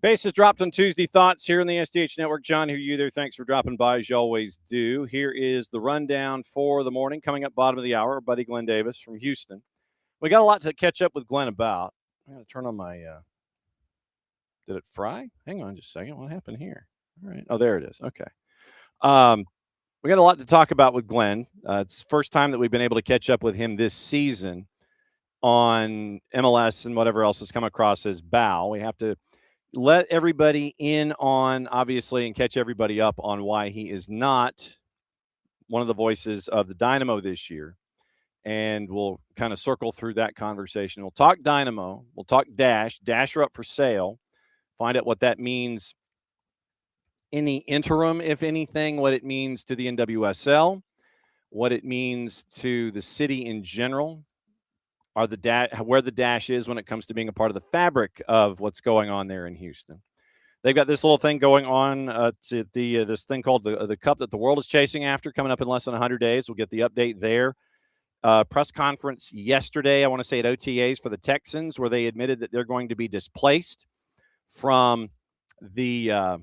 Bases dropped on Tuesday. Thoughts here on the SDH Network. John, who you there? Thanks for dropping by, as you always do. Here is the rundown for the morning. Coming up bottom of the hour, our buddy Glenn Davis from Houston. We got a lot to catch up with Glenn about. I got to turn on my did it fry? Hang on just a second. What happened here? All right. Oh, there it is. Okay. We got a lot to talk about with Glenn. It's the first time that we've been able to catch up with him this season on MLS and whatever else has come across his bow. We have to let everybody in on, obviously, and catch everybody up on why he is not one of the voices of the Dynamo this year. And we'll kind of circle through that conversation. We'll talk Dynamo. We'll talk Dash. Dash are up for sale. Find out what that means in the interim, if anything, what it means to the NWSL, what it means to the city in general. Where the Dash is when it comes to being a part of the fabric of what's going on there in Houston. They've got this little thing going on this thing called the Cup that the world is chasing after, coming up in less than 100 days. We'll get the update there. Press conference yesterday, I want to say at OTAs for the Texans, where they admitted that they're going to be displaced from the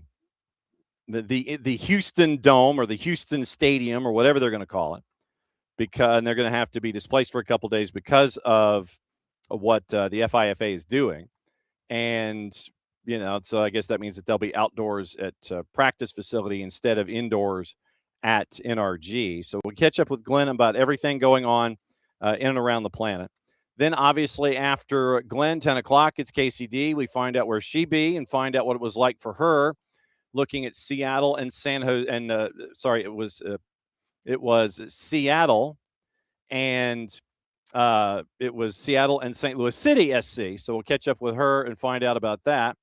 Houston Dome or the Houston Stadium or whatever they're going to call it. And they're going to have to be displaced for a couple days because of what the FIFA is doing. And, so I guess that means that they'll be outdoors at practice facility instead of indoors at NRG. So we'll catch up with Glenn about everything going on in and around the planet. Then, obviously, after Glenn, 10 o'clock, it's Kacey D. We find out where she be and find out what it was like for her looking at Seattle and San Jose. And, it was Seattle, and it was Seattle and St. Louis City SC. So we'll catch up with her and find out about that.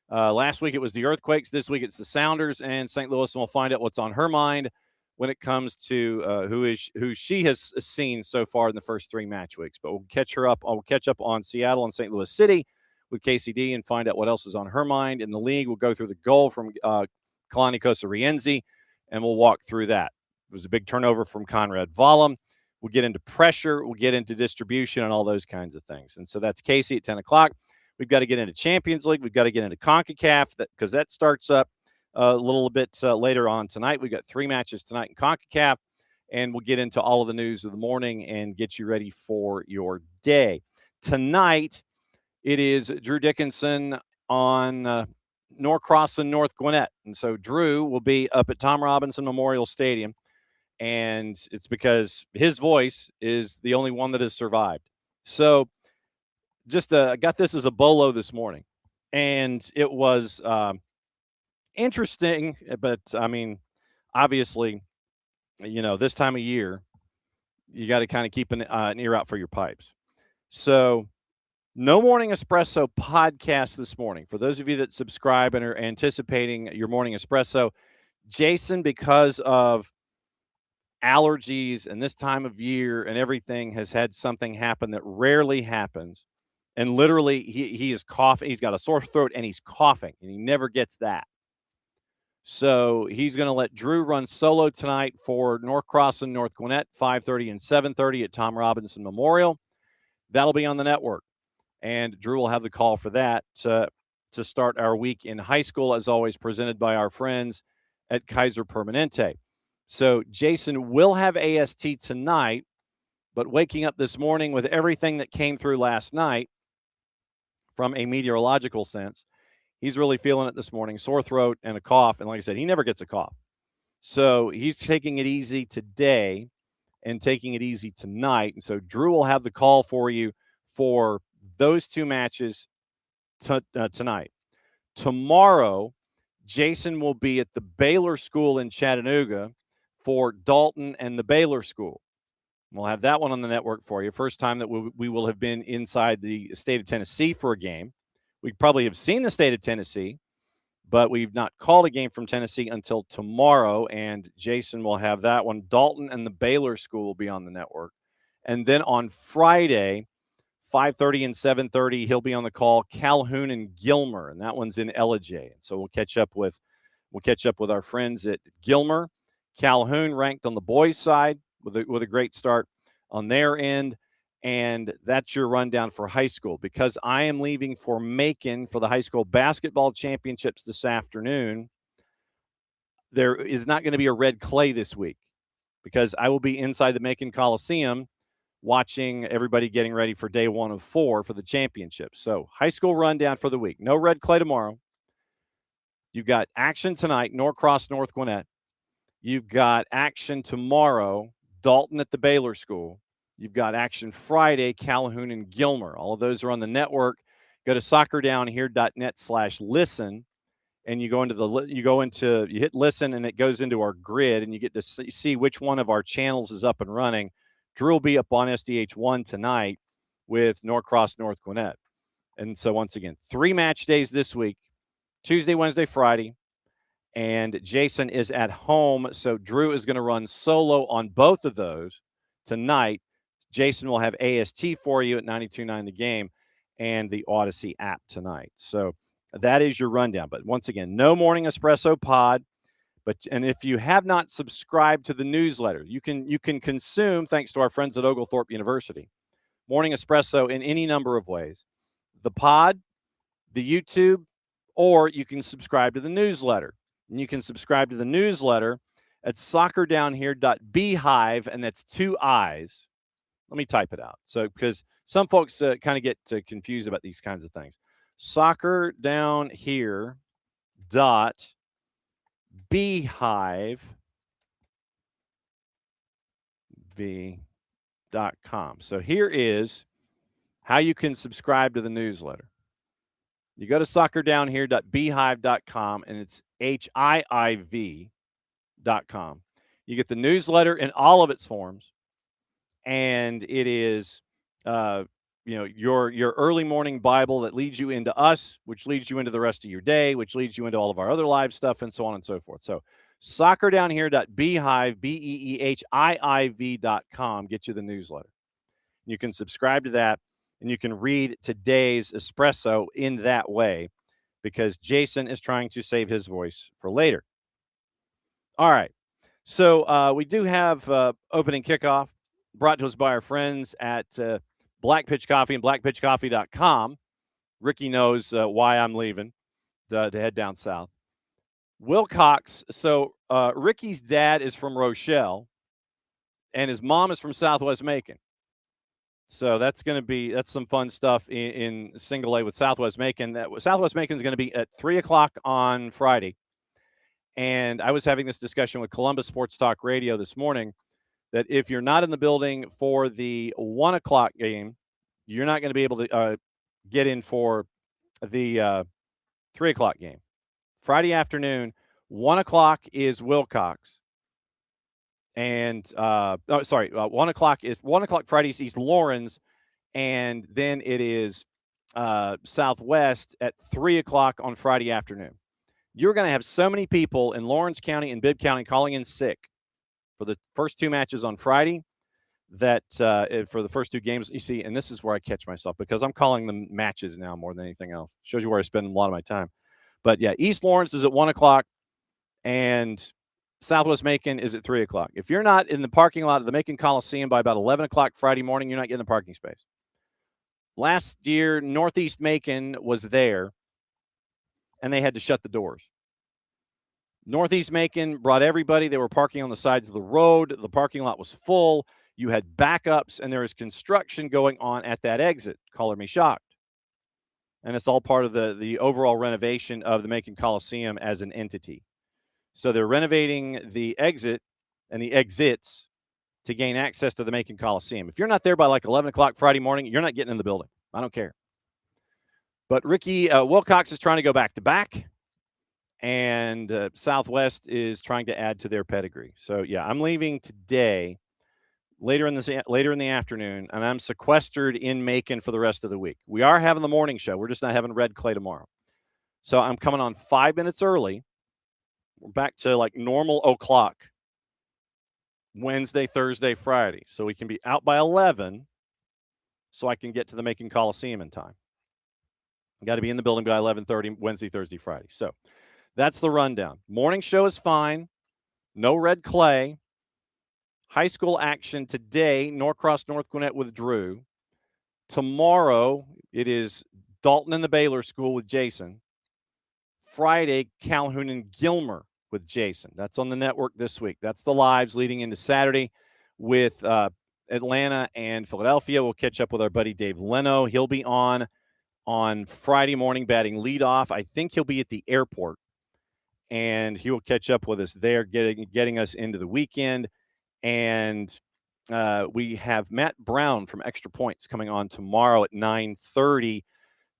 Last week it was the Earthquakes. This week it's the Sounders and St. Louis, and we'll find out what's on her mind when it comes to who she has seen so far in the first 3 match weeks. But we'll catch her up. I'll catch up on Seattle and St. Louis City with Kacey D and find out what else is on her mind in the league. We'll go through the goal from Kalani Kosarienzi, and we'll walk through that. It was a big turnover from Conrad Vollum. We'll get into pressure. We'll get into distribution and all those kinds of things. And so that's Kacey at 10 o'clock. We've got to get into Champions League. We've got to get into CONCACAF because that starts up a little bit later on tonight. We've got 3 matches tonight in CONCACAF, and we'll get into all of the news of the morning and get you ready for your day. Tonight, it is Drew Dickinson on Norcross and North Gwinnett. And so Drew will be up at Tom Robinson Memorial Stadium. And it's because his voice is the only one that has survived. So just got this as a bolo this morning. And it was interesting, but, I mean, obviously, this time of year, you got to kind of keep an ear out for your pipes. So no Morning Espresso podcast this morning. For those of you that subscribe and are anticipating your Morning Espresso, Jason, because of allergies and this time of year and everything, has had something happen that rarely happens. And literally he is coughing. He's got a sore throat and he's coughing, and he never gets that. So he's going to let Drew run solo tonight for Norcross and North Gwinnett, 5:30 and 7:30 at Tom Robinson Memorial. That'll be on the network. And Drew will have the call for that to start our week in high school, as always, presented by our friends at Kaiser Permanente. So Jason will have AST tonight, but waking up this morning with everything that came through last night from a meteorological sense, he's really feeling it this morning, sore throat and a cough. And like I said, he never gets a cough. So he's taking it easy today and taking it easy tonight. And so Drew will have the call for you for those 2 matches tonight. Tomorrow, Jason will be at the Baylor School in Chattanooga for Dalton and the Baylor School. We'll have that one on the network for you. First time that we will have been inside the state of Tennessee for a game. We probably have seen the state of Tennessee, but we've not called a game from Tennessee until tomorrow, and Jason will have that one. Dalton and the Baylor School will be on the network. And then on Friday, 5:30 and 7:30, he'll be on the call, Calhoun and Gilmer, and that one's in Ellijay. So we'll catch up with our friends at Gilmer. Calhoun ranked on the boys' side with a great start on their end. And that's your rundown for high school, because I am leaving for Macon for the high school basketball championships this afternoon. There is not going to be a red clay this week because I will be inside the Macon Coliseum watching everybody getting ready for day 1 of 4 for the championship. So high school rundown for the week. No red clay tomorrow. You've got action tonight, Norcross, North Gwinnett. You've got action tomorrow, Dalton at the Baylor School. You've got action Friday, Calhoun and Gilmer. All of those are on the network. Go to soccerdownhere.net/listen, and you hit listen, and it goes into our grid, and you get to see which one of our channels is up and running. Drew will be up on SDH 1 tonight with Norcross, North Gwinnett. And so once again, 3 match days this week, Tuesday, Wednesday, Friday. And Jason is at home, so Drew is going to run solo on both of those tonight. Jason will have AST for you at 92.9 The Game and the Odyssey app tonight. So that is your rundown. But once again, no morning espresso pod. And if you have not subscribed to the newsletter, you can consume, thanks to our friends at Oglethorpe University, Morning Espresso in any number of ways. The pod, the YouTube, or you can subscribe to the newsletter. And you can subscribe to the newsletter at soccerdownhere.beehive, and that's 2 I's. Let me type it out. So, because some folks kind of get confused about these kinds of things. soccerdownhere.beehive.com. So here is how you can subscribe to the newsletter. You go to soccerdownhere.beehive.com, and it's HIIV.com. You get the newsletter in all of its forms, and it is your early morning Bible that leads you into us, which leads you into the rest of your day, which leads you into all of our other live stuff, and so on and so forth. So soccerdownhere.beehive, BEEHIIV.com, get you the newsletter. You can subscribe to that, and you can read today's espresso in that way, because Jason is trying to save his voice for later. All right. So we do have opening kickoff brought to us by our friends at Black Pitch Coffee and blackpitchcoffee.com. Ricky knows why I'm leaving to head down south. Wilcox. So Ricky's dad is from Rochelle, and his mom is from Southwest Macon. So that's some fun stuff in single A with Southwest Macon. Southwest Macon is going to be at 3:00 on Friday. And I was having this discussion with Columbus Sports Talk Radio this morning that if you're not in the building for the 1:00 game, you're not going to be able to get in for the 3:00 game. Friday afternoon, 1:00 is Wilcox. And 1:00 Friday's East Lawrence, and then it is Southwest at 3:00 on Friday afternoon. You're going to have so many people in Lawrence County and Bibb County calling in sick for the first 2 matches on Friday that for the first 2 games, you see, and this is where I catch myself because I'm calling them matches now more than anything else. Shows you where I spend a lot of my time. But yeah, East Lawrence is at 1:00 and Southwest Macon is at 3:00. If you're not in the parking lot of the Macon Coliseum by about 11:00 Friday morning, you're not getting a parking space. Last year, Northeast Macon was there, and they had to shut the doors. Northeast Macon brought everybody. They were parking on the sides of the road. The parking lot was full. You had backups, and there is construction going on at that exit. Color me shocked. And it's all part of the overall renovation of the Macon Coliseum as an entity. So they're renovating the exit and the exits to gain access to the Macon Coliseum. If you're not there by like 11:00 Friday morning, you're not getting in the building. I don't care. But Ricky Wilcox is trying to go back-to-back, and Southwest is trying to add to their pedigree. So, yeah, I'm leaving today later in the afternoon, and I'm sequestered in Macon for the rest of the week. We are having the morning show. We're just not having Red Clay tomorrow. So I'm coming on 5 minutes early. We're back to like normal o'clock. Wednesday, Thursday, Friday. So we can be out by 11 so I can get to the Macon Coliseum in time. Got to be in the building by 11:30 Wednesday, Thursday, Friday. So that's the rundown. Morning show is fine. No red clay. High school action today. Norcross North Gwinnett with Drew. Tomorrow it is Dalton and the Baylor School with Jason. Friday, Calhoun and Gilmer with Jason. That's on the network this week. That's the lives leading into Saturday with Atlanta and Philadelphia. We'll catch up with our buddy Dave Leno. He'll be on Friday morning batting leadoff. I think he'll be at the airport, and he will catch up with us there, getting us into the weekend. And we have Matt Brown from Extra Points coming on tomorrow at 9:30.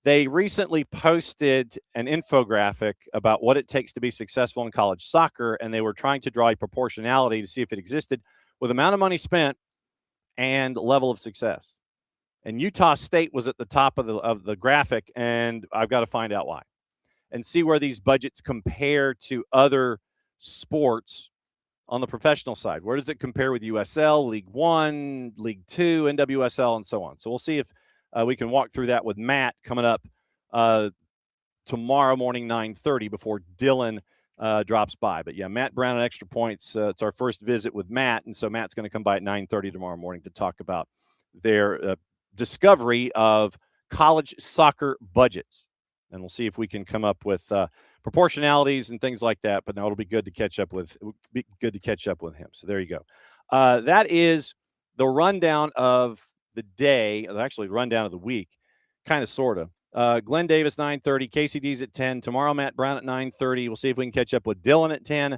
They recently posted an infographic about what it takes to be successful in college soccer, and they were trying to draw a proportionality to see if it existed with amount of money spent and level of success. And Utah State was at the top of the graphic, and I've got to find out why and see where these budgets compare to other sports on the professional side. Where does it compare with USL, League One, League Two, NWSL, and so on? So we'll see if we can walk through that with Matt coming up tomorrow morning, 9:30, before Dylan drops by. But, yeah, Matt Brown at Extra Points. It's our first visit with Matt, and so Matt's going to come by at 9:30 tomorrow morning to talk about their discovery of college soccer budgets. And we'll see if we can come up with proportionalities and things like that. But no, it'll be good to catch up with. Him. So there you go. That is the rundown of the day. Actually, rundown of the week, kind of, sort of. Glenn Davis 9:30, Casey D's at 10. Tomorrow, Matt Brown at 9:30. We'll see if we can catch up with Dylan at 10.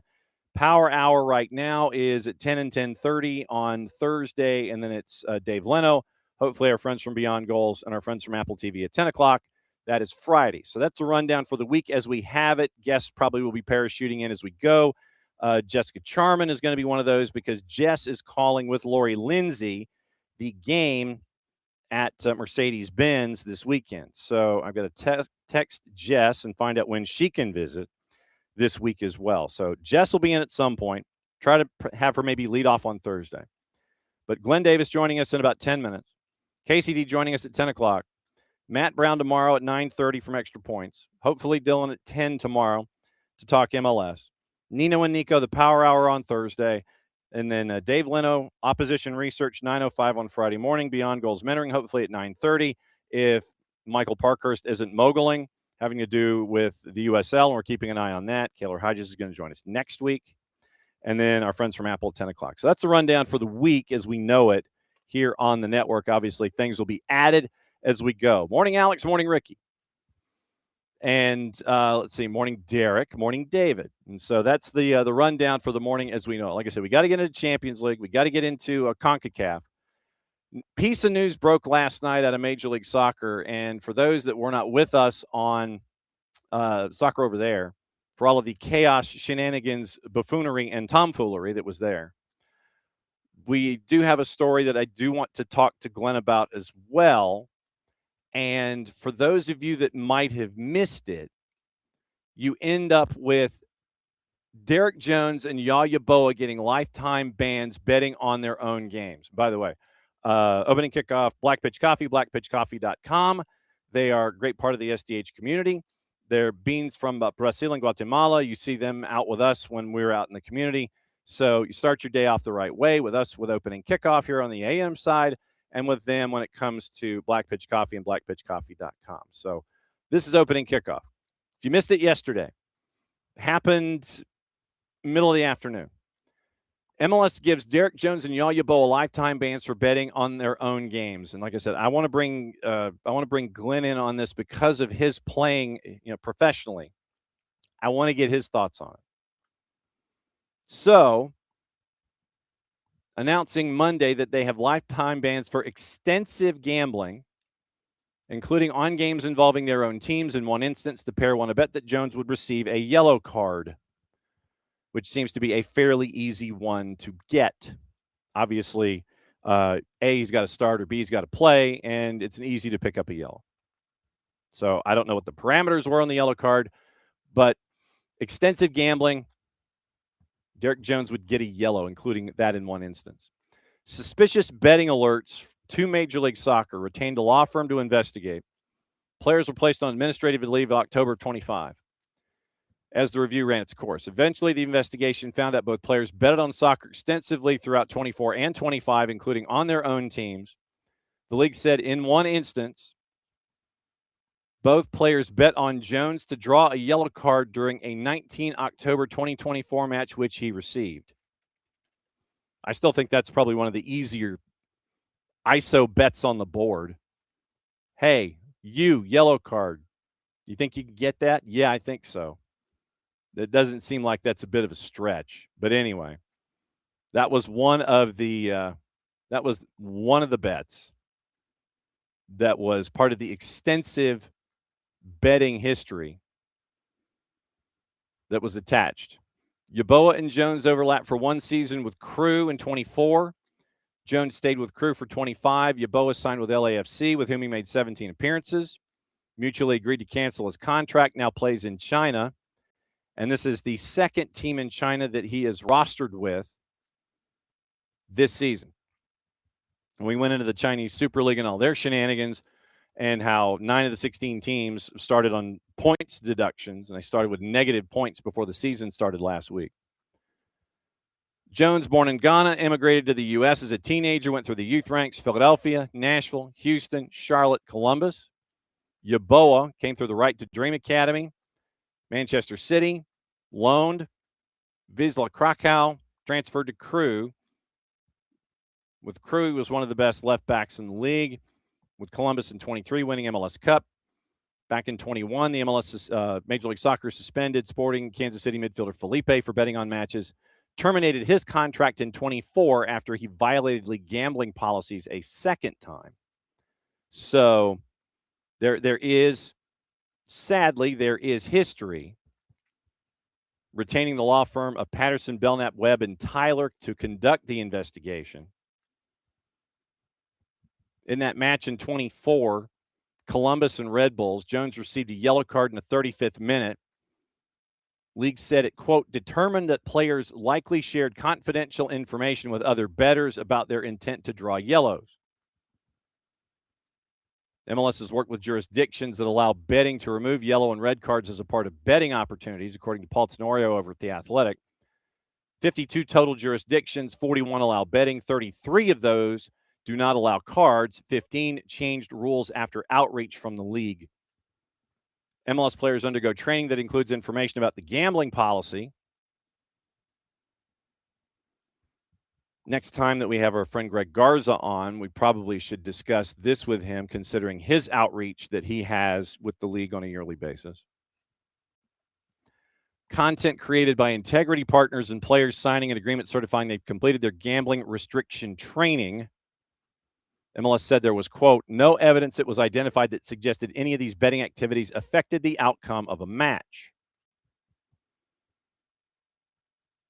Power Hour right now is at 10 and 10:30 on Thursday, and then it's Dave Leno. Hopefully, our friends from Beyond Goals and our friends from Apple TV at 10 o'clock. That is Friday. So that's a rundown for the week as we have it. Guests probably will be parachuting in as we go. Jessica Charman is going to be one of those because Jess is calling with Lori Lindsay the game at Mercedes-Benz this weekend. So I've got to text Jess and find out when she can visit this week as well. So Jess will be in at some point. Try to have her maybe lead off on Thursday. But Glenn Davis joining us in about 10 minutes. Casey D joining us at 10 o'clock. Matt Brown tomorrow at 9:30 from Extra Points. Hopefully Dylan at 10 tomorrow to talk MLS. Nino and Nico, the Power Hour on Thursday. And then Dave Leno, Opposition Research, 9:05 on Friday morning. Beyond Goals Mentoring, hopefully at 9:30. If Michael Parkhurst isn't moguling, having to do with the USL, and we're keeping an eye on that. Kaylor Hodges is going to join us next week. And then our friends from Apple at 10 o'clock. So that's the rundown for the week as we know it here on the network. Obviously, things will be added as we go. Morning, Alex. Morning, Ricky. And let's see. Morning, Derek. Morning, David. And so that's the rundown for the morning as we know it. Like I said, we got to get into Champions League. We got to get into CONCACAF. Piece of news broke last night out of Major League Soccer. And for those that were not with us on Soccer Over There, for all of the chaos, shenanigans, buffoonery, and tomfoolery that was there, we do have a story that I do want to talk to Glenn about as well. And for those of you that might have missed it, you end up with Derek Jones and Yaya Boa getting lifetime bans betting on their own games. By the way, opening kickoff, Black Pitch Coffee, blackpitchcoffee.com. They are a great part of the SDH community. They're beans from Brazil and Guatemala. You see them out with us when we're out in the community. So you start your day off the right way with us with opening kickoff here on the AM side, and with them when it comes to Black Pitch Coffee and blackpitchcoffee.com. So this is opening kickoff. If you missed it yesterday, happened middle of the afternoon. MLS gives Derek Jones and Yaya Boa lifetime bans for betting on their own games. And like I said, I want to bring Glenn in on this because of his playing, professionally. I want to get his thoughts on it. So, announcing Monday that they have lifetime bans for extensive gambling, including on games involving their own teams. In one instance, the pair won a bet that Jones would receive a yellow card, which seems to be a fairly easy one to get. Obviously, A, he's got to start, or B, he's got to play, and it's easy to pick up a yellow. So I don't know what the parameters were on the yellow card, but extensive gambling, Derek Jones would get a yellow, including that in one instance. Suspicious betting alerts to Major League Soccer retained a law firm to investigate. Players were placed on administrative leave in October of 25 as the review ran its course. Eventually, the investigation found out both players betted on soccer extensively throughout 24 and 25, including on their own teams. The league said in one instance, both players bet on Jones to draw a yellow card during a 19 October 2024 match, which he received. I still think that's probably one of the easier ISO bets on the board. Hey, you, yellow card. You think you can get that? Yeah, I think so. It doesn't seem like that's a bit of a stretch. But anyway, that was one of the bets that was part of the extensive betting history that was attached. Yeboah and Jones overlapped for one season with Crew in 24. Jones stayed with Crew for 25. Yeboah signed with LAFC, with whom he made 17 appearances. Mutually agreed to cancel his contract, now plays in China. And this is the second team in China that he is rostered with this season. We went into the Chinese Super League and all their shenanigans and how 9 of the 16 teams started on points deductions, and they started with negative points before the season started last week. Jones, born in Ghana, immigrated to the U.S. as a teenager, went through the youth ranks, Philadelphia, Nashville, Houston, Charlotte, Columbus. Yeboah came through the Right to Dream Academy, Manchester City, loaned, Wisła Krakow, transferred to Crew. With Crew, he was one of the best left backs in the league. With Columbus in 23, winning MLS Cup. Back in 21, the MLS Major League Soccer suspended Sporting Kansas City midfielder Felipe for betting on matches. Terminated his contract in 24 after he violated league gambling policies a second time. So there is, sadly, there is history retaining the law firm of Patterson, Belknap, Webb, and Tyler to conduct the investigation. In that match in 24, Columbus and Red Bulls, Jones received a yellow card in the 35th minute. League said it, quote, determined that players likely shared confidential information with other bettors about their intent to draw yellows. MLS has worked with jurisdictions that allow betting to remove yellow and red cards as a part of betting opportunities, according to Paul Tenorio over at The Athletic. 52 total jurisdictions, 41 allow betting, 33 of those do not allow cards, 15 changed rules after outreach from the league. MLS players undergo training that includes information about the gambling policy. Next time that we have our friend Greg Garza on, we probably should discuss this with him, considering his outreach that he has with the league on a yearly basis. Content created by Integrity Partners and players signing an agreement certifying they've completed their gambling restriction training. MLS said there was, quote, no evidence that was identified that suggested any of these betting activities affected the outcome of a match.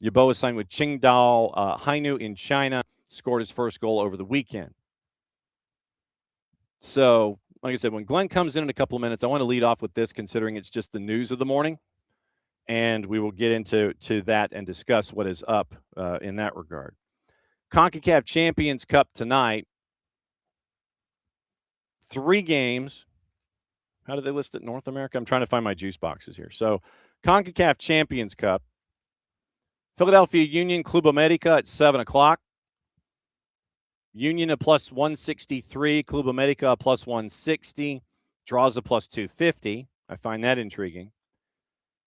Yeboah signed with Qingdao Hainu in China, scored his first goal over the weekend. So, like I said, when Glenn comes in a couple of minutes, I want to lead off with this, considering it's just the news of the morning, and we will get into that and discuss what is up in that regard. CONCACAF Champions Cup tonight. 3 games. How do they list it? North America? I'm trying to find my juice boxes here. So, CONCACAF Champions Cup. Philadelphia Union, Club America at 7 o'clock. Union a plus 163. Club America a plus 160. Draws a plus 250. I find that intriguing.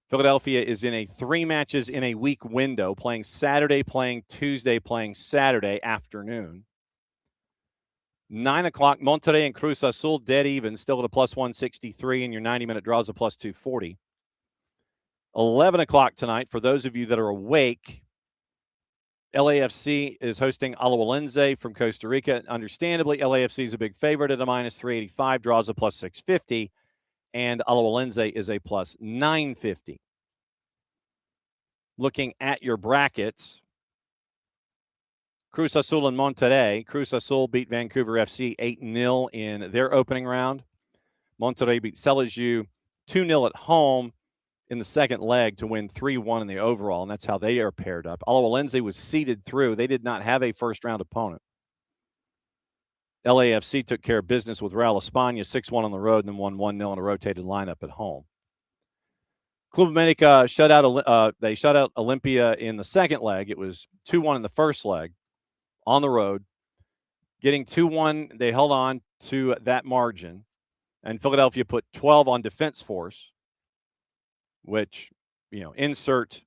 Philadelphia is in a 3 matches in a week window, playing Saturday, playing Tuesday, playing Saturday afternoon. 9 o'clock, Monterrey and Cruz Azul, dead even, still at a plus 163, and your 90-minute draws a plus 240. 11 o'clock tonight, for those of you that are awake, LAFC is hosting Alajuelense from Costa Rica. Understandably, LAFC is a big favorite at a minus 385, draws a plus 650, and Alajuelense is a plus 950. Looking at your brackets, Cruz Azul and Monterrey. Cruz Azul beat Vancouver FC 8-0 in their opening round. Monterrey beat Selejeu 2-0 at home in the second leg to win 3-1 in the overall, and that's how they are paired up. Alajuelense was seeded through. They did not have a first-round opponent. LAFC took care of business with Real España 6-1 on the road and then won 1-0 in a rotated lineup at home. Club America shut out Olympia in the second leg. It was 2-1 in the first leg on the road. Getting 2-1, they held on to that margin. And Philadelphia put 12 on Defense Force, which, insert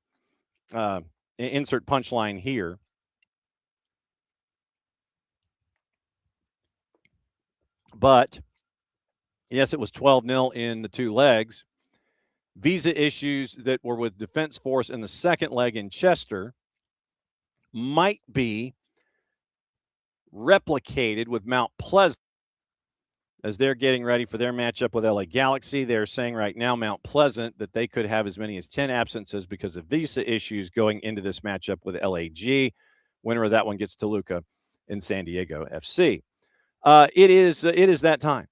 punchline here. But, yes, it was 12-0 in the two legs. Visa issues that were with Defense Force in the second leg in Chester might be replicated with Mount Pleasant as they're getting ready for their matchup with LA Galaxy. They're saying right now, Mount Pleasant, that they could have as many as 10 absences because of visa issues going into this matchup with LAG. Winner of that one gets Toluca in San Diego FC. It is that time.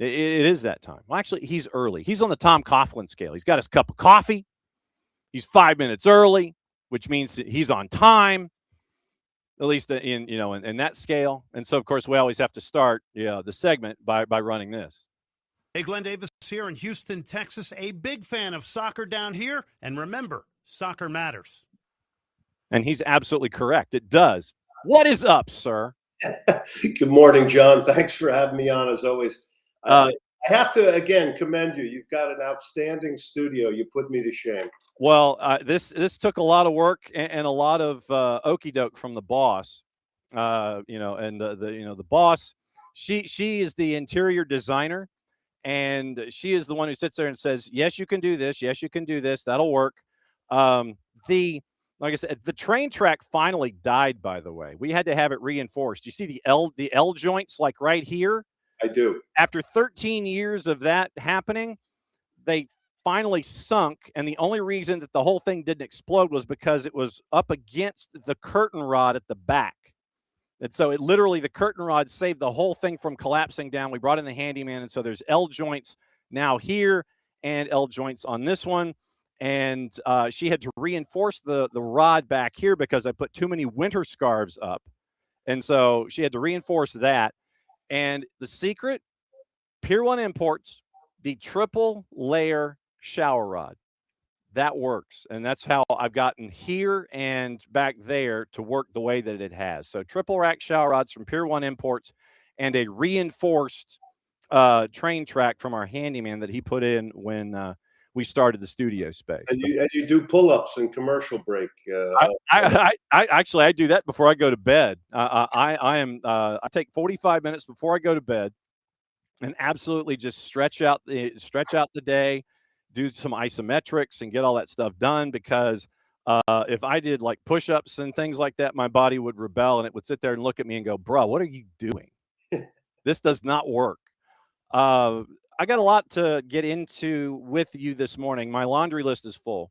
It is that time. Well, actually, he's early. He's on the Tom Coughlin scale. He's got his cup of coffee. He's 5 minutes early, which means that he's on time, at least in that scale. And so, of course, we always have to start the segment by running this. Hey, Glenn Davis here in Houston, Texas. A big fan of soccer down here. And remember, soccer matters. And he's absolutely correct. It does. What is up, sir? Good morning, John. Thanks for having me on, as always. I have to, again, commend you. You've got an outstanding studio. You put me to shame. Well, this took a lot of work and a lot of okey doke from the boss. And the boss, she is the interior designer, and she is the one who sits there and says, "Yes, you can do this. Yes, you can do this. That'll work." Like I said, the train track finally died. By the way, we had to have it reinforced. You see the L joints like right here. I do. After 13 years of that happening, they finally sunk, and the only reason that the whole thing didn't explode was because it was up against the curtain rod at the back. And so the curtain rod saved the whole thing from collapsing down. We brought in the handyman, and so there's L joints now here and L joints on this one. And she had to reinforce the rod back here because I put too many winter scarves up. And so she had to reinforce that. And the secret, Pier 1 Imports, the triple layer shower rod. That works. And that's how I've gotten here and back there to work the way that it has. So triple rack shower rods from Pier 1 Imports and a reinforced train track from our handyman that he put in when we started the studio space. And you do pull-ups and commercial break. I do that before I go to bed. I take 45 minutes before I go to bed and absolutely just stretch out the day, do some isometrics and get all that stuff done, because if I did like push-ups and things like that, my body would rebel and it would sit there and look at me and go, "Bro, what are you doing? This does not work." I got a lot to get into with you this morning. My laundry list is full.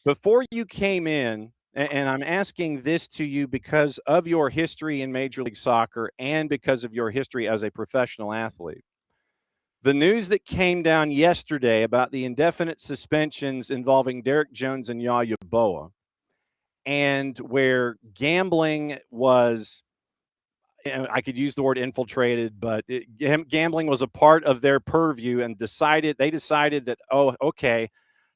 Before you came in, and I'm asking this to you because of your history in Major League Soccer and because of your history as a professional athlete. The news that came down yesterday about the indefinite suspensions involving Derek Jones and Yaya Boa, and where gambling was, I could use the word infiltrated, but gambling was a part of their purview, and they decided that, oh, okay,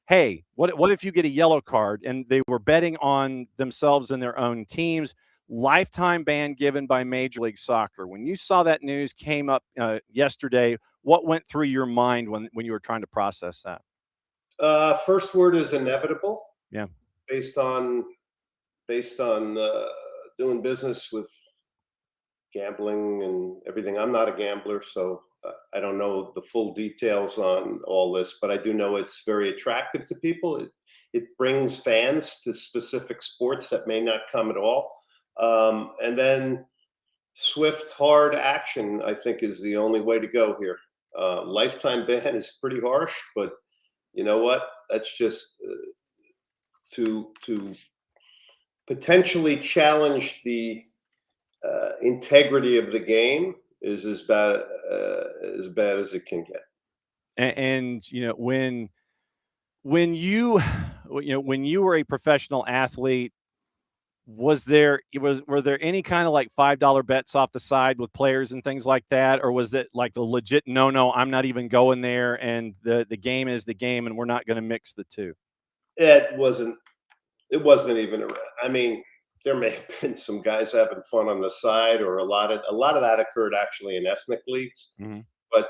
hey, what if you get a yellow card? And they were betting on themselves and their own teams. Lifetime ban given by Major League Soccer. When you saw that news came up yesterday, what went through your mind when you were trying to process that? First word is inevitable. Yeah. Based on doing business with gambling and everything. I'm not a gambler, so I don't know the full details on all this, but I do know it's very attractive to people. It brings fans to specific sports that may not come at all. And then swift, hard action, I think, is the only way to go here. Lifetime ban is pretty harsh, but you know what? That's just to potentially challenge the integrity of the game is as bad as it can get. And when you were a professional athlete, were there any kind of like $5 bets off the side with players and things like that, or was it like the legit no, I'm not even going there, and the game is the game, and we're not going to mix the two? It wasn't even around. I mean, there may have been some guys having fun on the side, or a lot of that occurred actually in ethnic leagues, but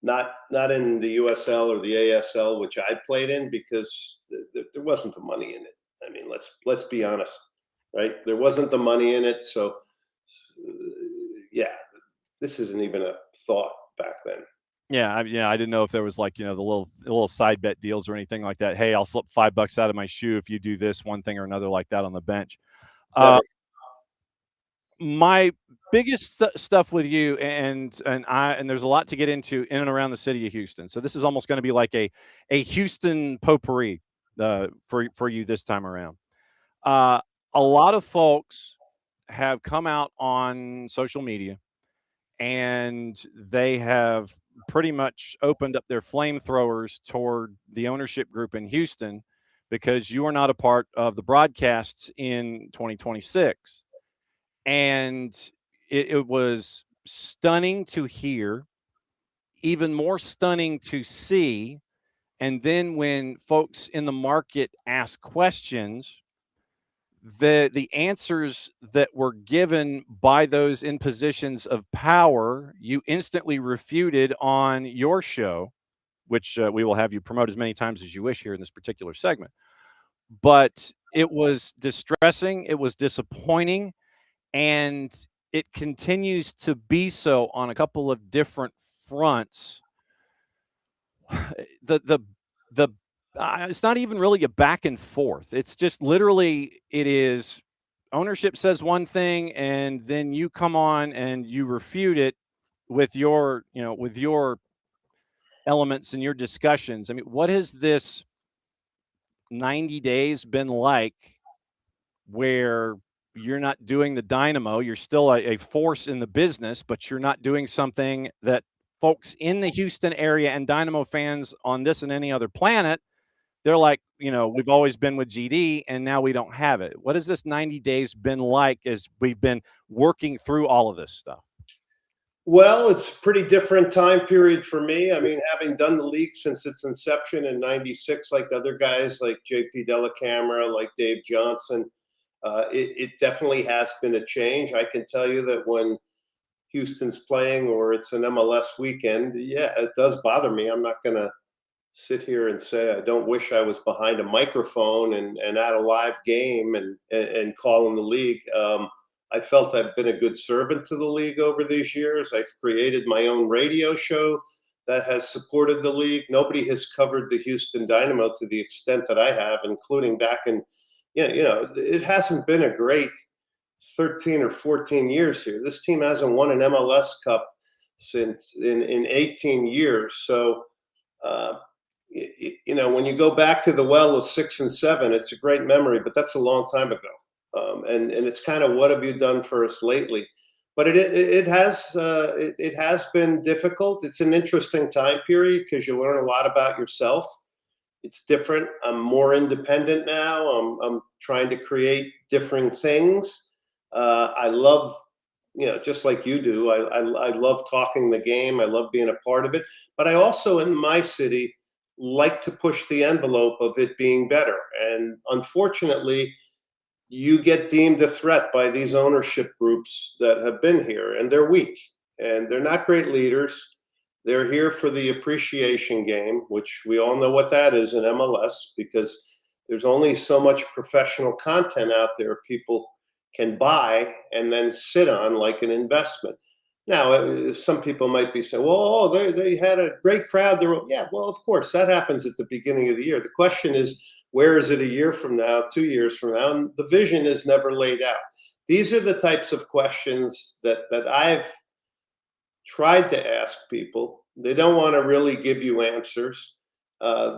not in the USL or the ASL, which I played in, because there wasn't the money in it. I mean, let's be honest, right? There wasn't the money in it, so yeah, this isn't even a thought back then. Yeah, I didn't know if there was like the little side bet deals or anything like that. Hey, I'll slip $5 out of my shoe if you do this one thing or another like that on the bench. My biggest stuff with you, and there's a lot to get into in and around the city of Houston. So this is almost going to be like a Houston potpourri for you this time around. A lot of folks have come out on social media, and they have pretty much opened up their flamethrowers toward the ownership group in Houston because you are not a part of the broadcasts in 2026. And it was stunning to hear, even more stunning to see. And then when folks in the market ask questions, the answers that were given by those in positions of power, you instantly refuted on your show, which we will have you promote as many times as you wish here in this particular segment. But it was distressing. It was disappointing. And it continues to be so on a couple of different fronts. It's not even really a back and forth. It's just literally, it is ownership says one thing, and then you come on and you refute it with your elements and your discussions. I mean, what has this 90 days been like where you're not doing the dynamo? You're still a force in the business, but you're not doing something that folks in the Houston area and Dynamo fans on this and any other planet, they're like, we've always been with GD and now we don't have it. What has this 90 days been like as we've been working through all of this stuff? Well, it's a pretty different time period for me. I mean, having done the league since its inception in '96, like other guys like JP Dellacamera, like Dave Johnson, it definitely has been a change. I can tell you that when Houston's playing or it's an MLS weekend, yeah, it does bother me. I'm not going to sit here and say I don't wish I was behind a microphone and at a live game and calling the league. I felt I've been a good servant to the league over these years. I've created my own radio show that has supported the league. Nobody has covered the Houston Dynamo to the extent that I have, including back in, it hasn't been a great 13 or 14 years here. This team hasn't won an MLS Cup since in 18 years. So, when you go back to the well of 6 and 7, it's a great memory, but that's a long time ago. And it's kind of, what have you done for us lately? But it has been difficult. It's an interesting time period because you learn a lot about yourself. It's different. I'm more independent now. I'm trying to create different things. I love, just like you do, I love talking the game. I love being a part of it. But I also, in my city, like to push the envelope of it being better. And unfortunately, you get deemed a threat by these ownership groups that have been here, and they're weak and they're not great leaders. They're here for the appreciation game, which we all know what that is in MLS, because there's only so much professional content out there people can buy and then sit on like an investment. Now, some people might be saying, well, they had a great crowd. Yeah, well, of course, that happens at the beginning of the year. The question is, where is it a year from now, 2 years from now? And the vision is never laid out. These are the types of questions that I've tried to ask people. They don't want to really give you answers.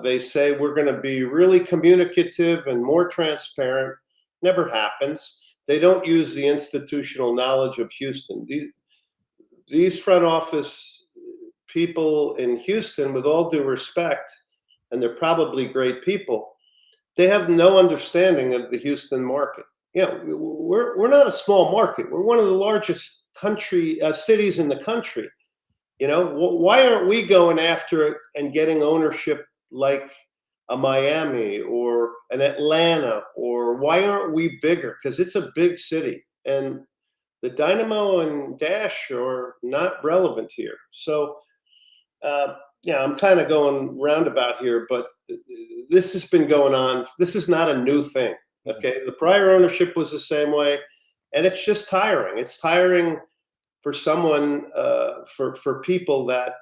They say we're going to be really communicative and more transparent. Never happens. They don't use the institutional knowledge of Houston. these front office people in Houston, with all due respect, and they're probably great people, they have no understanding of the Houston market. We're not a small market. We're one of the largest cities in the country. Why aren't we going after it and getting ownership like a Miami or an Atlanta? Or why aren't we bigger? Because it's a big city, and the Dynamo and Dash are not relevant here. So, I'm kind of going roundabout here, but this has been going on. This is not a new thing. Okay, the prior ownership was the same way, and it's just tiring. It's tiring for someone, for people that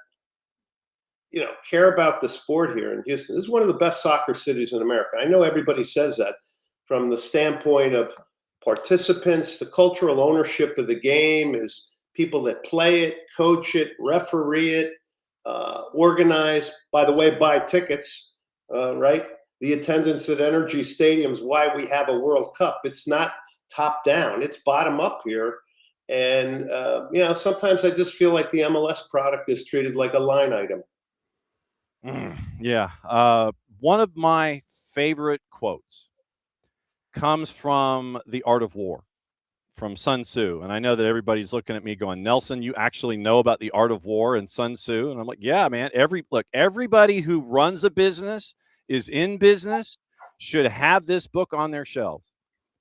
care about the sport here in Houston. This is one of the best soccer cities in America. I know everybody says that from the standpoint of participants. The cultural ownership of the game is people that play it, coach it, referee it, organize, by the way, buy tickets, right? The attendance at Energy Stadium is why we have a World Cup. It's not top down, it's bottom up here. And, sometimes I just feel like the MLS product is treated like a line item. Yeah. One of my favorite quotes comes from The Art of War, from Sun Tzu. And I know that everybody's looking at me going, Nelson, you actually know about The Art of War and Sun Tzu? And I'm like, yeah, man. Everybody who runs a business, is in business, should have this book on their shelves,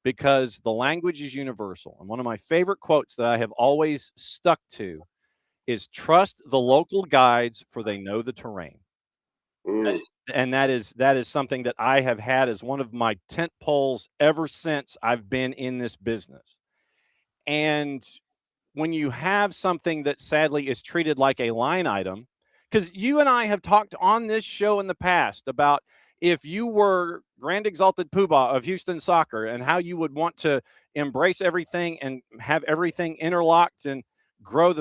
because the language is universal. And one of my favorite quotes that I have always stuck to is, trust the local guides, for they know the terrain. And that is something that I have had as one of my tent poles ever since I've been in this business. And when you have something that sadly is treated like a line item, because you and I have talked on this show in the past about if you were Grand Exalted Poobah of Houston soccer and how you would want to embrace everything and have everything interlocked and grow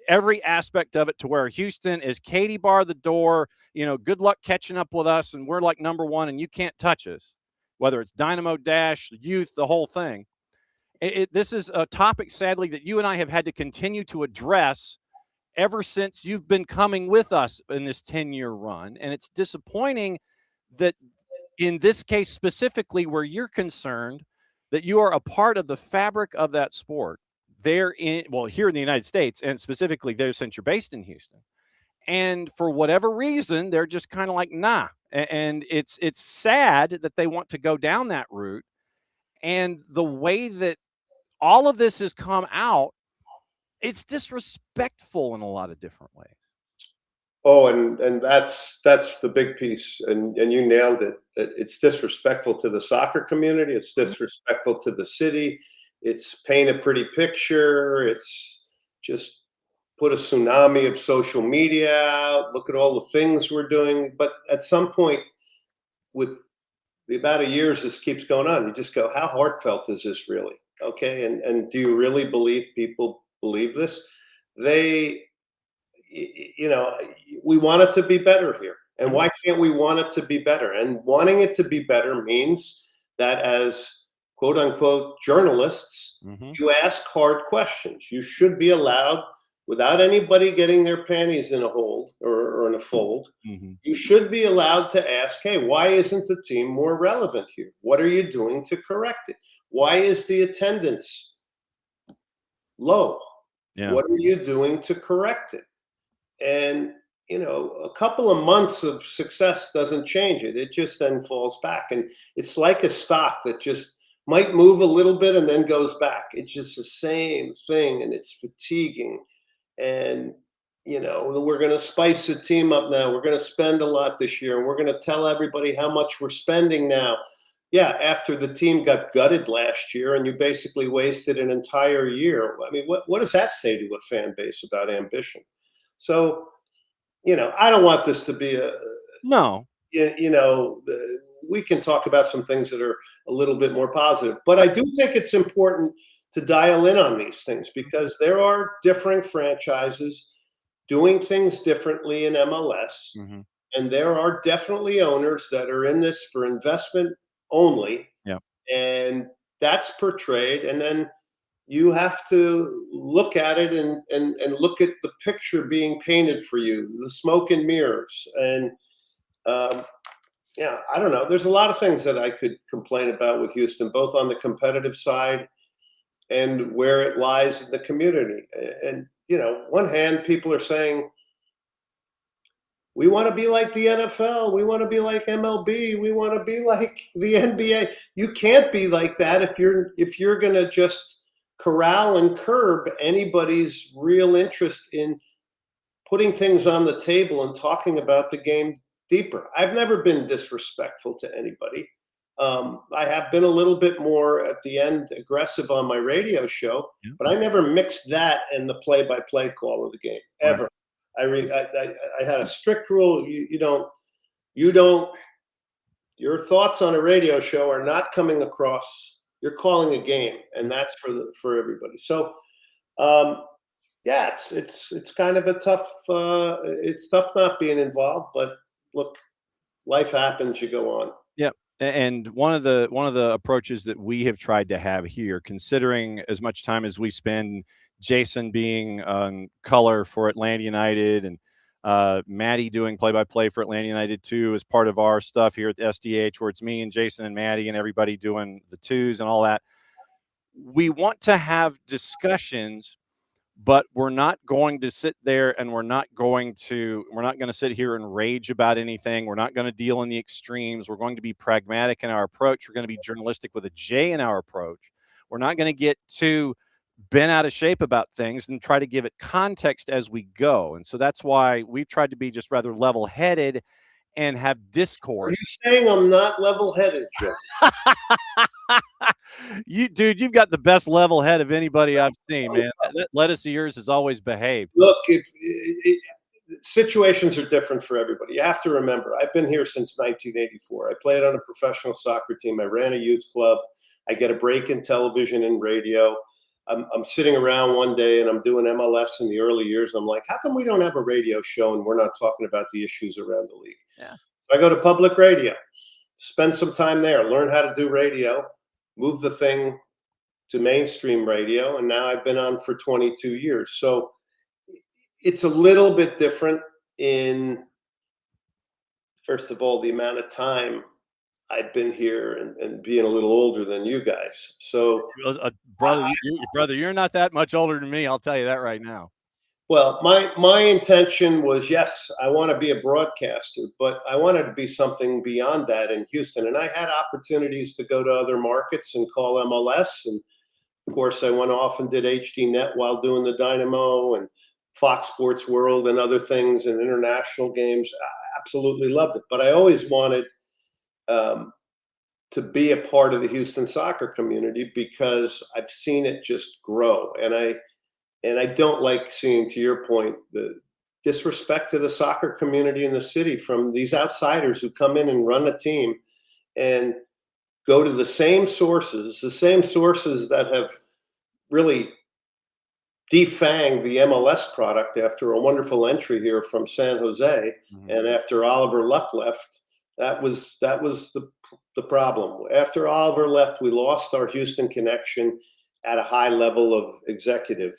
every aspect of it to where Houston is Katie bar the door, good luck catching up with us, and we're like number one and you can't touch us, whether it's Dynamo, Dash, youth, the whole thing. This is a topic, sadly, that you and I have had to continue to address ever since you've been coming with us in this 10-year run. And it's disappointing that in this case specifically, where you're concerned, that you are a part of the fabric of that sport here in the United States, and specifically there since you're based in Houston. And for whatever reason, they're just kind of like, nah. And it's sad that they want to go down that route. And the way that all of this has come out, it's disrespectful in a lot of different ways. Oh, and that's the big piece, and you nailed it. It's disrespectful to the soccer community. It's disrespectful to the city. It's paint a pretty picture. It's just put a tsunami of social media out. Look at all the things we're doing. But at some point, with the amount of years this keeps going on, you just go, how heartfelt is this really? Okay, and do you really believe people believe this? We want it to be better here. And why can't we want it to be better? And wanting it to be better means that as quote unquote journalists, you ask hard questions. You should be allowed, without anybody getting their panties in a hold or in a fold, you should be allowed to ask, hey, why isn't the team more relevant here? What are you doing to correct it? Why is the attendance low? Yeah. What are you doing to correct it? And, a couple of months of success doesn't change it. It just then falls back. And it's like a stock that just might move a little bit and then goes back. It's just the same thing, and it's fatiguing. And, we're going to spice the team up now. We're going to spend a lot this year, and we're going to tell everybody how much we're spending now. Yeah, after the team got gutted last year and you basically wasted an entire year. I mean, what does that say to a fan base about ambition? So, I don't want this to be no. We can talk about some things that are a little bit more positive, but I do think it's important to dial in on these things, because there are differing franchises doing things differently in MLS, and there are definitely owners that are in this for investment only. Yeah. And that's portrayed. And then, you have to look at it and look at the picture being painted for you, the smoke and mirrors. And yeah, I don't know. There's a lot of things that I could complain about with Houston, both on the competitive side and where it lies in the community. And, one hand, people are saying, we want to be like the NFL. We want to be like MLB. We want to be like the NBA. You can't be like that if you're going to just corral and curb anybody's real interest in putting things on the table and talking about the game deeper. I've never been disrespectful to anybody. I have been a little bit more at the end aggressive on my radio show, but I never mixed that and the play-by-play call of the game ever. Right. I had a strict rule. You don't. Your thoughts on a radio show are not coming across. You're calling a game, and that's for everybody. So, yeah, it's kind of a tough. It's tough not being involved, but look, life happens. You go on. Yep. And one of the approaches that we have tried to have here, considering as much time as we spend, Jason being on color for Atlanta United and Maddie doing play-by-play for Atlanta United too, as part of our stuff here at the SDH, where it's me and Jason and Maddie and everybody doing the twos and all that. We want to have discussions, but we're not going to sit there and we're not going to sit here and rage about anything. We're not going to deal in the extremes. We're going to be pragmatic in our approach. We're going to be journalistic with a J in our approach. We're not going to get too bent out of shape about things and try to give it context as we go. And so that's why we've tried to be just rather level-headed and have discourse. Are you saying I'm not level-headed, Joe? You've got the best level head of anybody I've seen, man. That lettuce of yours has always behaved. Look, situations are different for everybody. You have to remember, I've been here since 1984. I played on a professional soccer team. I ran a youth club. I get a break in television and radio. I'm sitting around one day and I'm doing MLS in the early years. I'm like, how come we don't have a radio show and we're not talking about the issues around the league? Yeah. So I go to public radio, spend some time there, learn how to do radio, move the thing to mainstream radio, and now I've been on for 22 years. So it's a little bit different in, first of all, the amount of time I've been here and being a little older than you guys. So, brother, you're not that much older than me. I'll tell you that right now. Well, my intention was, yes, I want to be a broadcaster, but I wanted to be something beyond that in Houston. And I had opportunities to go to other markets and call MLS. And of course, I went off and did HDNet while doing the Dynamo and Fox Sports World and other things and international games. I absolutely loved it. But I always wanted to be a part of the Houston soccer community because I've seen it just grow. And I don't like seeing, to your point, the disrespect to the soccer community in the city from these outsiders who come in and run a team and go to the same sources that have really defanged the MLS product after a wonderful entry here from San Jose. Mm-hmm. And after Oliver Luck left, that was the problem. After Oliver left, we lost our Houston connection at a high level of executive.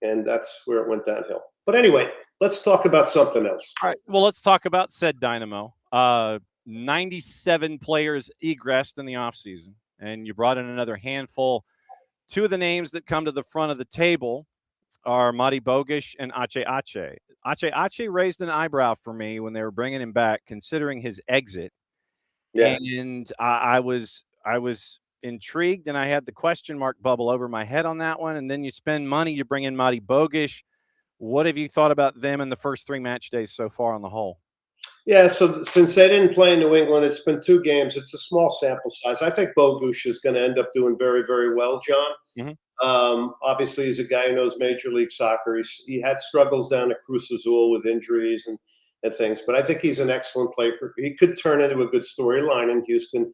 And that's where it went downhill. But anyway, let's talk about something else. All right. Well, let's talk about said Dynamo. 97 players egressed in the offseason, and you brought in another handful. Two of the names that come to the front of the table are Madi Bogusz and Ache Ache. Ache raised an eyebrow for me when they were bringing him back, considering his exit. Yeah. And I was intrigued, and I had the question mark bubble over my head on that one. And then you spend money, you bring in Madi Bogusz. What have you thought about them in the first 3 match days so far on the whole? Yeah, so since they didn't play in New England, it's been 2 games. It's a small sample size. I think Bogusz is going to end up doing very, very well, John. Mm-hmm. Obviously, he's a guy who knows Major League Soccer. He had struggles down at Cruz Azul with injuries and things, but I think he's an excellent player. He could turn into a good storyline in Houston.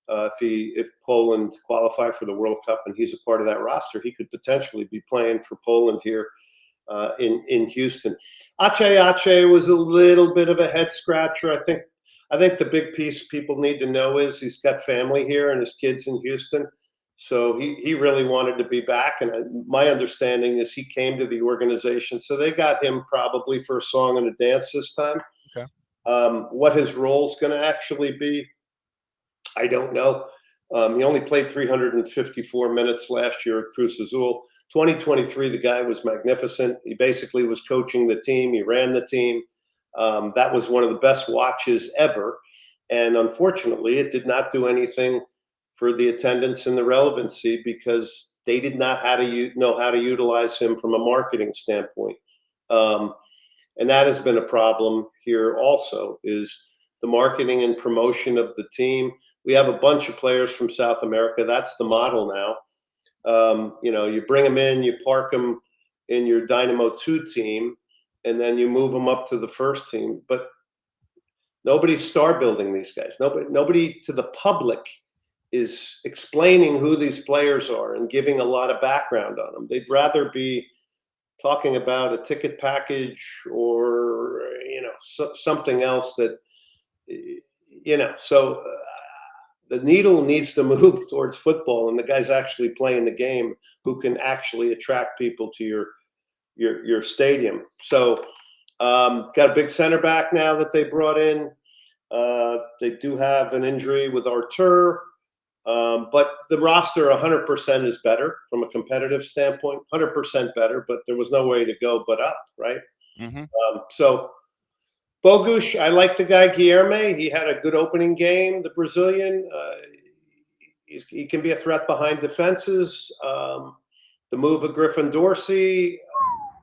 If Poland qualify for the World Cup and he's a part of that roster, he could potentially be playing for Poland here in Houston. Ache was a little bit of a head scratcher. I think the big piece people need to know is he's got family here and his kids in Houston. So he really wanted to be back. And my understanding is he came to the organization. So they got him probably for a song and a dance this time. Okay. What his role's going to actually be, I don't know. He only played 354 minutes last year at Cruz Azul. 2023, the guy was magnificent. He basically was coaching the team. He ran the team. That was one of the best watches ever. And unfortunately, it did not do anything for the attendance and the relevancy because they did not know how to utilize him from a marketing standpoint. And that has been a problem here also, is the marketing and promotion of the team. We have a bunch of players from South America. That's the model now. You bring them in, you park them in your Dynamo 2 team, and then you move them up to the first team. But nobody's star building these guys. Nobody to the public is explaining who these players are and giving a lot of background on them. They'd rather be talking about a ticket package or, something else that, so the needle needs to move towards football and the guys actually playing the game who can actually attract people to your stadium. So got a big center back now that they brought in. They do have an injury with Artur, but the roster 100% is better from a competitive standpoint, 100% better, but there was no way to go but up, right? Mm-hmm. So Bogusz, I like the guy Guilherme. He had a good opening game, the Brazilian. He can be a threat behind defenses. The move of Griffin Dorsey,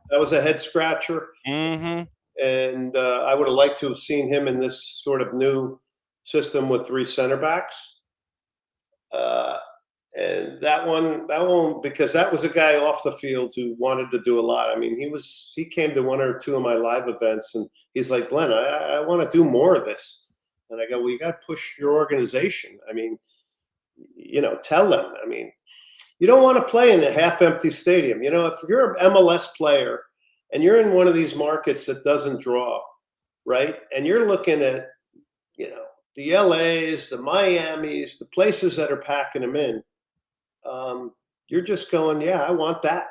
that was a head scratcher. Mm-hmm. And I would have liked to have seen him in this sort of new system with 3 center backs. And that one, because that was a guy off the field who wanted to do a lot. I mean, he came to 1 or 2 of my live events and he's like, Glenn, I want to do more of this. And I go, well, you got to push your organization. I mean, tell them. I mean, you don't want to play in a half-empty stadium. If you're an MLS player and you're in one of these markets that doesn't draw, right? And you're looking at, the LAs, the Miamis, the places that are packing them in. You're just going, yeah, I want that.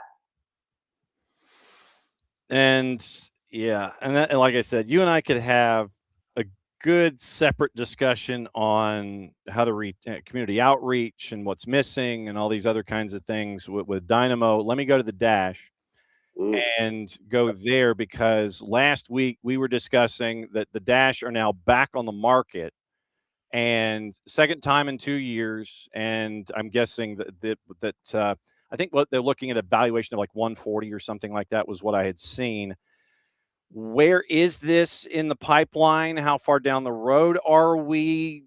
And and like I said, you and I could have a good separate discussion on how to reach community outreach and what's missing and all these other kinds of things with Dynamo. Let me go to the Dash and go there, because last week we were discussing that the Dash are now back on the market, and second time in 2 years. And I'm guessing that I think what they're looking at, a valuation of like 140 or something like that was what I had seen. Where is this in the pipeline? How far down the road are we?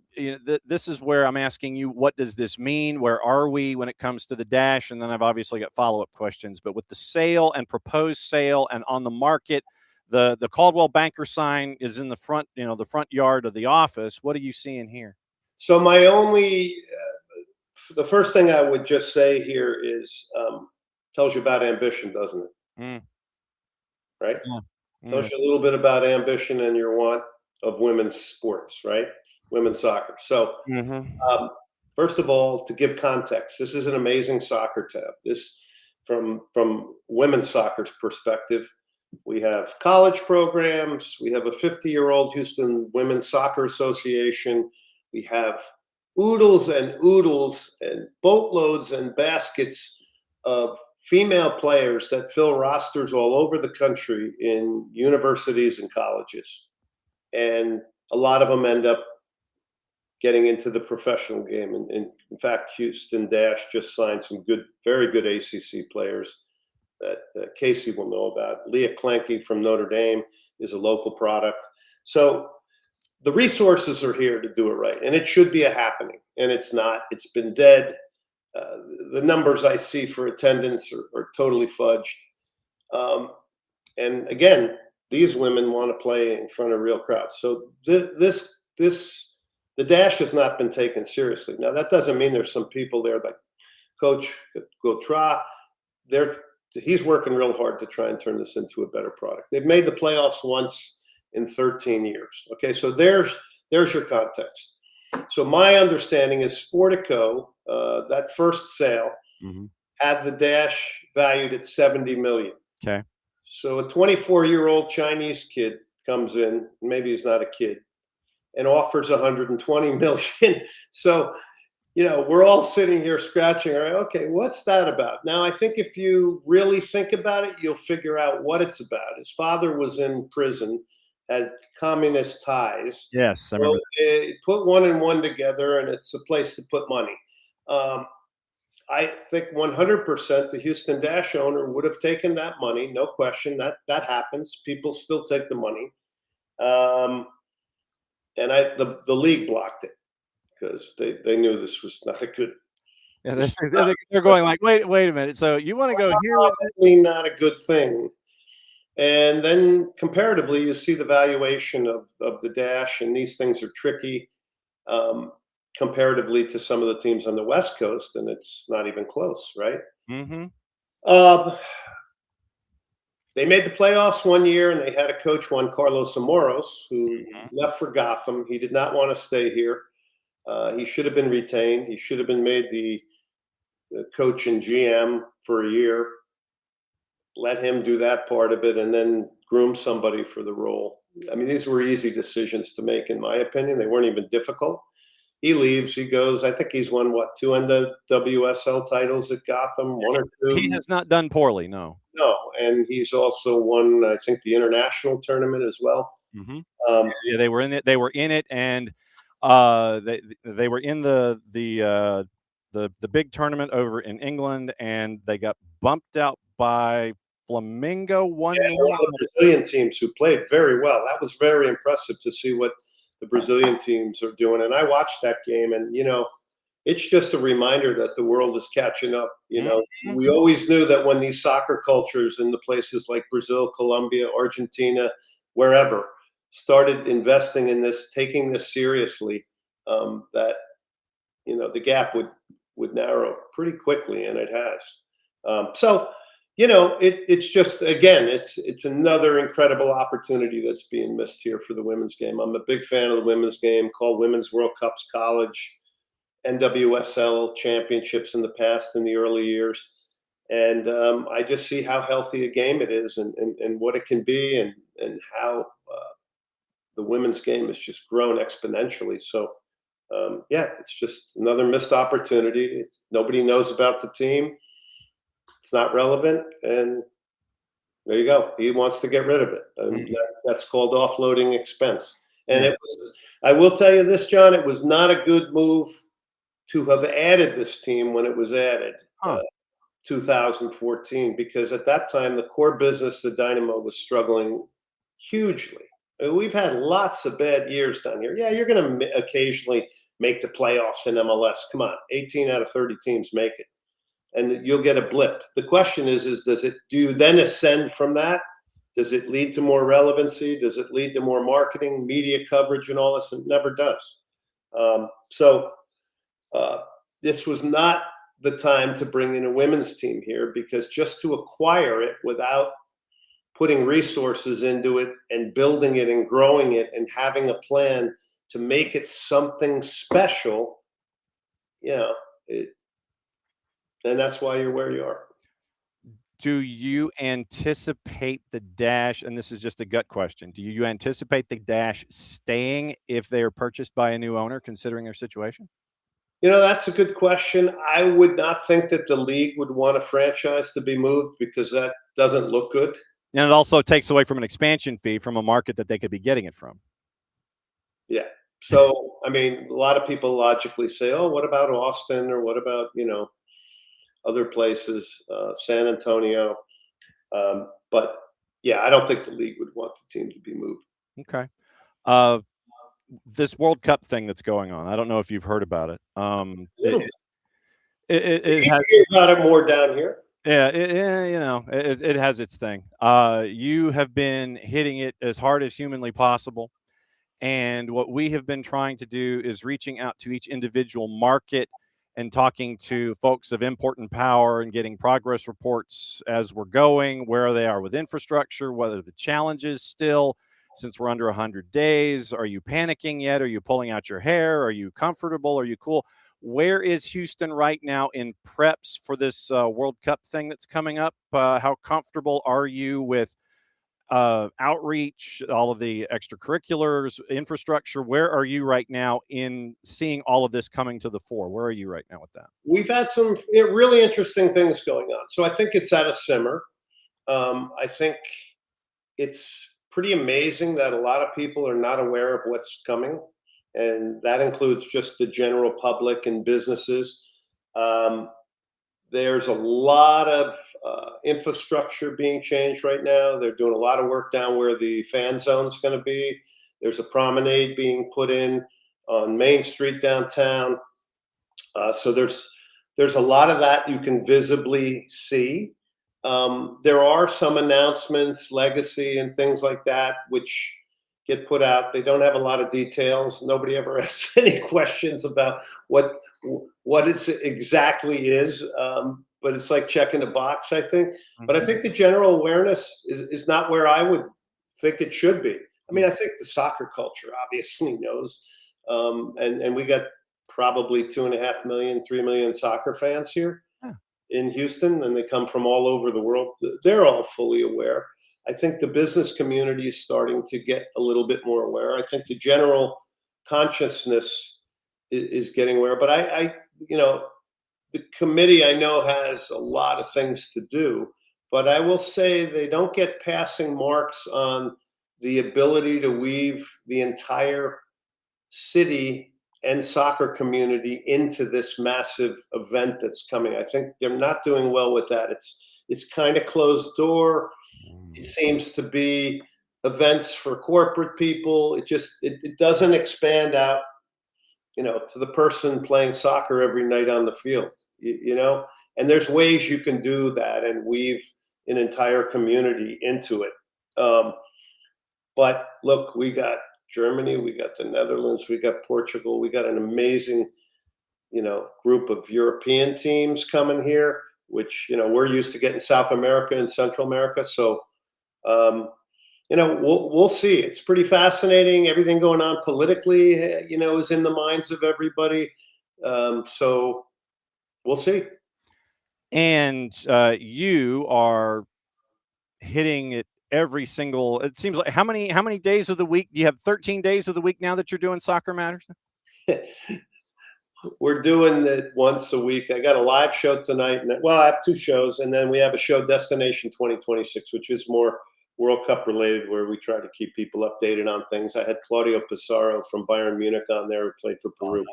This is where I'm asking you, what does this mean? Where are we when it comes to the Dash? And then I've obviously got follow-up questions. But with the sale and proposed sale and on the market, the Caldwell Banker sign is in the front, the front yard of the office. What are you seeing here? So the first thing I would just say here is, tells you about ambition, doesn't it? Right? Yeah. Tells you a little bit about ambition and your want of women's sports, right? Women's soccer. So, first of all, to give context, this is an amazing soccer tab. This, from women's soccer's perspective, we have college programs. We have a 50-year-old Houston Women's Soccer Association. We have oodles and boatloads and baskets of female players that fill rosters all over the country in universities and colleges. And a lot of them end up getting into the professional game. And in fact, Houston Dash just signed some very good ACC players that Kacey will know about. Leah Clanky from Notre Dame is a local product. So the resources are here to do it right. And it should be a happening. And it's not. It's been dead. The numbers I see for attendance are totally fudged. And again, these women want to play in front of real crowds. So the Dash has not been taken seriously. Now, that doesn't mean there's some people there like Coach Gautra. He's working real hard to try and turn this into a better product. They've made the playoffs once in 13 years. Okay, so there's your context. So my understanding is Sportico, that first sale had the dash valued at $70 million. Okay. So a 24-year-old Chinese kid comes in, maybe he's not a kid, and offers $120 million. So, we're all sitting here scratching our, okay, what's that about? Now, I think if you really think about it, you'll figure out what it's about. His father was in prison, had communist ties. Yes, I So remember. put one and one together, and it's a place to put money. I think 100% the Houston Dash owner would have taken that money, no question. That happens. People still take the money, and the league blocked it because they knew this was not a good. Yeah, they're going like, wait a minute. So you want to go here with it? Probably not a good thing. And then comparatively, you see the valuation of the Dash, and these things are tricky comparatively to some of the teams on the West Coast, and it's not even close, right? Mm-hmm. They made the playoffs one year, and they had a coach, Juan Carlos Amoros, who left for Gotham. He did not want to stay here. He should have been retained. He should have been made the coach and GM for a year. Let him do that part of it, and then groom somebody for the role. I mean, these were easy decisions to make, in my opinion. They weren't even difficult. He leaves. He goes. I think he's won, 2 NWSL titles at Gotham, 1 or 2. He has not done poorly, no. No, and he's also won, I think, the international tournament as well. Mm-hmm. Yeah, they were in it. They were in it, and they were in the big tournament over in England, and they got bumped out by Flamengo 1-0. One of the Brazilian teams who played very well. That was very impressive to see what the Brazilian teams are doing. And I watched that game, and it's just a reminder that the world is catching up. We always knew that when these soccer cultures in the places like Brazil, Colombia, Argentina, wherever, started investing in this, taking this seriously, that the gap would narrow pretty quickly, and it has. It's just, again, it's another incredible opportunity that's being missed here for the women's game. I'm a big fan of the women's game, called Women's World Cups College, NWSL championships in the past, in the early years. And I just see how healthy a game it is, and what it can be, and how the women's game has just grown exponentially. So, it's just another missed opportunity. Nobody knows about the team. It's not relevant, and there you go. He wants to get rid of it. And that's called offloading expense. And I will tell you this, John, it was not a good move to have added this team when it was added, 2014, because at that time, the core business, the Dynamo, was struggling hugely. I mean, we've had lots of bad years down here. Yeah, you're going to occasionally make the playoffs in MLS. Come on, 18 out of 30 teams make it, and you'll get a blip. The question is do you then ascend from that? Does it lead to more relevancy? Does it lead to more marketing, media coverage, and all this? It never does. This was not the time to bring in a women's team here, because just to acquire it without putting resources into it and building it and growing it and having a plan to make it something special, and that's why you're where you are. Do you anticipate the Dash, and this is just a gut question, do you anticipate the Dash staying if they are purchased by a new owner, considering their situation? That's a good question. I would not think that the league would want a franchise to be moved, because that doesn't look good. And it also takes away from an expansion fee from a market that they could be getting it from. Yeah. So, I mean, a lot of people logically say, oh, what about Austin, or what about, other places, San Antonio. But yeah, I don't think the league would want the team to be moved. Okay. This World Cup thing that's going on, I don't know if you've heard about it. It has about it more down here. Yeah, it has its thing. You have been hitting it as hard as humanly possible. And what we have been trying to do is reaching out to each individual market and talking to folks of import and power and getting progress reports as we're going, where they are with infrastructure, whether the challenges still, since we're under 100 days, are you panicking yet? Are you pulling out your hair? Are you comfortable? Are you cool? Where is Houston right now in preps for this World Cup thing that's coming up? How comfortable are you with outreach, all of the extracurriculars, infrastructure? Where are you right now in seeing all of this coming to the fore? Where are you right now with that? We've had some really interesting things going on. So I think it's at a simmer. I think it's pretty amazing that a lot of people are not aware of what's coming. And that includes just the general public and businesses. There's a lot of infrastructure being changed right now. They're doing a lot of work down where the fan zone is going to be. There's a promenade being put in on Main Street downtown. So there's a lot of that you can visibly see. There are some announcements, legacy and things like that, which get put out. They don't have a lot of details. Nobody ever asks any questions about what it exactly is. But it's like checking a box, I think. But I think the general awareness is not where I would think it should be. I mean, I think the soccer culture obviously knows. And we got probably 2.5 million, 3 million soccer fans here in Houston, and they come from all over the world. They're all fully aware. I think the business community is starting to get a little bit more aware. I think the general consciousness is getting aware. But I the committee I know has a lot of things to do, but I will say they don't get passing marks on the ability to weave the entire city and soccer community into this massive event that's coming. I think they're not doing well with that. It's kind of closed door. It seems to be events for corporate people. It doesn't expand out, to the person playing soccer every night on the field, and there's ways you can do that and weave an entire community into it. But look, we got Germany, we got the Netherlands, we got Portugal, we got an amazing, group of European teams coming here, which, we're used to getting South America and Central America. So, we'll see. It's pretty fascinating. Everything going on politically, is in the minds of everybody. So we'll see. And you are hitting it every single, it seems like, how many days of the week? Do you have 13 days of the week now that you're doing Soccer Matters? We're doing it once a week. I got a live show tonight. I have 2 shows, and then we have a show, Destination 2026, which is more World Cup related, where we try to keep people updated on things. I had Claudio Pissarro from Bayern Munich on there, who played for Peru.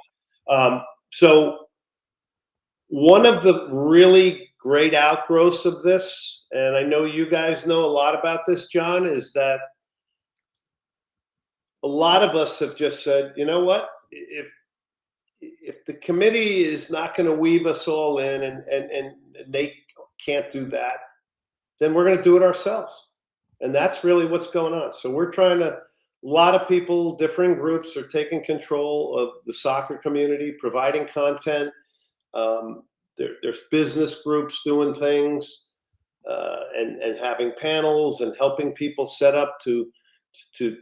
So one of the really great outgrowths of this, and I know you guys know a lot about this, John, is that a lot of us have just said, you know what, if the committee is not going to weave us all in and they can't do that, then we're going to do it ourselves. And that's really what's going on. So we're trying to, a lot of people, different groups are taking control of the soccer community, providing content. There's business groups doing things and having panels and helping people set up to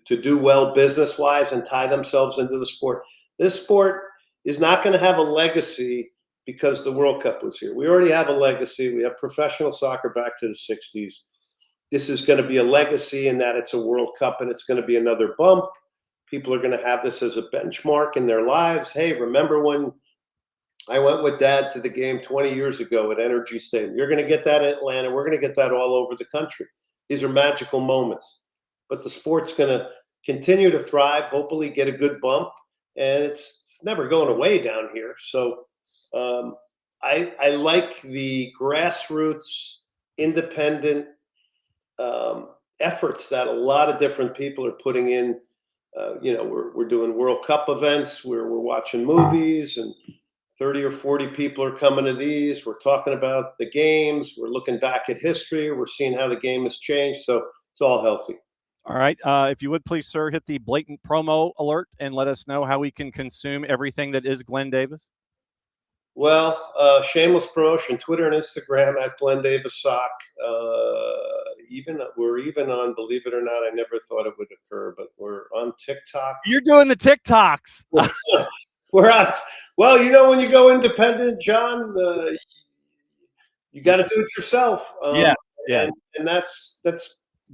do well business-wise and tie themselves into the sport. This sport is not going to have a legacy because the World Cup was here. We already have a legacy. We have professional soccer back to the 60s. This is going to be a legacy in that it's a World Cup, and it's going to be another bump. People are going to have this as a benchmark in their lives. Hey, remember when I went with Dad to the game 20 years ago at Energy Stadium? You're going to get that in Atlanta. We're going to get that all over the country. These are magical moments. But the sport's going to continue to thrive, hopefully get a good bump, and it's never going away down here. So I like the grassroots, independent efforts that a lot of different people are putting in. We're doing World Cup events where we're watching movies, and 30 or 40 people are coming to these. We're talking about the games. We're looking back at history. We're seeing how the game has changed. So it's all healthy. All right. If you would please, sir, hit the blatant promo alert and let us know how we can consume everything that is Glenn Davis. Well, shameless promotion, Twitter and Instagram at Glenn Davis Sock. We're even on, believe it or not, I never thought it would occur, but we're on TikTok. You're doing the TikToks. We're on Well, when you go independent, John, you got to do it yourself. Yeah. And that's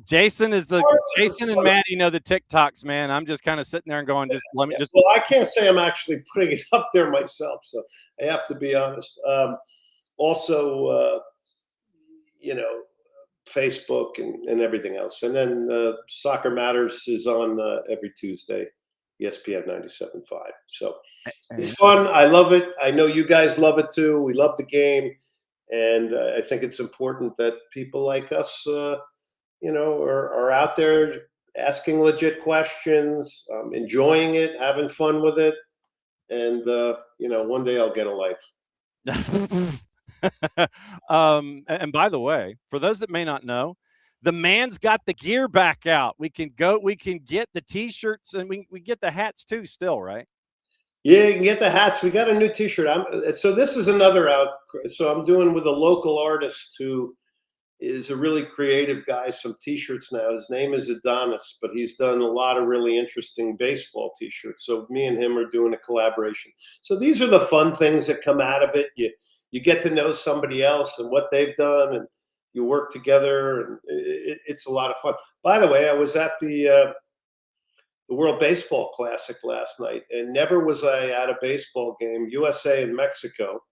Jason part and of Maddie know the TikToks, man. I'm just kind of sitting there and going, Well, I can't say I'm actually putting it up there myself, so I have to be honest. Also, Facebook and everything else. And then Soccer Matters is on every Tuesday, ESPN 97.5. So it's fun. I love it. I know you guys love it too. We love the game. And I think it's important that people like us, are out there asking legit questions, enjoying it, having fun with it. And, one day I'll get a life. And by the way, for those that may not know, the man's got the gear back out. We can get the T-shirts and we get the hats too still, right? Yeah, you can get the hats. We got a new T-shirt. So this is another out. So I'm doing with a local artist who is a really creative guy, some T-shirts now. His name is Adonis, but he's done a lot of really interesting baseball T-shirts. So me and him are doing a collaboration. So these are the fun things that come out of it. You get to know somebody else and what they've done, and you work together, and it's a lot of fun. By the way, I was at the World Baseball Classic last night, and never was I at a baseball game, USA and Mexico,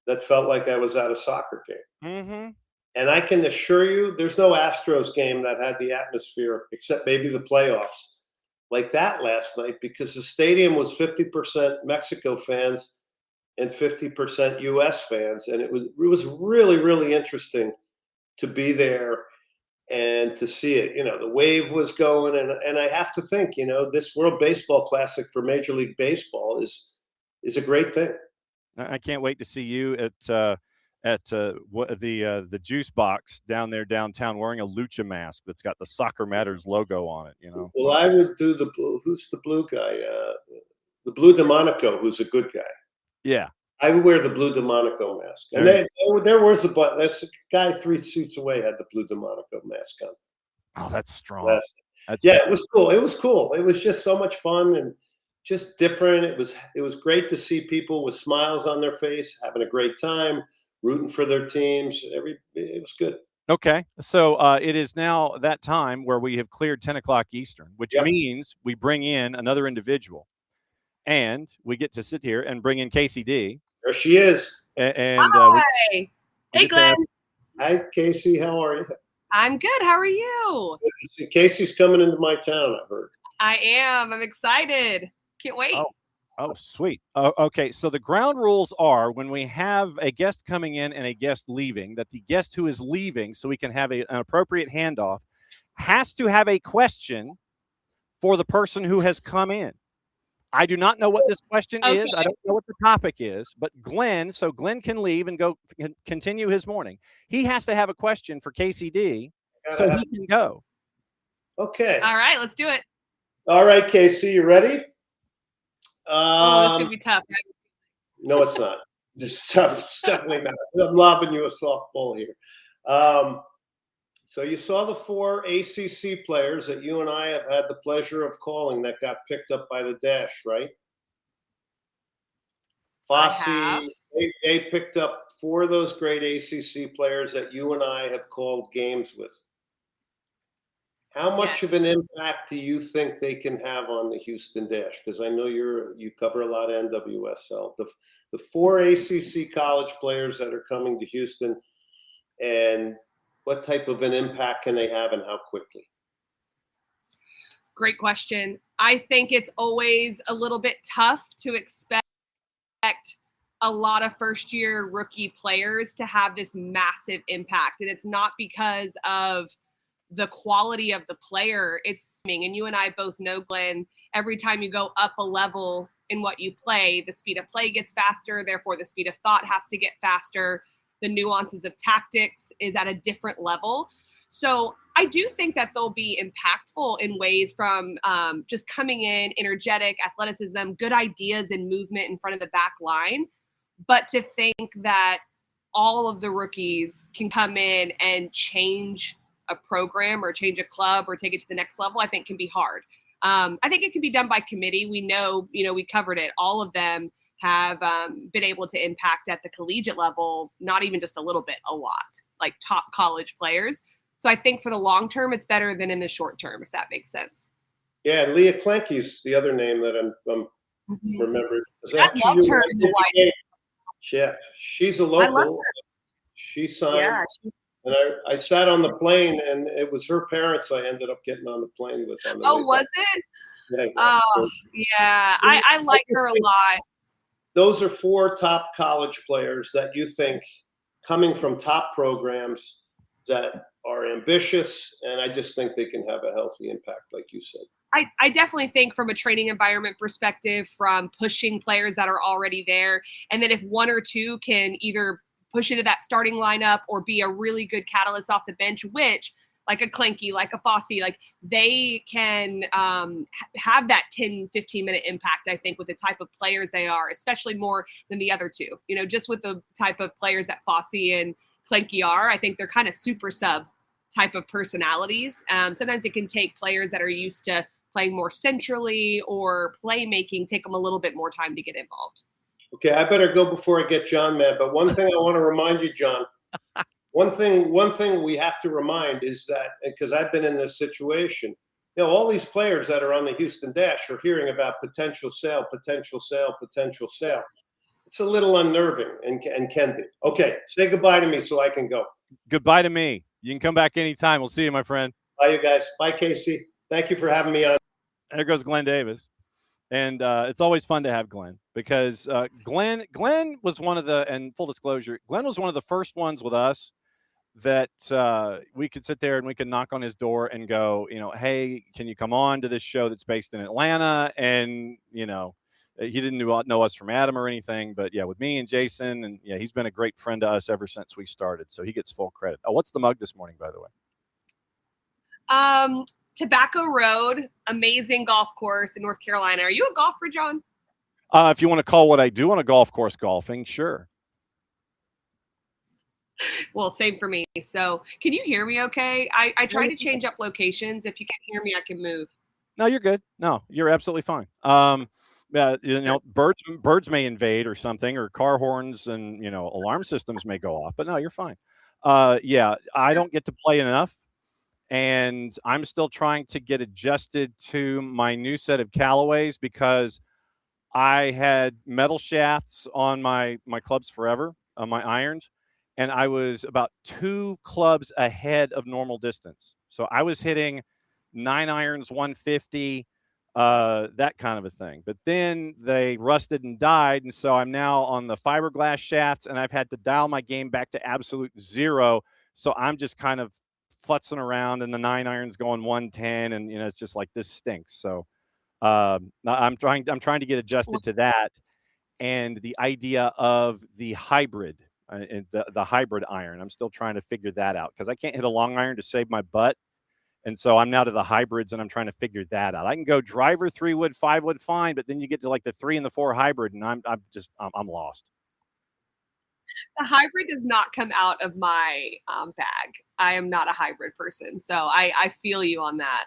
that felt like I was at a soccer game. Mm-hmm. And I can assure you, there's no Astros game that had the atmosphere, except maybe the playoffs, like that last night, because the stadium was 50% Mexico fans and 50% US fans. And it was really, really interesting to be there and to see it. The wave was going. And I have to think, this World Baseball Classic for Major League Baseball is a great thing. I can't wait to see you at the juice box down there downtown wearing a lucha mask that's got the Soccer Matters logo on it. Well, I would do the blue. Who's the blue guy? The Blue DeMonico, who's a good guy. Yeah, I would wear the Blue DeMonico mask. And there was the button. That's a guy 3 seats away had the Blue DeMonico mask on. Oh, that's strong. It was cool. It was cool. It was just so much fun and just different. It was great to see people with smiles on their face, having a great time, rooting for their teams. It was good. Okay, so it is now that time where we have cleared 10 o'clock Eastern, which means we bring in another individual, and we get to sit here and bring in Kacey D. There she is. Hi. Hey, Glenn. Hi, Kacey. How are you? I'm good. How are you? Kacey's coming into my town, I heard. I am. I'm excited. Can't wait. Oh, sweet. Okay, so the ground rules are when we have a guest coming in and a guest leaving, that the guest who is leaving, so we can have an appropriate handoff, has to have a question for the person who has come in. I do not know what this question is. I don't know what the topic is, but Glenn can leave and go continue his morning. He has to have a question for Kacey D so he can go. Okay. All right, let's do it. All right, Kacey, you ready? It's going to be tough. Right? No, it's not. It's tough. It's definitely not. I'm lobbing you a softball here. So you saw the 4 ACC players that you and I have had the pleasure of calling that got picked up by the Dash, right? Fossey, they picked up 4 of those great ACC players that you and I have called games with. How much of an impact do you think they can have on the Houston Dash? Because I know you cover a lot of NWSL. The 4 ACC college players that are coming to Houston, and what type of an impact can they have and how quickly? Great question. I think it's always a little bit tough to expect a lot of first-year rookie players to have this massive impact. And it's not because of the quality of the player. And you and I both know, Glenn, every time you go up a level in what you play, the speed of play gets faster. Therefore, the speed of thought has to get faster. The nuances of tactics is at a different level. So I do think that they'll be impactful in ways from just coming in, energetic, athleticism, good ideas and movement in front of the back line. But to think that all of the rookies can come in and change a program or change a club or take it to the next level, I think can be hard. I think it can be done by committee. We know, we covered it. All of them have been able to impact at the collegiate level, not even just a little bit, a lot, like top college players. So I think for the long term, it's better than in the short term, if that makes sense. Yeah, Leah Klenke's the other name that I'm remembered. I loved her in the White. Yeah, she's a I love local. her. She signed, Yeah. and I sat on the plane, and it was her parents I ended up getting on the plane with. On the Oh, way was back. it? Yeah, Oh, yeah. I like her a lot. Those are 4 top college players that you think coming from top programs that are ambitious, and I just think they can have a healthy impact, like you said. I definitely think from a training environment perspective, from pushing players that are already there, and then if 1 or 2 can either push into that starting lineup or be a really good catalyst off the bench, which like a Clanky, like a Fossey, like they can have that 10, 15-minute impact, I think, with the type of players they are, especially more than the other 2. You know, just with the type of players that Fossey and Clanky are, I think they're kind of super sub type of personalities. Sometimes it can take players that are used to playing more centrally or playmaking, take them a little bit more time to get involved. Okay, I better go before I get John mad. But one thing I want to remind you, John, one thing we have to remind is that, because I've been in this situation, you know, all these players that are on the Houston Dash are hearing about potential sale, potential sale, potential sale. It's a little unnerving and can be. Okay, say goodbye to me so I can go. Goodbye to me. You can come back anytime. We'll see you, my friend. Bye, you guys. Bye, Kacey. Thank you for having me on. There goes Glenn Davis. And it's always fun to have Glenn because Glenn was one of the, and full disclosure, Glenn was one of the first ones with us that we could sit there and we could knock on his door and go, you know, hey, can you come on to this show that's based in Atlanta? And, you know, he didn't know us from Adam or anything, but yeah, with me and Jason, and yeah, he's been a great friend to us ever since we started. So he gets full credit. Oh, what's the mug this morning, by the way? Tobacco Road, amazing golf course in North Carolina. Are you a golfer, John? If you want to call what I do on a golf course golfing, sure. Well, same for me. So can you hear me okay? I tried to change up locations. If you can't hear me, I can move. No, you're good. No, you're absolutely fine. Yeah, you know, birds may invade or something, or car horns and, you know, alarm systems may go off, but no, you're fine. Yeah, I don't get to play enough. And I'm still trying to get adjusted to my new set of Callaways because I had metal shafts on my clubs forever, on my irons, and I was about 2 clubs ahead of normal distance. So I was hitting 9 irons, 150, that kind of a thing. But then they rusted and died, and so I'm now on the fiberglass shafts, and I've had to dial my game back to absolute 0. So I'm just kind of futzing around, and the 9 irons going 110, and you know it's just like this stinks. So I'm trying to get adjusted to that, and the idea of the hybrid, the hybrid iron. I'm still trying to figure that out because I can't hit a long iron to save my butt, and so I'm now to the hybrids, and I'm trying to figure that out. I can go driver 3-wood, 5-wood, fine, but then you get to like the 3 and the 4 hybrid, and I'm lost. The hybrid does not come out of my bag. I am not a hybrid person. So I feel you on that.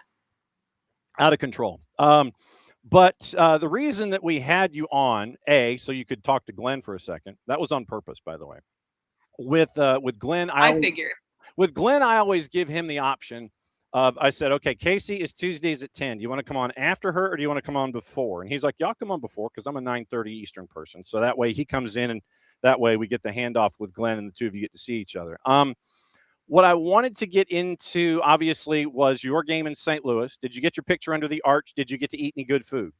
Out of control. But the reason that we had you on, so you could talk to Glenn for a second. That was on purpose, by the way. With Glenn, I figured. With Glenn, I always give him the option of, I said, okay, Kacey is Tuesdays at 10. Do you want to come on after her or do you want to come on before? And he's like, y'all come on before because I'm a 9:30 Eastern person. So that way he comes in and that way we get the handoff with Glenn and the two of you get to see each other. What I wanted to get into, obviously, was your game in St. Louis. Did you get your picture under the arch? Did you get to eat any good food?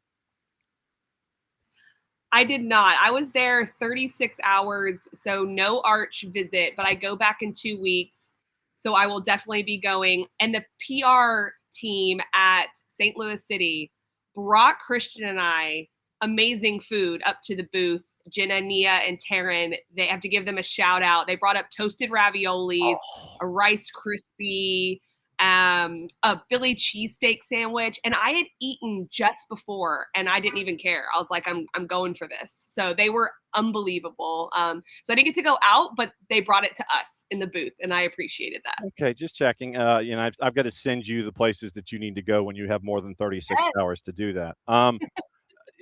I did not. I was there 36 hours, so no arch visit, but I go back in 2 weeks. So I will definitely be going. And the PR team at St. Louis City brought Christian and I amazing food up to the booth. Jenna, Nia, and Taryn, they have to give them a shout out. They brought up toasted raviolis, a Rice Krispie, a Philly cheesesteak sandwich, and I had eaten just before, and I didn't even care. I was like, I'm going for this. So they were unbelievable. So I didn't get to go out, but they brought it to us in the booth, and I appreciated that. Okay, just checking. You know, I've got to send you the places that you need to go when you have more than 36 hours to do that.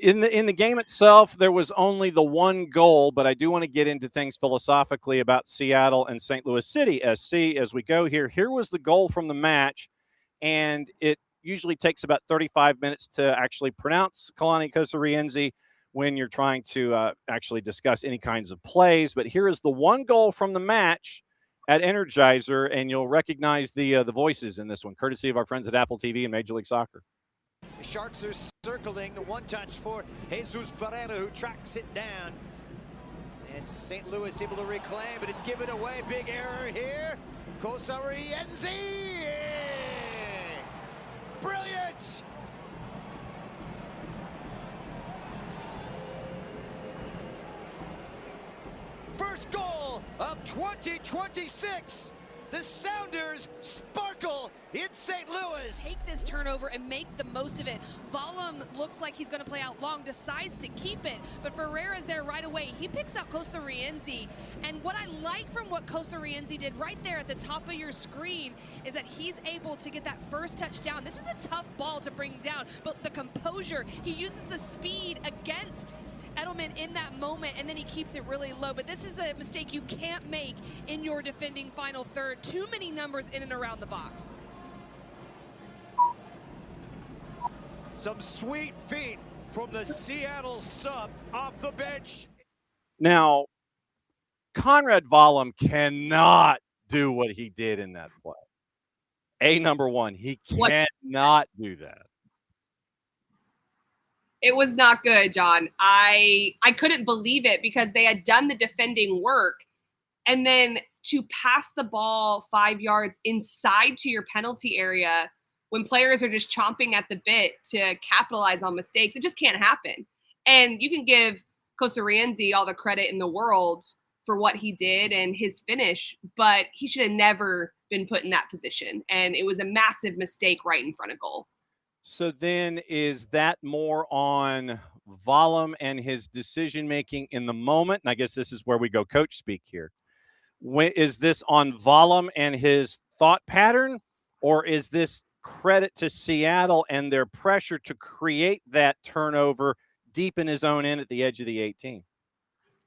In the game itself, there was only the one goal, but I do want to get into things philosophically about Seattle and St. Louis City SC as we go here. Here was the goal from the match, and it usually takes about 35 minutes to actually pronounce Kalani Kosarienzi when you're trying to actually discuss any kinds of plays. But here is the one goal from the match at Energizer, and you'll recognize the voices in this one, courtesy of our friends at Apple TV and Major League Soccer. The Sharks are circling the one-touch for Jesus Ferreira, who tracks it down. And St. Louis able to reclaim, but it's given away. Big error here. Kosarienzi! Brilliant! First goal of 2026. The Sounders sparkle in St. Louis. Take this turnover and make the most of it. Vollum looks like he's going to play out long, decides to keep it, but Ferreira's there right away. He picks out Kosarienzi, and what I like from what Kosarienzi did right there at the top of your screen is that he's able to get that first touchdown. This is a tough ball to bring down, but the composure, he uses the speed against Edelman in that moment, and then he keeps it really low. But this is a mistake you can't make in your defending final third. Too many numbers in and around the box. Some sweet feet from the Seattle sub off the bench. Now, Conrad Vollum cannot do what he did in that play. Number one, he cannot do that. It was not good, John. I couldn't believe it because they had done the defending work, and then to pass the ball 5 yards inside to your penalty area when players are just chomping at the bit to capitalize on mistakes, it just can't happen. And you can give Kosarienzi all the credit in the world for what he did and his finish, but he should have never been put in that position. And it was a massive mistake right in front of goal. So then is that more on Vollum and his decision-making in the moment? And I guess this is where we go coach speak here. Is this on Vollum and his thought pattern, or is this credit to Seattle and their pressure to create that turnover deep in his own end at the edge of the 18?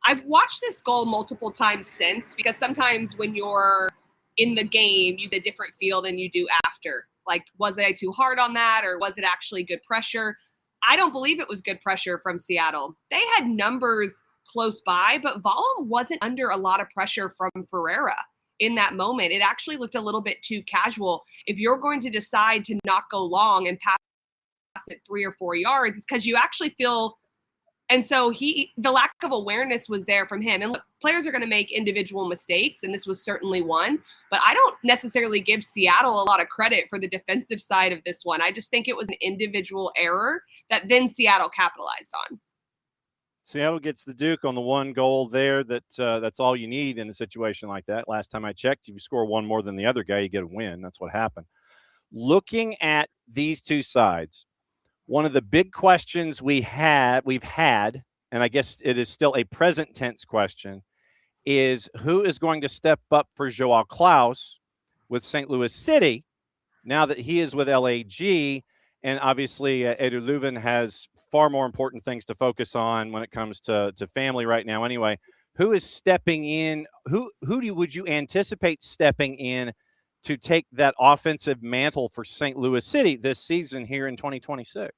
I've watched this goal multiple times since, because sometimes when you're in the game, you get a different feel than you do after. Like, was I too hard on that, or was it actually good pressure? I don't believe it was good pressure from Seattle. They had numbers close by, but Vollum wasn't under a lot of pressure from Ferreira in that moment. It actually looked a little bit too casual. If you're going to decide to not go long and pass it 3 or 4 yards, it's because you actually feel. And so the lack of awareness was there from him. And look, players are going to make individual mistakes, and this was certainly one. But I don't necessarily give Seattle a lot of credit for the defensive side of this one. I just think it was an individual error that then Seattle capitalized on. Seattle gets the Duke on the one goal there. That's all you need in a situation like that. Last time I checked, if you score one more than the other guy, you get a win. That's what happened. Looking at these two sides, one of the big questions we've had, and I guess it is still a present tense question, is who is going to step up for Joao Klaus with St. Louis City now that he is with LAG. And obviously, Edu Leuven has far more important things to focus on when it comes to family right now. Anyway, who is stepping in? Would you anticipate stepping in to take that offensive mantle for St. Louis City this season here in 2026?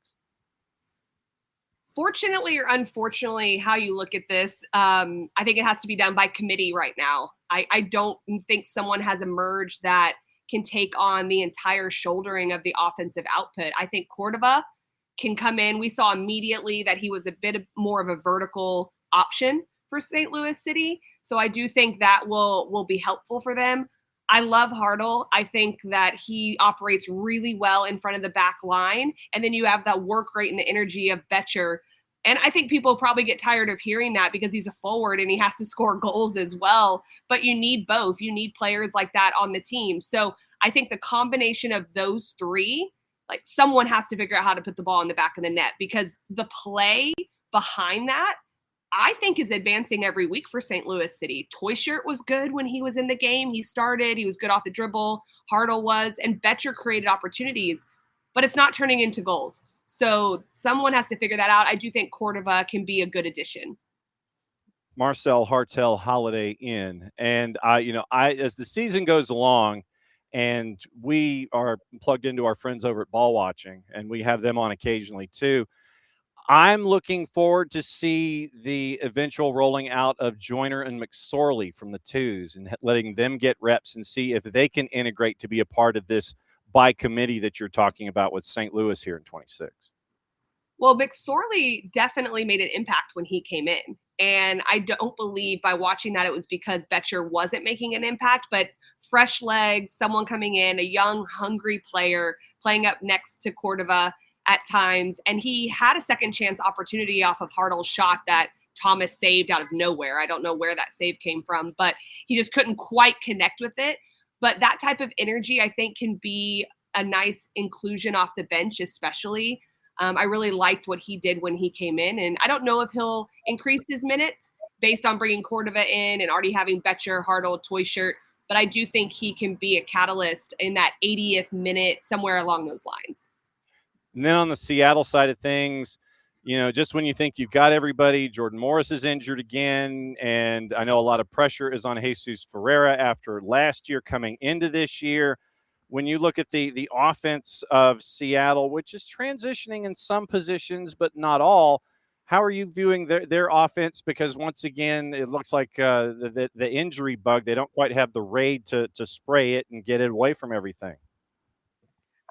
Fortunately or unfortunately, how you look at this, I think it has to be done by committee right now. I don't think someone has emerged that can take on the entire shouldering of the offensive output. I think Cordova can come in. We saw immediately that he was a bit more of a vertical option for St. Louis City. So I do think that will be helpful for them. I love Hartle. I think that he operates really well in front of the back line. And then you have that work rate and the energy of Betcher. And I think people probably get tired of hearing that because he's a forward and he has to score goals as well. But you need both. You need players like that on the team. So I think the combination of those three, like, someone has to figure out how to put the ball in the back of the net, because the play behind that, I think, is advancing every week for St. Louis City. Toyshirt was good when he was in the game. He started. He was good off the dribble. Hartle was. And Betcher created opportunities. But it's not turning into goals. So someone has to figure that out. I do think Cordova can be a good addition. Marcel Hartel Holiday Inn. And as the season goes along and we are plugged into our friends over at Ball Watching, and we have them on occasionally too, I'm looking forward to see the eventual rolling out of Joyner and McSorley from the twos and letting them get reps and see if they can integrate to be a part of this by committee that you're talking about with St. Louis here in 26. Well, McSorley definitely made an impact when he came in. And I don't believe by watching that it was because Betcher wasn't making an impact, but fresh legs, someone coming in, a young, hungry player playing up next to Cordova at times. And he had a second chance opportunity off of Hartle's shot that Thomas saved out of nowhere. I don't know where that save came from, but he just couldn't quite connect with it. But that type of energy, I think, can be a nice inclusion off the bench, especially. I really liked what he did when he came in, and I don't know if he'll increase his minutes based on bringing Cordova in and already having Betcher, Hartle, Toy Shirt, but I do think he can be a catalyst in that 80th minute, somewhere along those lines. And then on the Seattle side of things, just when you think you've got everybody, Jordan Morris is injured again, and I know a lot of pressure is on Jesus Ferreira after last year coming into this year. When you look at the offense of Seattle, which is transitioning in some positions, but not all, how are you viewing their offense? Because once again, it looks like the injury bug, they don't quite have the raid to spray it and get it away from everything.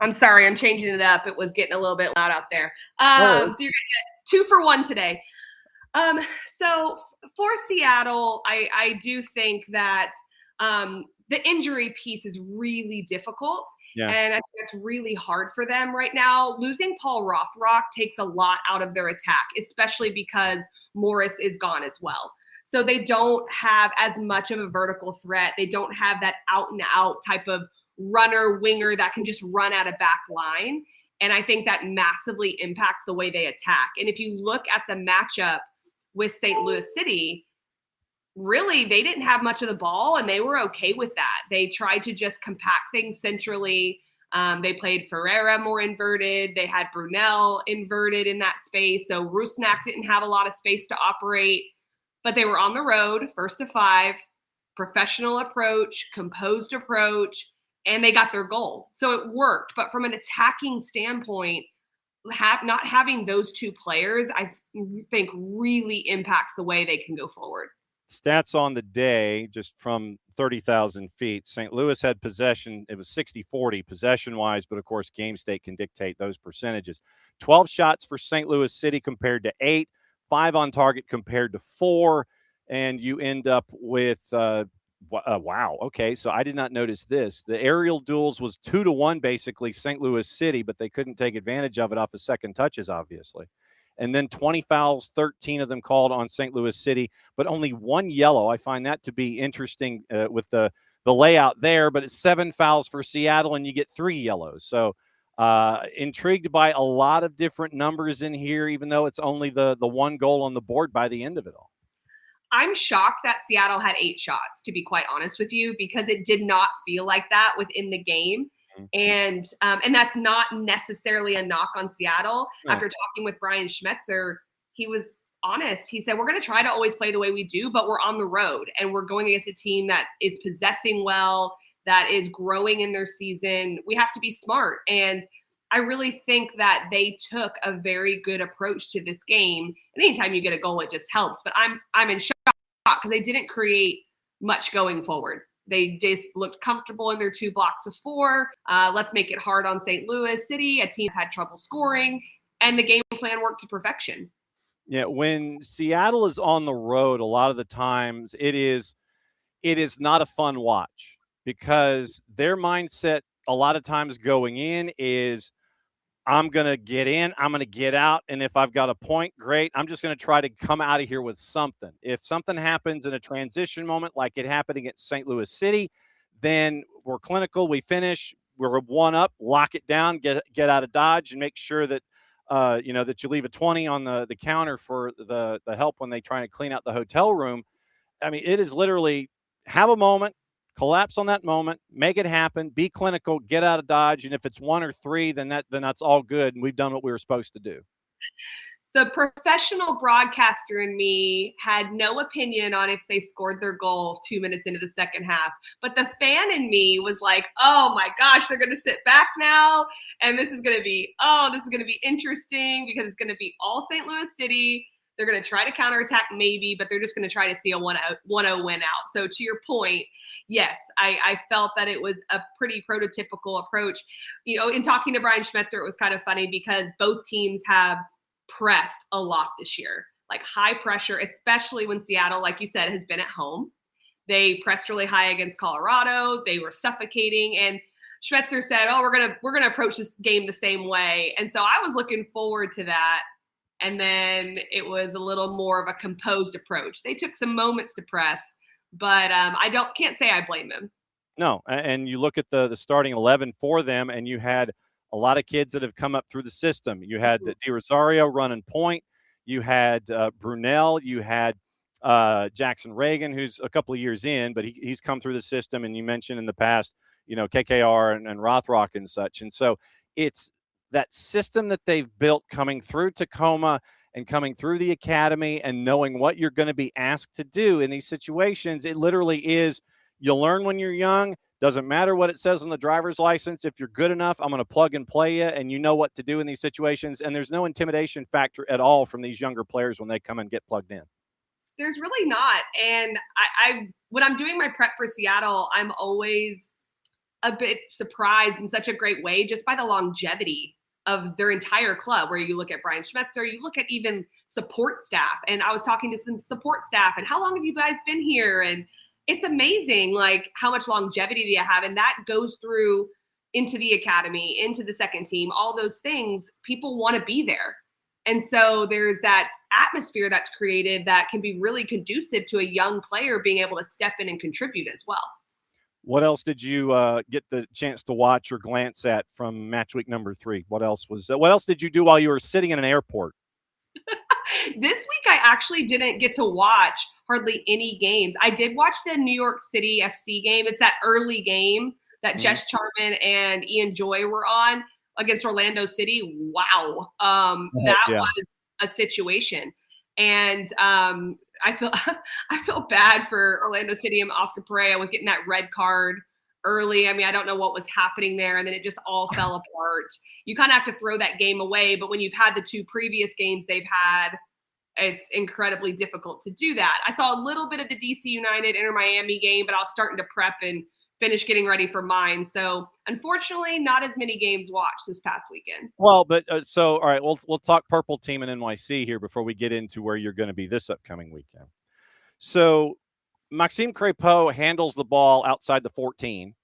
I'm sorry, I'm changing it up. It was getting a little bit loud out there. So you're going to get 2 for 1 today. So for Seattle, I do think that the injury piece is really difficult. Yeah. And I think that's really hard for them right now. Losing Paul Rothrock takes a lot out of their attack, especially because Morris is gone as well. So they don't have as much of a vertical threat. They don't have that out and out type of runner winger that can just run at a back line. And I think that massively impacts the way they attack. And if you look at the matchup with St. Louis City, really, they didn't have much of the ball, and they were okay with that. They tried to just compact things centrally. They played Ferreira more inverted. They had Brunel inverted in that space. So Rusnak didn't have a lot of space to operate, but they were on the road, 1st to 5, professional approach, composed approach, and they got their goal. So it worked. But from an attacking standpoint, not having those 2 players, I think really impacts the way they can go forward. Stats on the day, just from 30,000 feet. St. Louis had possession. It was 60-40 possession-wise, but, of course, game state can dictate those percentages. 12 shots for St. Louis City compared to 8, 5 on target compared to 4, and you end up with wow, okay, so I did not notice this. The aerial duels was 2-1, basically, St. Louis City, but they couldn't take advantage of it off the second touches, obviously. And then 20 fouls, 13 of them called on St. Louis City, but only 1 yellow. I find that to be interesting with the layout there, but it's 7 fouls for Seattle, and you get 3 yellows. So intrigued by a lot of different numbers in here, even though it's only the 1 goal on the board by the end of it all. I'm shocked that Seattle had 8 shots, to be quite honest with you, because it did not feel like that within the game. And that's not necessarily a knock on Seattle. No. After talking with Brian Schmetzer, he was honest. He said, we're going to try to always play the way we do, but we're on the road and we're going against a team that is possessing well, that is growing in their season. We have to be smart. And I really think that they took a very good approach to this game. And anytime you get a goal, it just helps. But I'm in shock because they didn't create much going forward. They just looked comfortable in their 2 blocks of 4. Let's make it hard on St. Louis City. A team had trouble scoring, and the game plan worked to perfection. Yeah, when Seattle is on the road, a lot of the times it is not a fun watch because their mindset a lot of times going in is, I'm going to get in, I'm going to get out, and if I've got a point, great. I'm just going to try to come out of here with something. If something happens in a transition moment like it happened against St. Louis City, then we're clinical, we finish, we're 1 up, lock it down, get out of Dodge, and make sure that that you leave a 20 on the counter for the help when they try to clean out the hotel room. I mean, it is literally have a moment, collapse on that moment, make it happen, be clinical, get out of Dodge. And if it's 1 or 3, then that's all good. And we've done what we were supposed to do. The professional broadcaster in me had no opinion on if they scored their goal 2 minutes into the second half. But the fan in me was like, oh my gosh, they're going to sit back now. And this is going to be interesting because it's going to be all St. Louis City. They're going to try to counterattack maybe, but they're just going to try to see a 1-0 win out. So to your point, yes, I felt that it was a pretty prototypical approach. You know, in talking to Brian Schmetzer, it was kind of funny because both teams have pressed a lot this year, like high pressure, especially when Seattle, like you said, has been at home. They pressed really high against Colorado. They were suffocating, and Schmetzer said, "Oh, we're gonna approach this game the same way." And so I was looking forward to that. And then it was a little more of a composed approach. They took some moments to press, but can't say I blame them. No, and you look at the starting 11 for them, and you had a lot of kids that have come up through the system. You had Di Rosario running point. You had Brunel. You had Jackson Reagan, who's a couple of years in, but he's come through the system. And you mentioned in the past, you know, KKR and Rothrock and such. And so it's that system that they've built coming through Tacoma and coming through the academy and knowing what you're going to be asked to do in these situations. It literally is, you learn when you're young. Doesn't matter what it says on the driver's license. If you're good enough, I'm going to plug and play you, and you know what to do in these situations. And there's no intimidation factor at all from these younger players when they come and get plugged in. There's really not. And I when I'm doing my prep for Seattle, I'm always a bit surprised in such a great way just by the longevity of their entire club, where you look at Brian Schmetzer, you look at even support staff. And I was talking to some support staff, and how long have you guys been here? And it's amazing, like, how much longevity do you have? And that goes through into the academy, into the second team, all those things. People want to be there. And so there's that atmosphere that's created that can be really conducive to a young player being able to step in and contribute as well. What else did you get the chance to watch or glance at from match week number 3? What else did you do while you were sitting in an airport? This week, I actually didn't get to watch hardly any games. I did watch the New York City FC game. It's that early game that Jess Charman and Ian Joy were on against Orlando City. Wow. That was a situation. And I feel bad for Orlando City and Oscar Pereira with getting that red card early. I mean, I don't know what was happening there, and then it just all fell apart. You kind of have to throw that game away, but when you've had the 2 previous games they've had, it's incredibly difficult to do that. I saw a little bit of the DC United Inter Miami game, but I was starting to prep and finish getting ready for mine. So unfortunately, not as many games watched this past weekend. Well, but so all right, we'll talk purple team in NYC here before we get into where you're going to be this upcoming weekend. So Maxime Crépeau handles the ball outside the 14,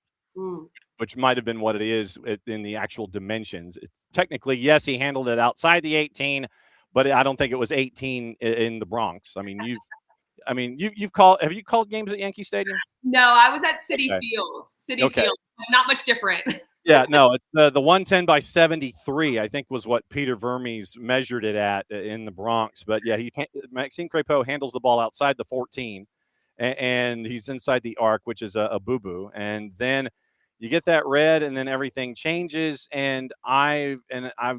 which might have been what it is in the actual dimensions. It's technically, yes, he handled it outside the 18, but I don't think it was 18 in the Bronx. I mean, have you called games at Yankee Stadium? No, I was at Citi Field. Citi Field, not much different. Yeah, no, it's the 110 by 73, I think, was what Peter Vermes measured it at in the Bronx. But yeah, Maxime Crépeau handles the ball outside the 14, and he's inside the arc, which is a boo-boo. And then you get that red, and then everything changes. And I've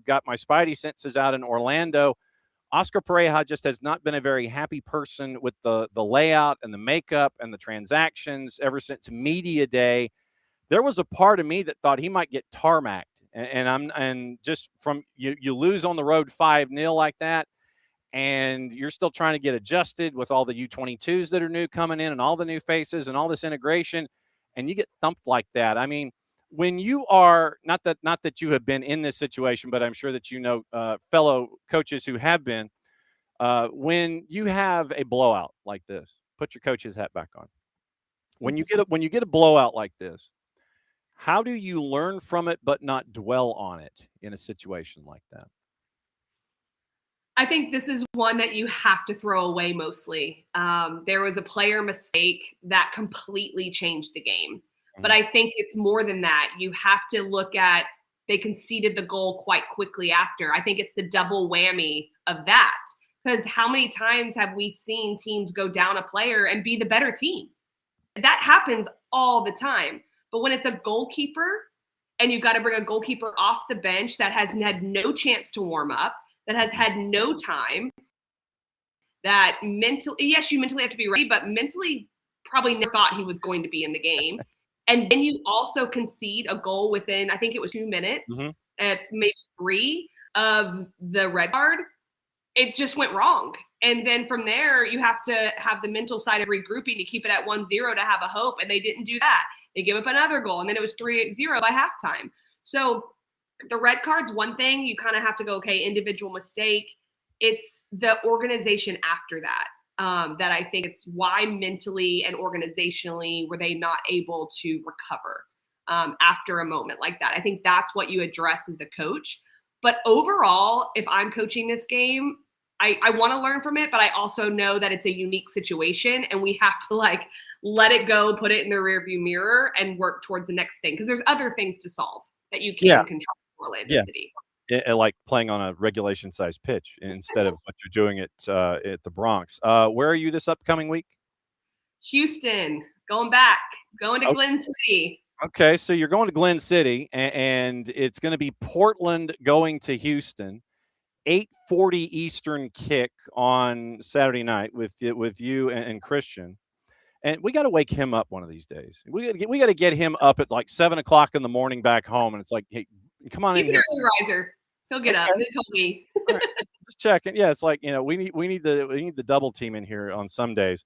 got my spidey senses out in Orlando. Oscar Pereira just has not been a very happy person with the layout and the makeup and the transactions ever since media day. There was a part of me that thought he might get tarmacked, and just from you lose on the road 5-0 like that, and you're still trying to get adjusted with all the U22s that are new coming in and all the new faces and all this integration, and you get thumped like that. I mean, when you are not that you have been in this situation, but I'm sure that you know fellow coaches who have been. When you have a blowout like this, put your coach's hat back on. When you get a blowout like this, how do you learn from it but not dwell on it in a situation like that? I think this is one that you have to throw away mostly. There was a player mistake that completely changed the game. But I think it's more than that. You have to look at, they conceded the goal quite quickly after. I think it's the double whammy of that. Because how many times have we seen teams go down a player and be the better team? That happens all the time. But when it's a goalkeeper and you've got to bring a goalkeeper off the bench that has had no chance to warm up, that has had no time, that mentally, yes, you mentally have to be ready, but mentally probably never thought he was going to be in the game. And then you also concede a goal within, I think it was 2 minutes, maybe 3 of the red card. It just went wrong. And then from there, you have to have the mental side of regrouping to keep it at 1-0 to have a hope. And they didn't do that. They gave up another goal, and then it was 3-0 by halftime. So the red card's one thing. You kind of have to go, okay, individual mistake. It's the organization after that. That I think it's why mentally and organizationally were they not able to recover after a moment like that. I think that's what you address as a coach. But overall, if I'm coaching this game, I want to learn from it, but I also know that it's a unique situation and we have to let it go, put it in the rearview mirror and work towards the next thing. Because there's other things to solve that you can control in Orlando City. Like playing on a regulation-sized pitch instead of what you're doing at the Bronx. Where are you this upcoming week? Houston, going to Glen City. Okay, so you're going to Glen City, and it's going to be Portland going to Houston. 8:40 Eastern kick on Saturday night with you and Christian. And we got to wake him up one of these days. We got to get him up at like 7 o'clock in the morning back home, and it's like, hey, come on in here. He's an early riser. He'll get up. He told me. Right. Just checking. Yeah, it's like, we need the double team in here on some days.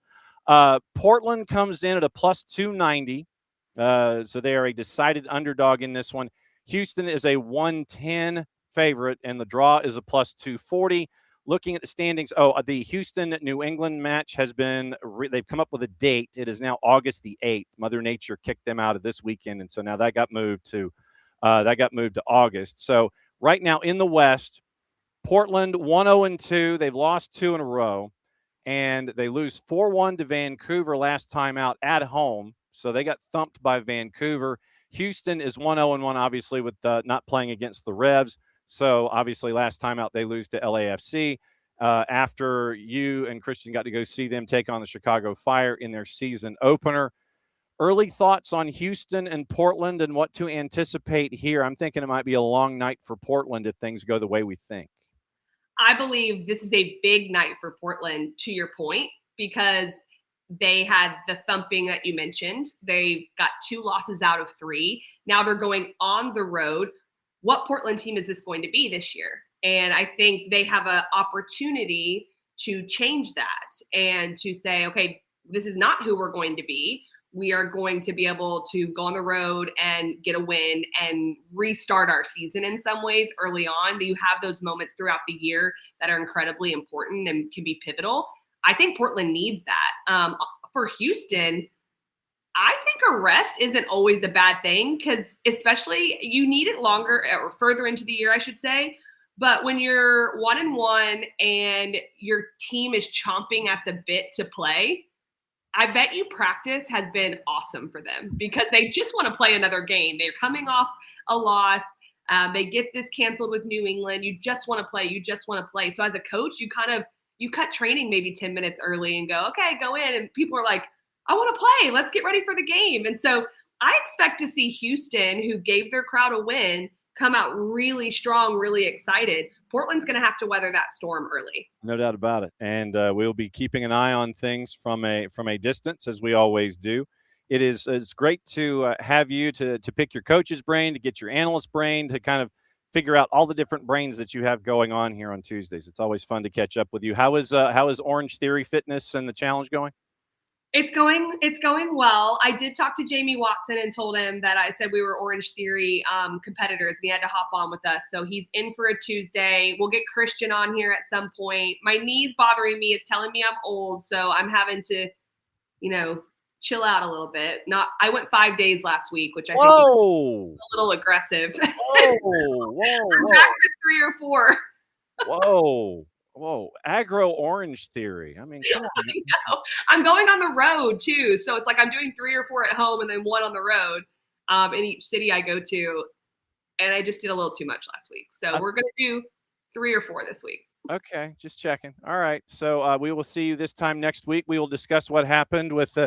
Portland comes in at a plus 290. So they are a decided underdog in this one. Houston is a 110 favorite, and the draw is a plus 240. Looking at the standings, the Houston-New England match has been they've come up with a date. It is now August the 8th. Mother Nature kicked them out of this weekend, and so now that got moved to August. So right now in the West, Portland 1-0-2. They've lost 2 in a row, and they lose 4-1 to Vancouver last time out at home. So they got thumped by Vancouver. Houston is 1-0-1, obviously, with not playing against the Revs. So obviously last time out they lose to LAFC after you and Christian got to go see them take on the Chicago Fire in their season opener. Early thoughts on Houston and Portland and what to anticipate here? I'm thinking it might be a long night for Portland if things go the way we think. I believe this is a big night for Portland, to your point, because they had the thumping that you mentioned. They've got 2 losses out of 3. Now they're going on the road. What Portland team is this going to be this year? And I think they have an opportunity to change that and to say, okay, this is not who we're going to be. We are going to be able to go on the road and get a win and restart our season in some ways early on. Do you have those moments throughout the year that are incredibly important and can be pivotal? I think Portland needs that. For Houston, I think a rest isn't always a bad thing because especially you need it longer or further into the year, I should say. But when you're 1-1 and your team is chomping at the bit to play, I bet you practice has been awesome for them because they just want to play another game. They're coming off a loss. They get this canceled with New England. You just want to play. You just want to play. So as a coach, you cut training maybe 10 minutes early and go, okay, go in. And people are like, I want to play. Let's get ready for the game. And so I expect to see Houston, who gave their crowd a win, come out really strong, really excited. Portland's going to have to weather that storm early. No doubt about it. And we'll be keeping an eye on things from a distance, as we always do. It's great to have you to pick your coach's brain, to get your analyst brain, to kind of figure out all the different brains that you have going on here on Tuesdays. It's always fun to catch up with you. How is Orange Theory Fitness and the challenge going? It's going well. I did talk to Jamie Watson and told him that I said we were Orange Theory competitors and he had to hop on with us. So he's in for a Tuesday. We'll get Christian on here at some point. My knee's bothering me. It's telling me I'm old. So I'm having to, chill out a little bit. I went 5 days last week, which I think was a little aggressive. Whoa. I'm back to 3 or 4. Whoa, aggro Orange Theory. I mean, come on. I know. I'm going on the road too. So it's like I'm doing 3 or 4 at home and then 1 on the road in each city I go to. And I just did a little too much last week. So we're going to do 3 or 4 this week. Okay, just checking. All right. So we will see you this time next week. We will discuss what happened with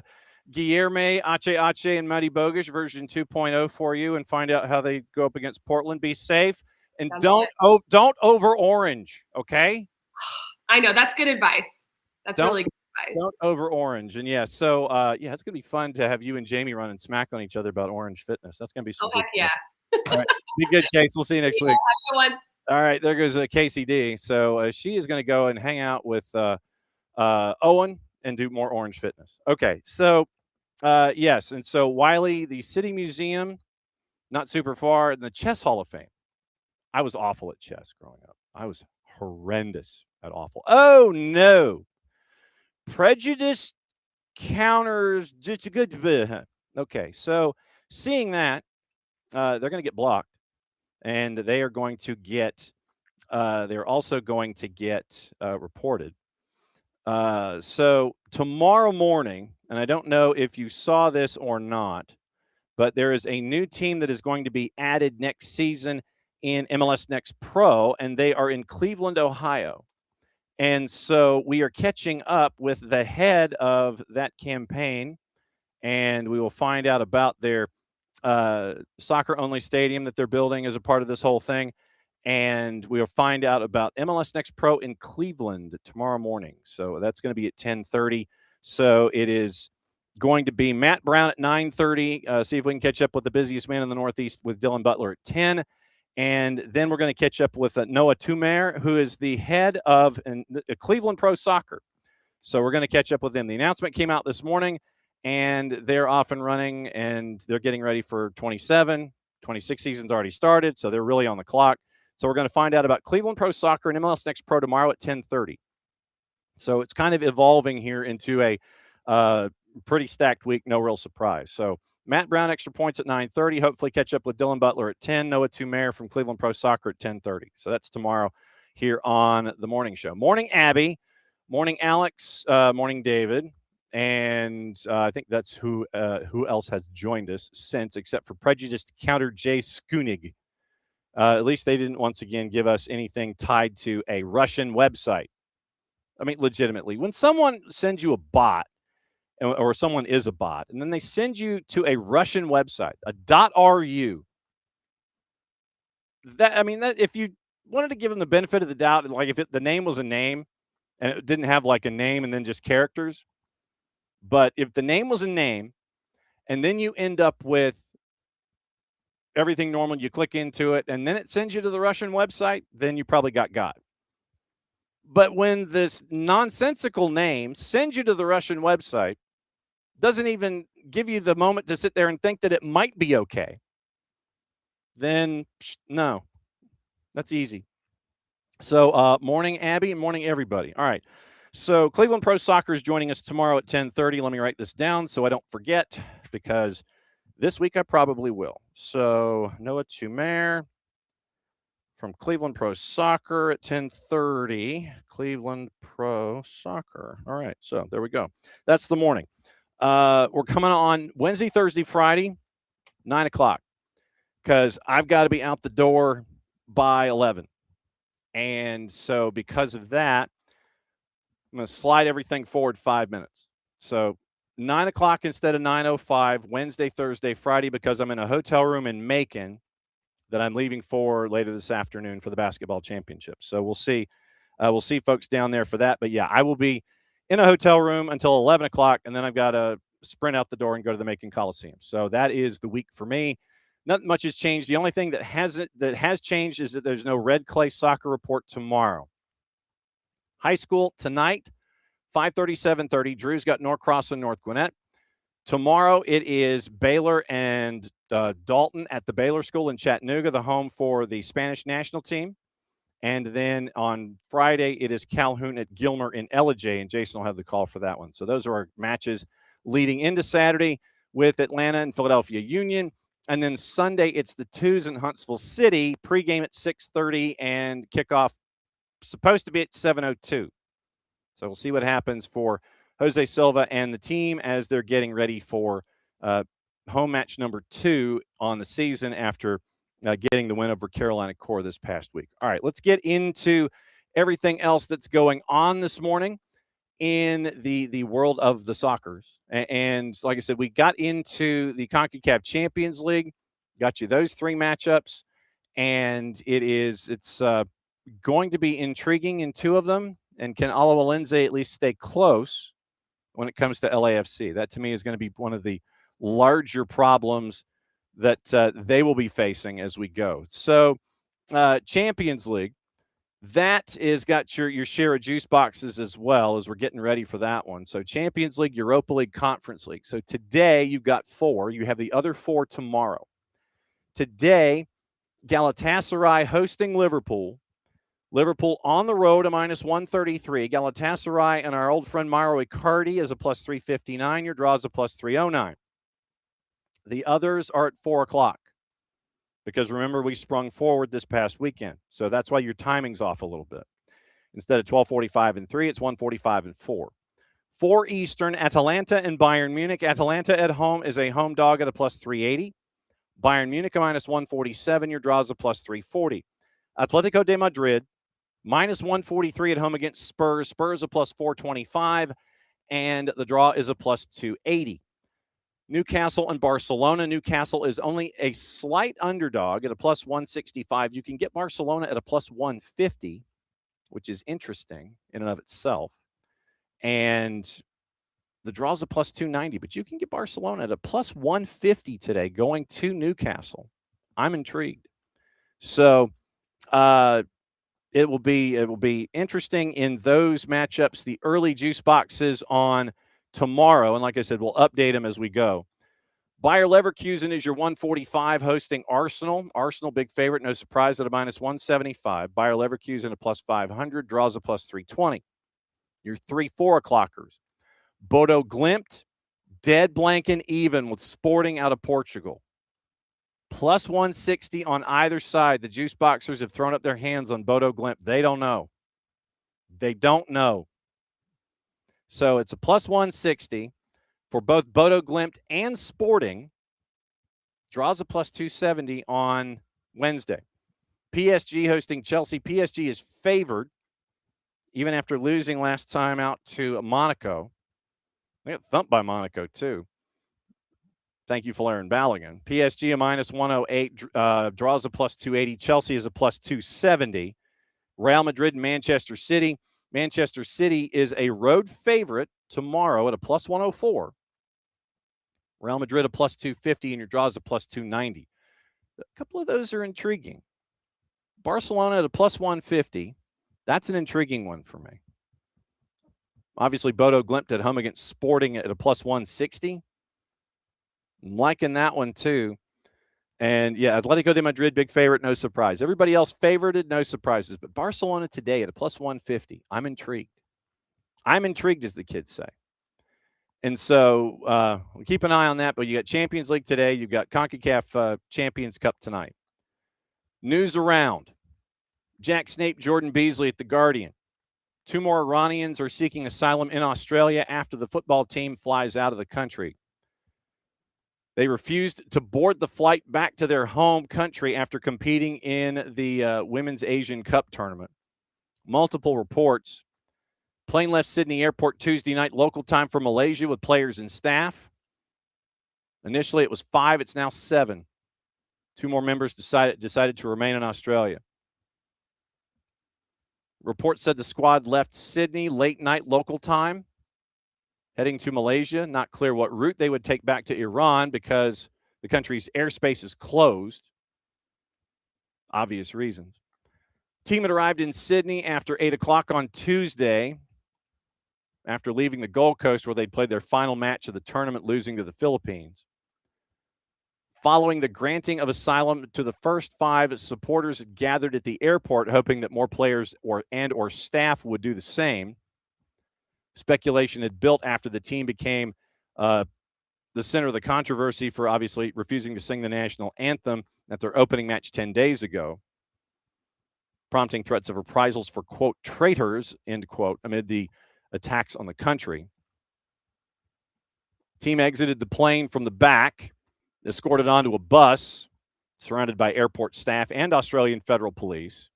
Guilherme, Ache, and Matty Bogish version 2.0 for you, and find out how they go up against Portland. Be safe, and don't over orange, okay? I know, that's good advice. That's really good advice. Don't over orange. And yeah, so yeah, it's gonna be fun to have you and Jamie run and smack on each other about orange fitness. That's gonna be some good stuff. Yeah. All right. Be good, Case. We'll see you next week. Have a good one. All right, there goes Casey D. So she is going to go and hang out with Owen and do more orange fitness. Okay, so yes, and so Wiley, the City Museum, not super far, and the Chess Hall of Fame. I was awful at chess growing up. I was horrendous at awful. Oh no, prejudice counters just a good. Okay, so seeing that, they're going to get blocked. And they are going to get, they're also going to get reported. So tomorrow morning, and I don't know if you saw this or not, but there is a new team that is going to be added next season in MLS Next Pro, and they are in Cleveland, Ohio. And so we are catching up with the head of that campaign, and we will find out about their soccer-only stadium that they're building as a part of this whole thing. And we'll find out about MLS Next Pro in Cleveland tomorrow morning. So that's going to be at 10:30. So it is going to be Matt Brown at 9:30. See if we can catch up with the busiest man in the Northeast with Dylan Butler at 10. And then we're going to catch up with Noah Tumer, who is the head of Cleveland Pro Soccer. So we're going to catch up with them. The announcement came out this morning, and they're off and running, and they're getting ready for 27. 26 season's already started, so they're really on the clock. So we're going to find out about Cleveland Pro Soccer and MLS Next Pro tomorrow at 10:30. So it's kind of evolving here into a pretty stacked week, no real surprise. So Matt Brown, Extra Points at 9:30. Hopefully catch up with Dylan Butler at 10. Noah Tumer from Cleveland Pro Soccer at 10:30. So that's tomorrow here on the morning show. Morning, Abby. Morning, Alex. Morning, David. And I think that's who else has joined us since, except for Prejudiced Counter Jay Skunig. At least they didn't once again give us anything tied to a Russian website. I mean, legitimately, when someone sends you a bot, or someone is a bot, and then they send you to a Russian website, a .ru, that, I mean, that if you wanted to give them the benefit of the doubt, like if the name was a name and it didn't have like a name and then just characters, but if the name was a name and then you end up with everything normal, you click into it, and then it sends you to the Russian website, then you probably got. But when this nonsensical name sends you to the Russian website, doesn't even give you the moment to sit there and think that it might be okay, then no, that's easy. So morning, Abby, and morning, everybody. All right. So Cleveland Pro Soccer is joining us tomorrow at 10:30. Let me write this down so I don't forget, because this week I probably will. So Noah Tumer from Cleveland Pro Soccer at 10:30. Cleveland Pro Soccer. All right, so there we go. That's the morning. We're coming on Wednesday, Thursday, Friday, 9 o'clock, because I've got to be out the door by 11. And so because of that, I'm going to slide everything forward 5 minutes. So 9 o'clock instead of 9:05, Wednesday, Thursday, Friday, because I'm in a hotel room in Macon that I'm leaving for later this afternoon for the basketball championship. So we'll see. We'll see folks down there for that. But yeah, I will be in a hotel room until 11 o'clock, and then I've got to sprint out the door and go to the Macon Coliseum. So that is the week for me. Nothing much has changed. The only thing that has changed is that there's no Red Clay soccer report tomorrow. High school tonight, 5:30, 7:30. Drew's got Norcross and North Gwinnett. Tomorrow it is Baylor and Dalton at the Baylor School in Chattanooga, the home for the Spanish national team. And then on Friday, it is Calhoun at Gilmer in Ellijay, and Jason will have the call for that one. So those are our matches leading into Saturday with Atlanta and Philadelphia Union. And then Sunday, it's the Twos in Huntsville City, pregame at 6:30 and kickoff supposed to be at 7:02. So we'll see what happens for Jose Silva and the team as they're getting ready for home match number 2 on the season after getting the win over Carolina Core this past week. All right, let's get into everything else that's going on this morning. in the world of the soccers. And like I said, we got into the CONCACAF Champions League, got you those 3 matchups, and it's going to be intriguing in 2 of them. And can Alawalense at least stay close when it comes to LAFC? That to me is going to be one of the larger problems that they will be facing as we go. So Champions League, that is got your share of juice boxes as well as we're getting ready for that one. So Champions League, Europa League, Conference League. So today you've got 4. You have the other 4 tomorrow. Today, Galatasaray hosting Liverpool. Liverpool on the road, a -133. Galatasaray and our old friend Mauro Icardi is a +359. Your draw is a +309. The others are at 4 o'clock. Because remember, we sprung forward this past weekend. So that's why your timing's off a little bit. Instead of 12:45 and 3, it's 1:45 and 4. 4 Eastern, Atalanta and Bayern Munich. Atalanta at home is a home dog at a +380. Bayern Munich a -147. Your draw is a +340. Atletico de Madrid, -143 at home against Spurs. Spurs a +425. And the draw is a +280. Newcastle and Barcelona. Newcastle is only a slight underdog at a +165. You can get Barcelona at a +150, which is interesting in and of itself. And the draw's a +290, but you can get Barcelona at a +150 today going to Newcastle. I'm intrigued. So it will be interesting in those matchups. The early juice boxes on tomorrow, and like I said, we'll update them as we go. Bayer Leverkusen is your 145 hosting Arsenal. Arsenal, big favorite, no surprise, at a -175. Bayer Leverkusen a +500, draws a +320. Your 3-4 o'clockers. Bodo Glimt, dead blank and even with Sporting out of Portugal. +160 on either side. The juice boxers have thrown up their hands on Bodo Glimt. They don't know. They don't know. So it's a +160 for both Bodo Glimt and Sporting. Draws a +270 on Wednesday. PSG hosting Chelsea. PSG is favored, even after losing last time out to Monaco. They got thumped by Monaco, too. Thank you, Flair and Balogun. PSG a -108, draws a +280. Chelsea is a +270. Real Madrid and Manchester City. Manchester City is a road favorite tomorrow at a +104. Real Madrid a +250, and your draw is a +290. A couple of those are intriguing. Barcelona at a +150. That's an intriguing one for me. Obviously, Bodo Glimt at home against Sporting at a +160. I'm liking that one, too. And, yeah, Atletico de Madrid, big favorite, no surprise. Everybody else favorited, no surprises. But Barcelona today at a +150. I'm intrigued. I'm intrigued, as the kids say. And so we'll keep an eye on that. But you got Champions League today. You've got CONCACAF Champions Cup tonight. News around. Jack Snape, Jordan Beasley at The Guardian. 2 more Iranians are seeking asylum in Australia after the football team flies out of the country. They refused to board the flight back to their home country after competing in the Women's Asian Cup tournament. Multiple reports. Plane left Sydney Airport Tuesday night, local time, for Malaysia with players and staff. Initially, it was 5. It's now 7. 2 more members decided to remain in Australia. Report said the squad left Sydney late night local time, heading to Malaysia. Not clear what route they would take back to Iran because the country's airspace is closed. Obvious reasons. Team had arrived in Sydney after 8 o'clock on Tuesday, after leaving the Gold Coast where they played their final match of the tournament, losing to the Philippines. Following the granting of asylum to the first 5, supporters had gathered at the airport, hoping that more players or staff would do the same. Speculation had built after the team became the center of the controversy for obviously refusing to sing the national anthem at their opening match 10 days ago, prompting threats of reprisals for, quote, traitors, end quote, amid the attacks on the country. Team exited the plane from the back, escorted onto a bus, surrounded by airport staff and Australian federal police.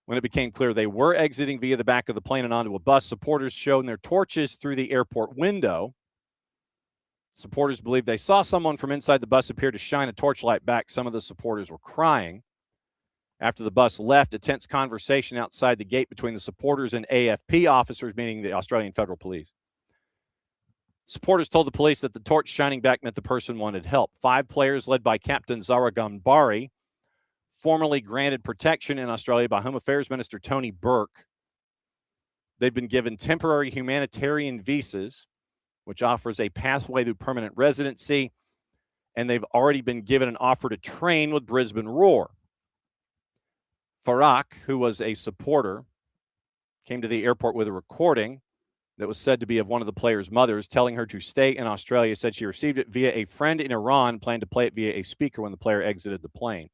When it became clear they were exiting via the back of the plane and onto a bus, supporters showed their torches through the airport window. Supporters believed they saw someone from inside the bus appear to shine a torchlight back. Some of the supporters were crying. After the bus left, a tense conversation outside the gate between the supporters and AFP officers, meaning the Australian Federal Police. Supporters told the police that the torch shining back meant the person wanted help. 5 players, led by Captain Zara Gambari, formally granted protection in Australia by Home Affairs Minister Tony Burke. They've been given temporary humanitarian visas, which offers a pathway to permanent residency, and they've already been given an offer to train with Brisbane Roar. Farak, who was a supporter, came to the airport with a recording that was said to be of one of the players' mothers, telling her to stay in Australia. Said she received it via a friend in Iran, planned to play it via a speaker when the player exited the plane.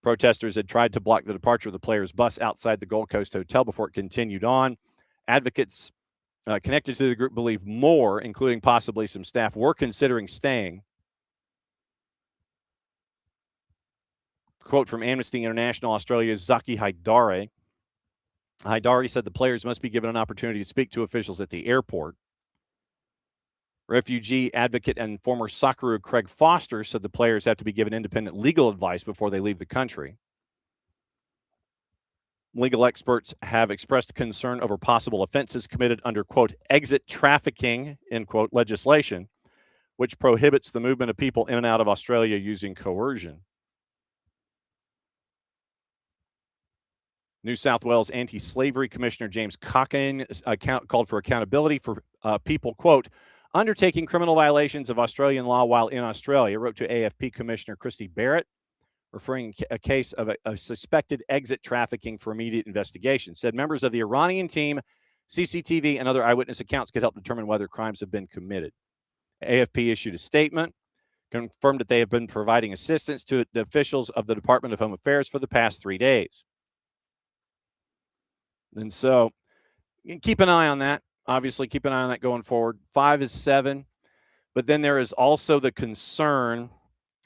Protesters had tried to block the departure of the player's bus outside the Gold Coast Hotel before it continued on. Advocates connected to the group believe more, including possibly some staff, were considering staying. Quote from Amnesty International Australia's Zaki Haidari. Haidari said the players must be given an opportunity to speak to officials at the airport. Refugee advocate and former Socceroo Craig Foster said the players have to be given independent legal advice before they leave the country. Legal experts have expressed concern over possible offenses committed under, quote, exit trafficking, end quote, legislation, which prohibits the movement of people in and out of Australia using coercion. New South Wales Anti-Slavery Commissioner James Cochrane called for accountability for people, quote, undertaking criminal violations of Australian law while in Australia, wrote to AFP Commissioner Christy Barrett, referring a case of a suspected exit trafficking for immediate investigation. Said members of the Iranian team, CCTV, and other eyewitness accounts could help determine whether crimes have been committed. AFP issued a statement, confirmed that they have been providing assistance to the officials of the Department of Home Affairs for the past 3 days. And so keep an eye on that. Obviously, keep an eye on that going forward. 5 is 7. But then there is also the concern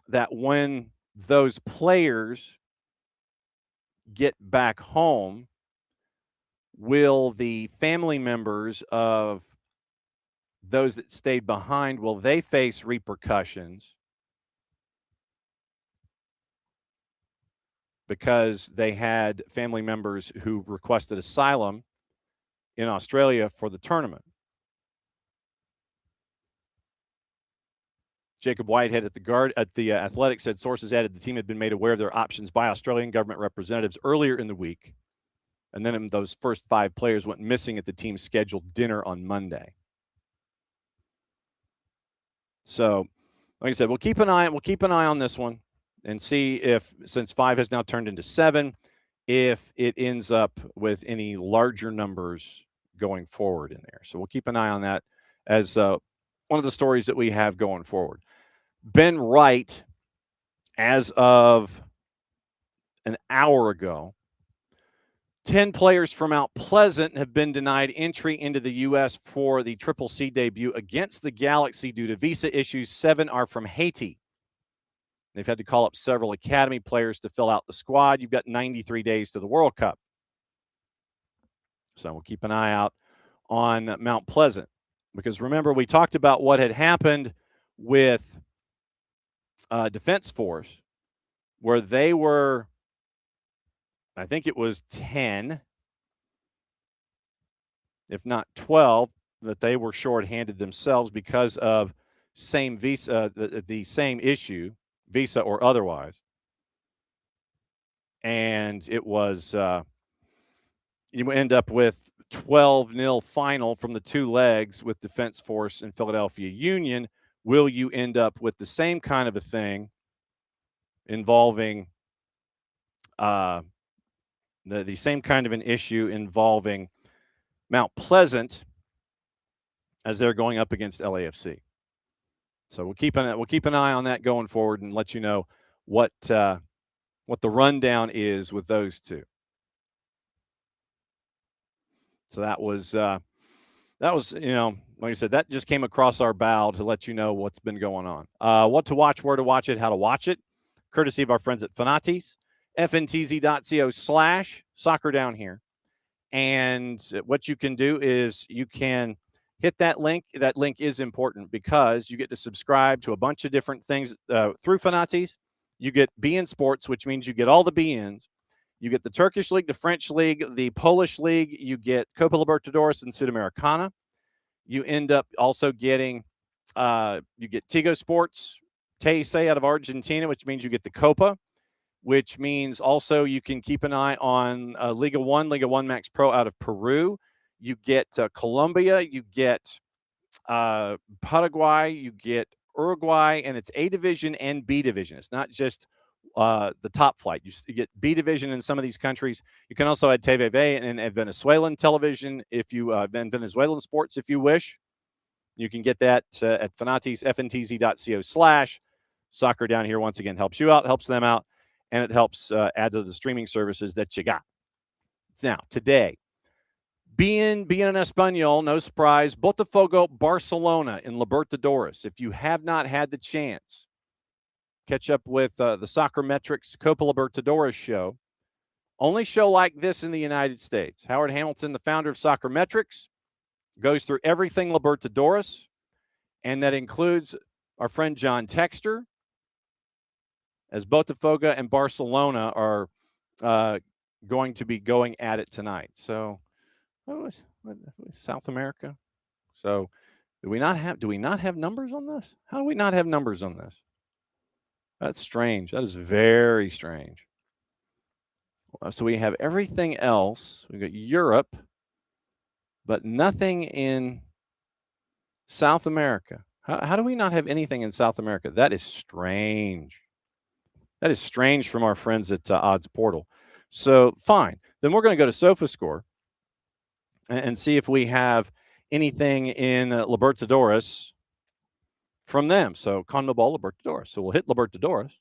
that when those players get back home, will the family members of those that stayed behind, will they face repercussions because they had family members who requested asylum in Australia for the tournament? Jacob Whitehead at the Athletic said sources added the team had been made aware of their options by Australian government representatives earlier in the week, and then those first 5 players went missing at the team's scheduled dinner on Monday. So, like I said, we'll keep an eye on this one and see if, since 5 has now turned into 7, if it ends up with any larger numbers going forward in there. So we'll keep an eye on that as one of the stories that we have going forward. Ben Wright, as of an hour ago, 10 players from Mount Pleasant have been denied entry into the U.S. for the Triple C debut against the Galaxy due to visa issues. 7 are from Haiti. They've had to call up several academy players to fill out the squad. You've got 93 days to the World Cup. So we'll keep an eye out on Mount Pleasant. Because remember, we talked about what had happened with Defense Force, where they were, I think it was 10, if not 12, that they were shorthanded themselves because of same visa, the same issue, visa or otherwise. And it was, you end up with 12-0 final from the 2 legs with Defense Force and Philadelphia Union. Will you end up with the same kind of a thing involving the same kind of an issue involving Mount Pleasant as they're going up against LAFC? So we'll keep an eye on that going forward and let you know what the rundown is with those 2. So that was, like I said, that just came across our bow to let you know what's been going on. What to watch, where to watch it, how to watch it, courtesy of our friends at Fanatis. fntz.co/soccer down here. And what you can do is you can hit that link. That link is important because you get to subscribe to a bunch of different things through Fanatiz. You get BN Sports, which means you get all the BNs. You get the Turkish League, the French League, the Polish League. You get Copa Libertadores and Sudamericana. You end up also getting, you get Tigo Sports, TSA out of Argentina, which means you get the Copa, which means also you can keep an eye on Liga 1 Max Pro out of Peru. You get Colombia, you get Paraguay, you get Uruguay, and it's A division and B division. It's not just the top flight. You get B division in some of these countries. You can also add TVV and Venezuelan television if you Venezuelan sports if you wish. You can get that at Fanatiz, fntz.co/soccer down here. Once again, helps you out, helps them out, and it helps add to the streaming services that you got. Now, today, being in Espanol, no surprise, Botafogo Barcelona in Libertadores. If you have not had the chance, catch up with the Soccer Metrics Copa Libertadores show. Only show like this in the United States. Howard Hamilton, the founder of Soccer Metrics, goes through everything Libertadores, and that includes our friend John Texter, as Botafogo and Barcelona are going to be going at it tonight. So, South America. So, do we not have numbers on this? How do we not have numbers on this? That's strange. That is very strange. So we have everything else. We've got Europe, but nothing in South America. How do we not have anything in South America? That is strange. That is strange from our friends at Odds Portal. So, fine. Then we're going to go to SofaScore and see if we have anything in Libertadores from them. So, CONMEBOL Libertadores. So, we'll hit Libertadores,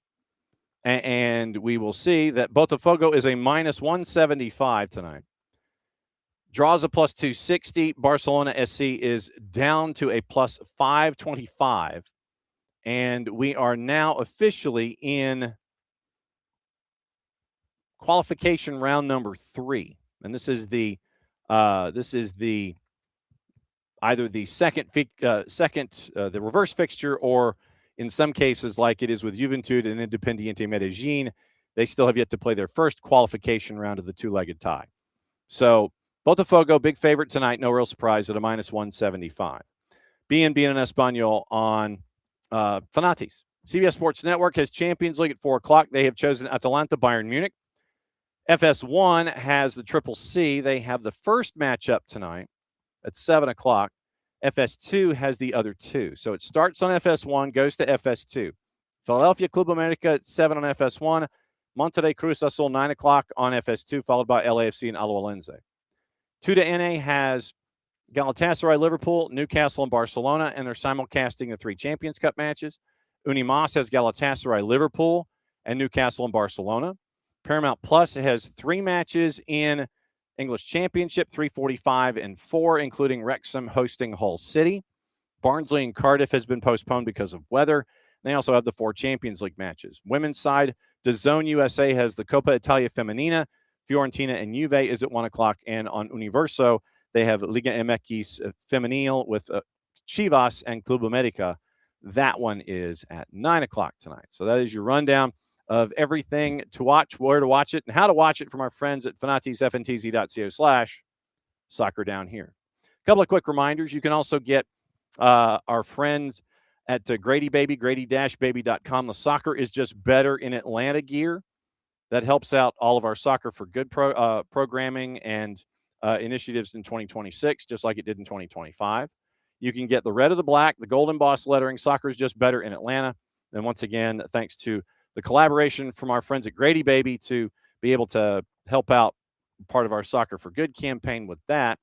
and we will see that Botafogo is a minus 175 tonight. Draws a plus 260. Barcelona SC is down to a plus 525. And we are now officially in qualification round number 3. And this is the either the the reverse fixture, or in some cases, like it is with Juventud and Independiente Medellin, they still have yet to play their first qualification round of the two-legged tie. So Botafogo, big favorite tonight, no real surprise, at a minus 175. Being in Espanol on Fanatiz. CBS Sports Network has Champions League at 4 o'clock. They have chosen Atalanta Bayern Munich. FS1 has the Triple C. They have the first matchup tonight at 7 o'clock. FS2 has the other two. So it starts on FS1, goes to FS2. Philadelphia Club America at 7 on FS1. Monterrey Cruz Azul, 9 o'clock on FS2, followed by LAFC and Alajuelense. 2 to NA has Galatasaray Liverpool, Newcastle, and Barcelona, and they're simulcasting the 3 Champions Cup matches. Unimas has Galatasaray Liverpool and Newcastle and Barcelona. Paramount Plus has 3 matches in English Championship, 3:45 and 4, including Wrexham hosting Hull City. Barnsley and Cardiff has been postponed because of weather. They also have the 4 Champions League matches. Women's side, DAZN USA has the Coppa Italia Femenina. Fiorentina and Juve is at 1 o'clock. And on Universo, they have Liga MX Femenil with Chivas and Club America. That one is at 9 o'clock tonight. So that is your rundown of everything to watch, where to watch it, and how to watch it from our friends at Fanatiz, fntz.co/soccer down here. A couple of quick reminders. You can also get our friends at Grady Baby, grady-baby.com. The Soccer is Just Better in Atlanta gear. That helps out all of our Soccer for Good programming and initiatives in 2026, just like it did in 2025. You can get the red or the black, the gold embossed lettering, Soccer is Just Better in Atlanta. And once again, thanks to the collaboration from our friends at Grady Baby to be able to help out part of our Soccer for Good campaign with that.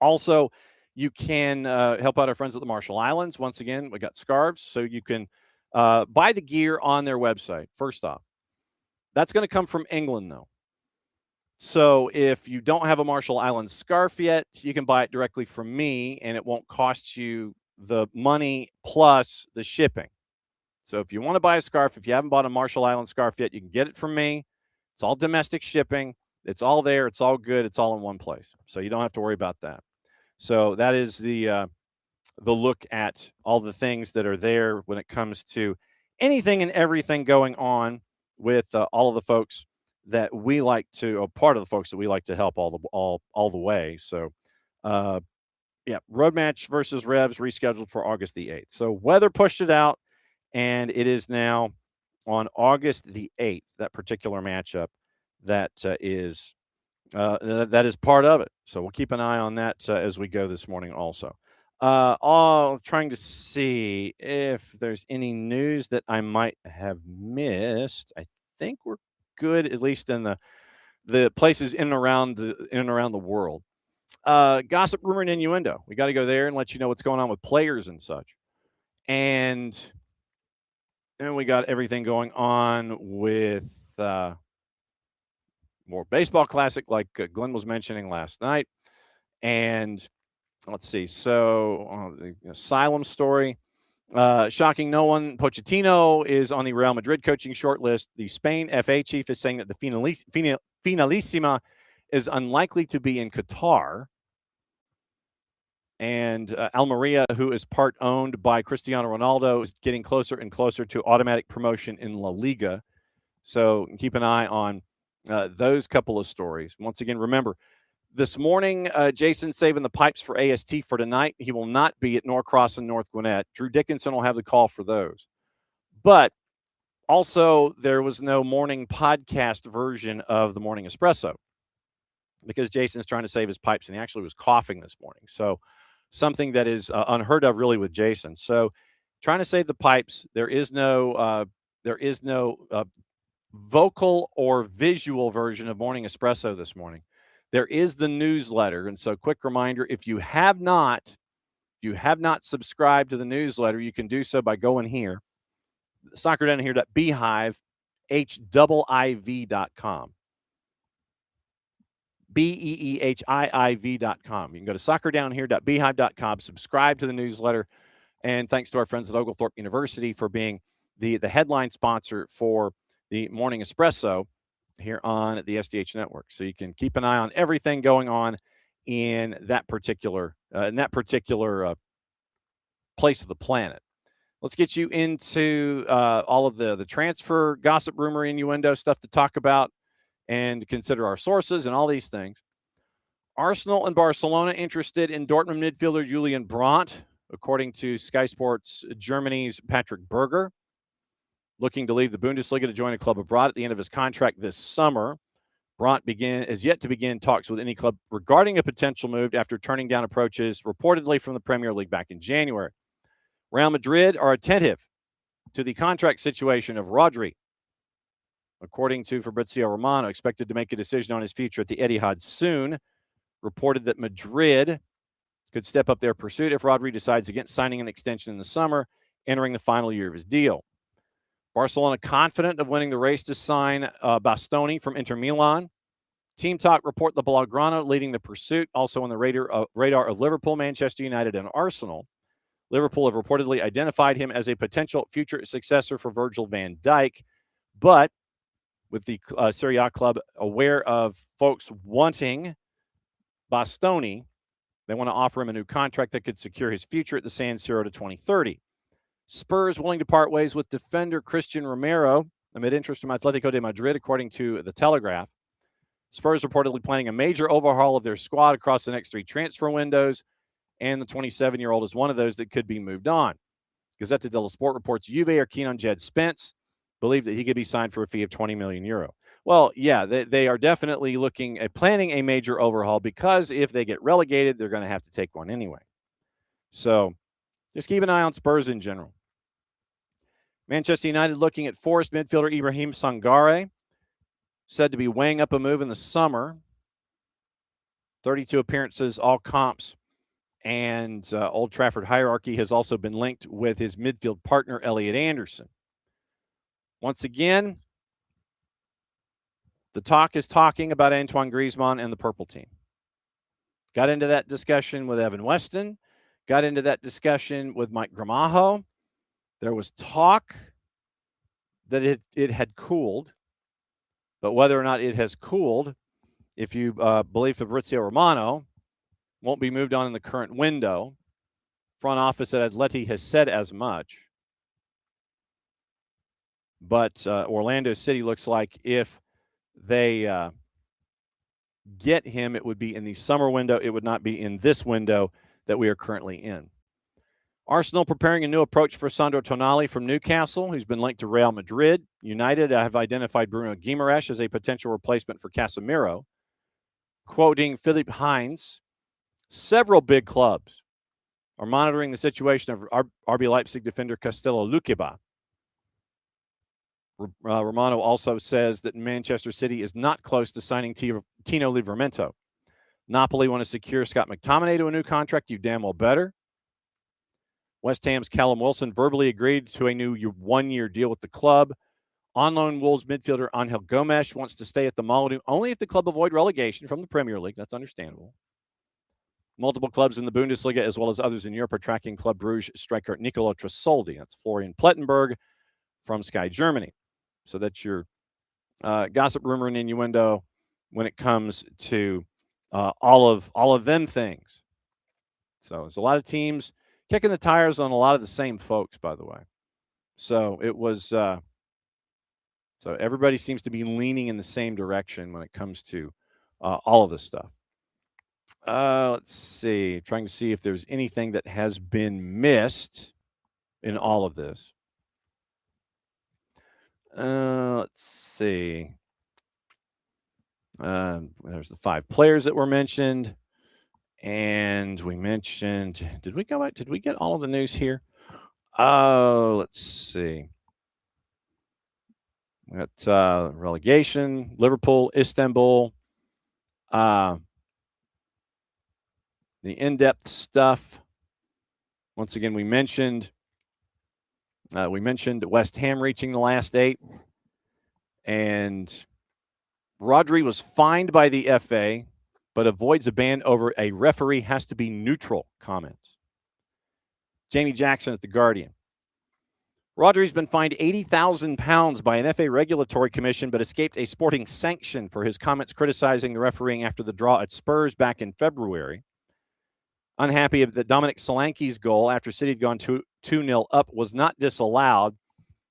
Also, you can help out our friends at the Marshall Islands. Once again, we got scarves, so you can buy the gear on their website. First off, that's going to come from England, though. So if you don't have a Marshall Islands scarf yet, you can buy it directly from me, and it won't cost you the money plus the shipping. So if you want to buy a scarf, if you haven't bought a Marshall Islands scarf yet, you can get it from me. It's all domestic shipping. It's all there. It's all good. It's all in one place. So you don't have to worry about that. So that is the look at all the things that are there when it comes to anything and everything going on with all of the folks that we like to, or part of the folks that we like to help all the way. So, yeah, road match versus Revs rescheduled for August the 8th. So weather pushed it out, and it is now on August the 8th, that particular matchup that is part of it. So we'll keep an eye on that as we go this morning also. Trying to see if there's any news that I might have missed. I think we're good, at least in the places in and around the world. Gossip, rumor, and innuendo. We got to go there and let you know what's going on with players and such. And then we got everything going on with more baseball classic, like Glenn was mentioning last night. And let's see. So the asylum story. Shocking no one. Pochettino is on the Real Madrid coaching shortlist. The Spain FA chief is saying that the Finalissima is unlikely to be in Qatar. And Almeria, who is part owned by Cristiano Ronaldo, is getting closer and closer to automatic promotion in La Liga. So keep an eye on those couple of stories. Once again, remember, this morning, Jason saving the pipes for AST for tonight. He will not be at Norcross and North Gwinnett. Drew Dickinson will have the call for those. But also, there was no morning podcast version of the Morning Espresso because Jason's trying to save his pipes, and he actually was coughing this morning. So something that is unheard of really with Jason. So trying to save the pipes. There is no vocal or visual version of Morning Espresso this morning. There is the newsletter. And so quick reminder, if you have not subscribed to the newsletter, you can do so by going here, soccerdownhere.beehive.com. BEEHIIV.com. You can go to soccerdownhere.beehive.com, subscribe to the newsletter, and thanks to our friends at Oglethorpe University for being the headline sponsor for the Morning Espresso here on the SDH Network. So you can keep an eye on everything going on in that particular place of the planet. Let's get you into all of the transfer gossip, rumor, innuendo stuff to talk about and consider our sources and all these things. Arsenal and Barcelona interested in Dortmund midfielder Julian Brandt, according to Sky Sports Germany's Patrick Berger. Looking to leave the Bundesliga to join a club abroad at the end of his contract this summer. Brandt is yet to begin talks with any club regarding a potential move after turning down approaches reportedly from the Premier League back in January. Real Madrid are attentive to the contract situation of Rodri. According to Fabrizio Romano, expected to make a decision on his future at the Etihad soon. Reported that Madrid could step up their pursuit if Rodri decides against signing an extension in the summer, entering the final year of his deal. Barcelona confident of winning the race to sign Bastoni from Inter Milan. Team Talk report the Blaugrana leading the pursuit, also on the radar of Liverpool, Manchester United, and Arsenal. Liverpool have reportedly identified him as a potential future successor for Virgil van Dijk, but with the Serie A club aware of folks wanting Bastoni, they want to offer him a new contract that could secure his future at the San Siro to 2030. Spurs willing to part ways with defender Christian Romero amid interest from Atletico de Madrid, according to The Telegraph. Spurs reportedly planning a major overhaul of their squad across the next 3 transfer windows, and the 27-year-old is one of those that could be moved on. Gazzetta dello Sport reports Juve are keen on Jed Spence, believe that he could be signed for a fee of €20 million. Well, yeah, they are definitely looking at planning a major overhaul because if they get relegated, they're going to have to take one anyway. So just keep an eye on Spurs in general. Manchester United looking at Forest midfielder Ibrahim Sangare, said to be weighing up a move in the summer. 32 appearances, all comps, and Old Trafford hierarchy has also been linked with his midfield partner, Elliot Anderson. Once again, the talk is talking about Antoine Griezmann and the purple team. Got into that discussion with Evan Weston. Got into that discussion with Mike Gramajo. There was talk that it had cooled. But whether or not it has cooled, if you believe Fabrizio Romano, won't be moved on in the current window. Front office at Atleti has said as much. But Orlando City looks like if they get him, it would be in the summer window. It would not be in this window that we are currently in. Arsenal preparing a new approach for Sandro Tonali from Newcastle, who's been linked to Real Madrid. United have identified Bruno Guimaraes as a potential replacement for Casemiro. Quoting Philipp Heinz, several big clubs are monitoring the situation of RB Leipzig defender Castello Luqueba. Romano also says that Manchester City is not close to signing Tino Livramento. Napoli want to secure Scott McTominay to a new contract. You damn well better. West Ham's Callum Wilson verbally agreed to a new one-year deal with the club. On loan Wolves midfielder Angel Gomes wants to stay at the Molyneux only if the club avoid relegation from the Premier League. That's understandable. Multiple clubs in the Bundesliga as well as others in Europe are tracking Club Brugge striker Nicolo Trasoldi. That's Florian Plettenberg from Sky Germany. So that's your gossip, rumor, and innuendo when it comes to all of them things. So there's a lot of teams kicking the tires on a lot of the same folks, by the way. So it was so everybody seems to be leaning in the same direction when it comes to all of this stuff. Let's see. Trying to see if there's anything that has been missed in all of this. Let's see. There's the 5 players that were mentioned. And we mentioned, did we go out? Did we get all of the news here? Oh, let's see. We got relegation, Liverpool, Istanbul. The in-depth stuff. Once again, we mentioned West Ham reaching the last 8. And Rodri was fined by the FA, but avoids a ban over a referee has to be neutral comments. Jamie Jackson at The Guardian. Rodri's been fined £80,000 by an FA regulatory commission, but escaped a sporting sanction for his comments criticizing the refereeing after the draw at Spurs back in February. Unhappy that Dominic Solanke's goal after City had gone 2-0 up was not disallowed.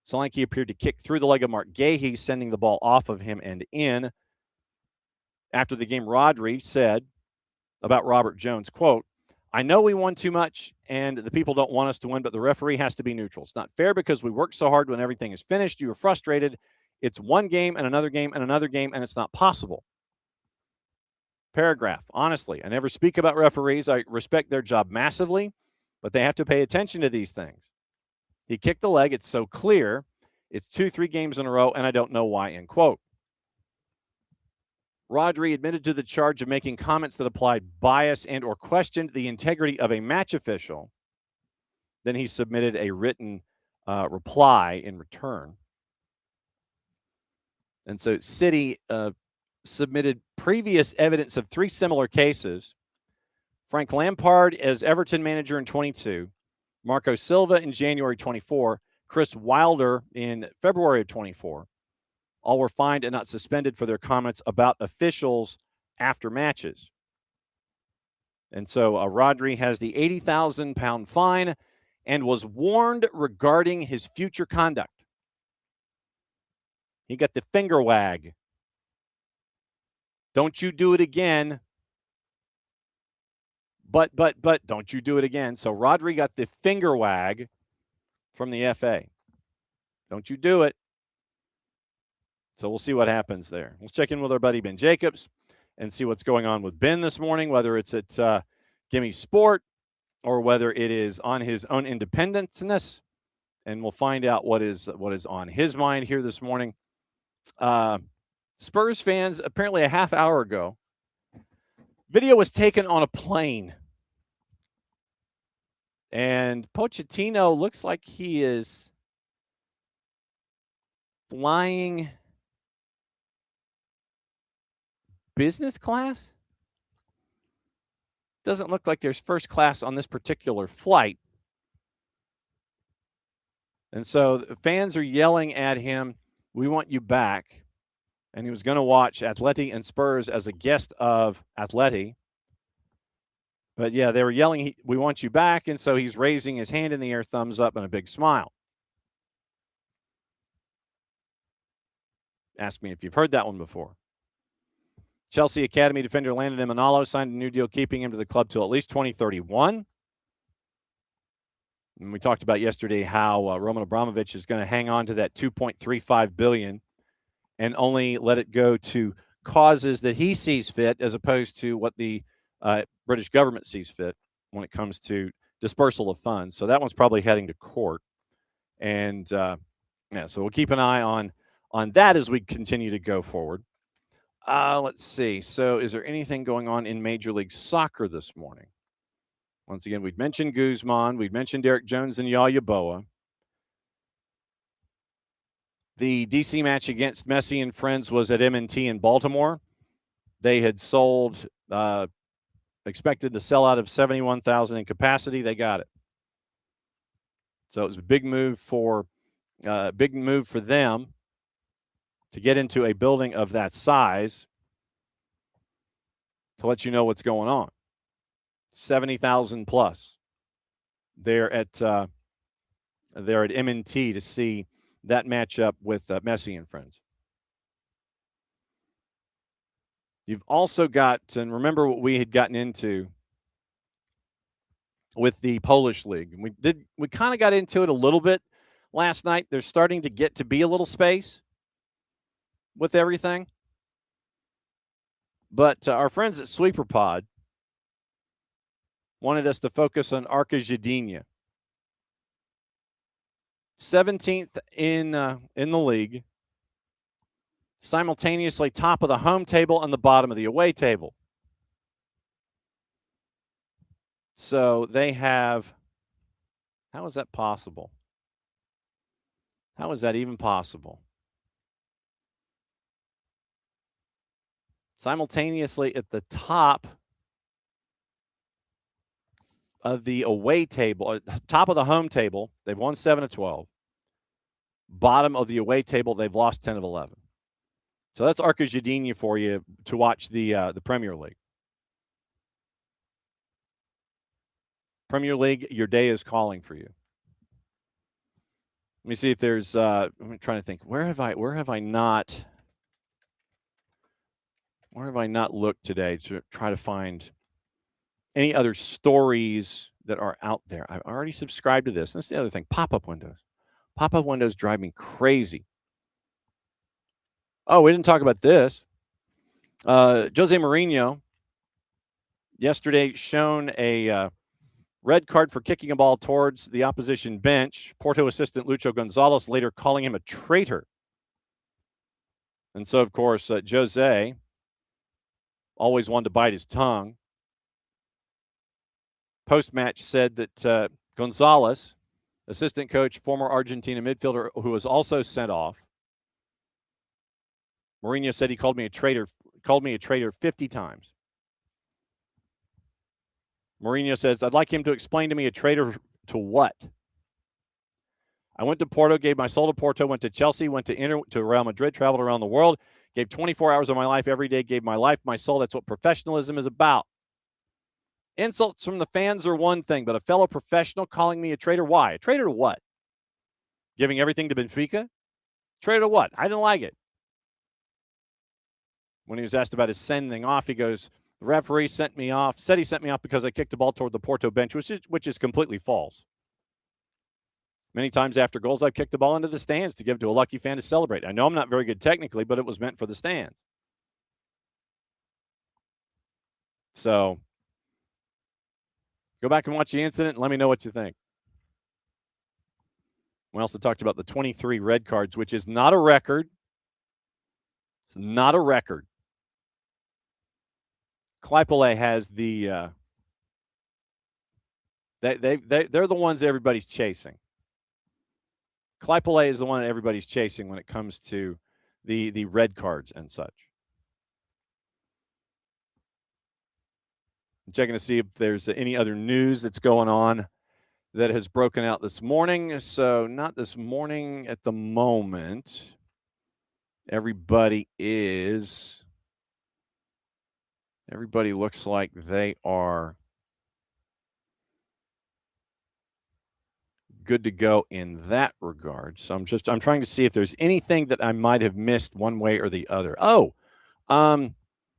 Solanke appeared to kick through the leg of Mark Gahey, sending the ball off of him and in. After the game, Rodri said about Robert Jones, quote, "I know we won too much and the people don't want us to win, but the referee has to be neutral. It's not fair because we worked so hard when everything is finished. You are frustrated. It's one game and another game and another game, and it's not possible." Paragraph. Honestly, I never speak about referees. I respect their job massively, but they have to pay attention to these things. He kicked the leg. It's so clear. It's 2-3 games in a row, and I don't know why, end quote. Rodri admitted to the charge of making comments that applied bias and or questioned the integrity of a match official. Then he submitted a written reply in return. And so City submitted previous evidence of 3 similar cases. Frank Lampard as Everton manager in 22, Marco Silva in January 24, Chris Wilder in February of 24. All were fined and not suspended for their comments about officials after matches. And so Rodri has the £80,000 fine and was warned regarding his future conduct. He got the finger wag. Don't you do it again. But don't you do it again. So Rodri got the finger wag from the FA. Don't you do it. So we'll see what happens there. Let's check in with our buddy Ben Jacobs and see what's going on with Ben this morning, whether it's at Gimme Sport or whether it is on his own independence-ness. And we'll find out what is on his mind here this morning. Spurs fans, apparently a half hour ago, video was taken on a plane. And Pochettino looks like he is flying business class. Doesn't look like there's first class on this particular flight. And so fans are yelling at him, "We want you back." and he was going to watch Atleti and Spurs as a guest of Atleti. But, yeah, they were yelling, "We want you back," and so he's raising his hand in the air, thumbs up, and a big smile. Ask me if you've heard that one before. Chelsea Academy defender Landon Emanalo signed a new deal keeping him to the club till at least 2031. And we talked about yesterday how Roman Abramovich is going to hang on to that $2.35 billion and only let it go to causes that he sees fit, as opposed to what the British government sees fit when it comes to dispersal of funds. So that one's probably heading to court. And, so we'll keep an eye on that as we continue to go forward. Let's see. So is there anything going on in Major League Soccer this morning? Once again, we'd mentioned Guzman. We'd mentioned Derek Jones and Yaya Boa. The DC match against Messi and friends was at M&T in Baltimore. They had expected to sell out of 71,000 in capacity. They got it. So it was a big move for them to get into a building of that size, to let you know what's going on. 70,000 plus. They're at M&T to see that matchup with Messi and friends. You've also got, and remember what we had gotten into with the Polish league. And we kind of got into it a little bit last night. There's starting to get to be a little space with everything. But our friends at Sweeper Pod wanted us to focus on Arka Gdynia. 17th in the league, simultaneously top of the home table and the bottom of the away table. So they have, how is that possible? How is that even possible? Simultaneously at the top of the away table, top of the home table, they've won 7 of 12. Bottom of the away table, they've lost 10 of 11. So that's Arka Gdynia for you to watch the Premier League. Premier League, your day is calling for you. Let me see if there's. I'm trying to think. Where have I not looked today to try to find any other stories that are out there? I've already subscribed to this. That's the other thing. Pop-up windows. Pop-up windows drive me crazy. Oh, we didn't talk about this. Jose Mourinho yesterday shown a red card for kicking a ball towards the opposition bench. Porto assistant Lucho Gonzalez later calling him a traitor. And so, of course, Jose always wanted to bite his tongue. Post-match said that Gonzalez, assistant coach, former Argentina midfielder who was also sent off, Mourinho said he called me a traitor 50 times. Mourinho says, I'd like him to explain to me a traitor to what? I went to Porto, gave my soul to Porto, went to Chelsea, went to Real Madrid, traveled around the world, gave 24 hours of my life every day, gave my life, my soul. That's what professionalism is about. Insults from the fans are one thing, but a fellow professional calling me a traitor, why? A traitor to what? Giving everything to Benfica? Traitor to what? I didn't like it. When he was asked about his sending off, he goes, the referee said he sent me off because I kicked the ball toward the Porto bench, which is completely false. Many times after goals, I've kicked the ball into the stands to give to a lucky fan to celebrate. I know I'm not very good technically, but it was meant for the stands. So go back and watch the incident and let me know what you think. We also talked about the 23 red cards, which is not a record. It's not a record. Kleipele has the they're the ones everybody's chasing. Kleipele is the one that everybody's chasing when it comes to the red cards and such. I'm checking to see if there's any other news that's going on that has broken out this morning. So not this morning at the moment. Everybody looks like they are good to go in that regard. So I'm trying to see if there's anything that I might have missed one way or the other.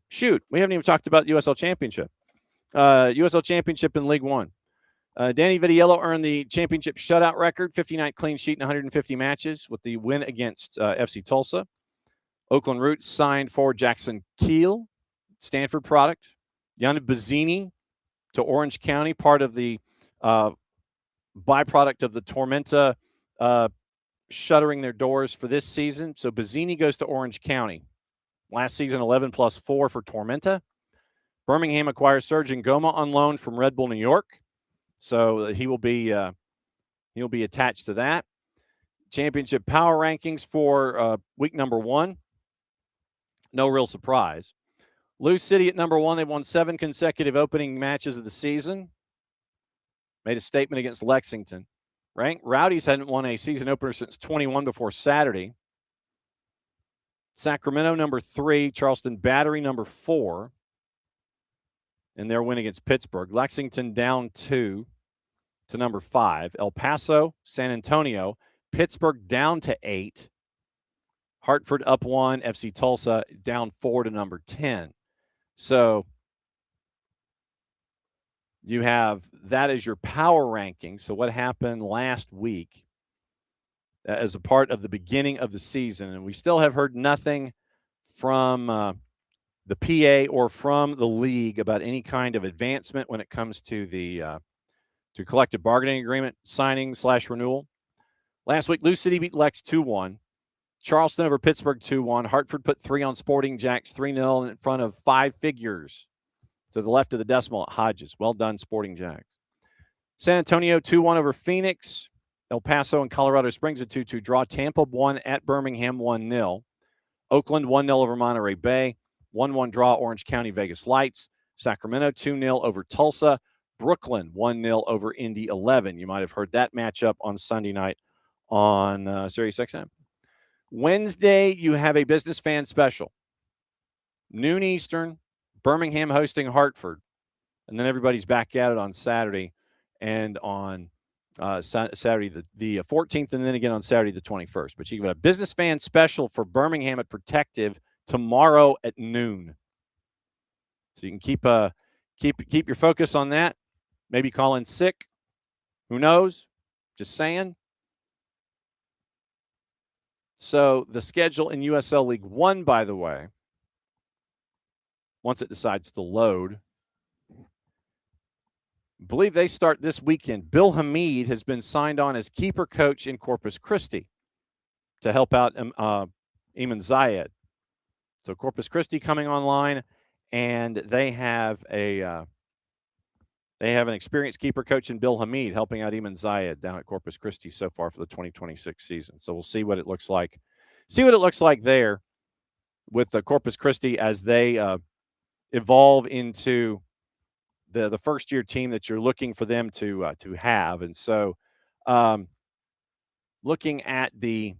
Shoot, we haven't even talked about USL Championship. USL Championship in League One. Danny Vitiello earned the championship shutout record, 59 clean sheet in 150 matches with the win against FC Tulsa. Oakland Roots signed forward Jackson Keel, Stanford product. Yana Bazzini to Orange County, part of the byproduct of the Tormenta shuttering their doors for this season. So Bazzini goes to Orange County. Last season, 11+4 for Tormenta. Birmingham acquires Sergeant Goma on loan from Red Bull New York. So he'll be attached to that. Championship power rankings for week number 1. No real surprise. Lou City at number 1. They've won 7 consecutive opening matches of the season. Made a statement against Lexington. Rowdies hadn't won a season opener since 21 before Saturday. Sacramento number 3. Charleston Battery number 4. In their win against Pittsburgh. Lexington down 2 to number 5. El Paso, San Antonio. Pittsburgh down to 8. Hartford up 1. FC Tulsa down 4 to number 10. So you have that as your power ranking. So what happened last week as a part of the beginning of the season. And we still have heard nothing from the PA or from the league about any kind of advancement when it comes to the to collective bargaining agreement signing / renewal. Last week, Lou City beat Lex 2-1. Charleston over Pittsburgh 2-1. Hartford put 3 on Sporting Jacks 3-0 in front of 5 figures to the left of the decimal at Hodges. Well done, Sporting Jacks. San Antonio 2-1 over Phoenix. El Paso and Colorado Springs a 2-2 draw. Tampa won at Birmingham 1-0. Oakland 1-0 over Monterey Bay. 1-1 draw, Orange County Vegas Lights. Sacramento 2-0 over Tulsa. Brooklyn 1-0 over Indy 11. You might have heard that matchup on Sunday night on Sirius XM. Wednesday, you have a business fan special. Noon Eastern, Birmingham hosting Hartford. And then everybody's back at it on Saturday and on Saturday the 14th, and then again on Saturday the 21st. But you have a business fan special for Birmingham at Protective tomorrow at noon. So you can keep your focus on that. Maybe call in sick. Who knows? Just saying. So the schedule in USL League One, by the way, once it decides to load, I believe they start this weekend. Bill Hamid has been signed on as keeper coach in Corpus Christi to help out Iman Zayed. So Corpus Christi coming online, and they have an experienced keeper coach in Bill Hamid helping out Iman Zayed down at Corpus Christi so far for the 2026 season. So we'll see what it looks like. See what it looks like there with the Corpus Christi as they evolve into the first year team that you're looking for them to have. And so looking at the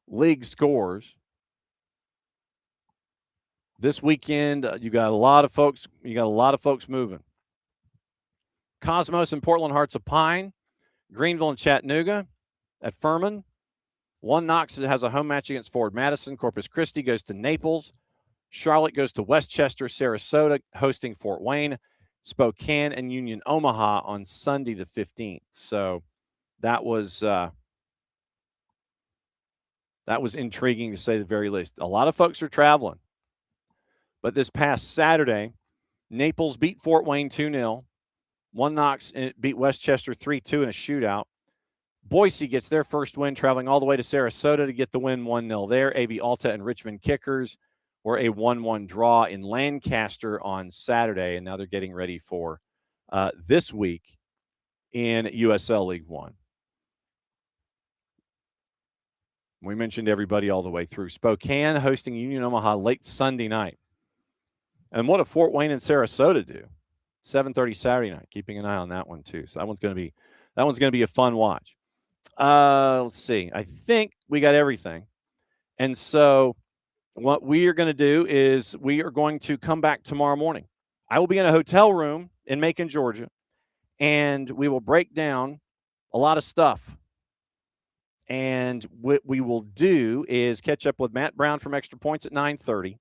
league scores this weekend, you got a lot of folks moving. Cosmos and Portland Hearts of Pine, Greenville and Chattanooga at Furman. One Knox has a home match against Ford Madison. Corpus Christi goes to Naples. Charlotte goes to Westchester. Sarasota hosting Fort Wayne. Spokane and Union Omaha on Sunday the 15th. So that was intriguing to say the very least. A lot of folks are traveling. But this past Saturday, Naples beat Fort Wayne 2-0. One Knox beat Westchester 3-2 in a shootout. Boise gets their first win, traveling all the way to Sarasota to get the win 1-0 there. AV Alta and Richmond Kickers were a 1-1 draw in Lancaster on Saturday, and now they're getting ready for this week in USL League One. We mentioned everybody all the way through. Spokane hosting Union Omaha late Sunday night. And what do Fort Wayne and Sarasota do? 7:30 Saturday night. Keeping an eye on that one too. So that one's going to be a fun watch. Let's see. I think we got everything. And so what we are going to do is we are going to come back tomorrow morning. I will be in a hotel room in Macon, Georgia, and we will break down a lot of stuff. And what we will do is catch up with Matt Brown from Extra Points at 9:30.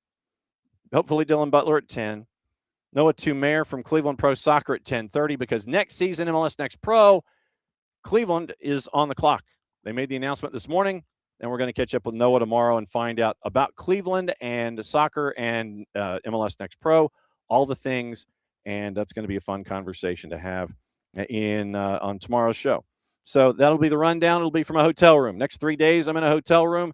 Hopefully Dylan Butler at 10. Noah Tumare from Cleveland Pro Soccer at 10:30, because next season, MLS Next Pro, Cleveland is on the clock. They made the announcement this morning, and we're going to catch up with Noah tomorrow and find out about Cleveland and soccer and MLS Next Pro, all the things, and that's going to be a fun conversation to have on tomorrow's show. So that'll be the rundown. It'll be from a hotel room. Next 3 days, I'm in a hotel room.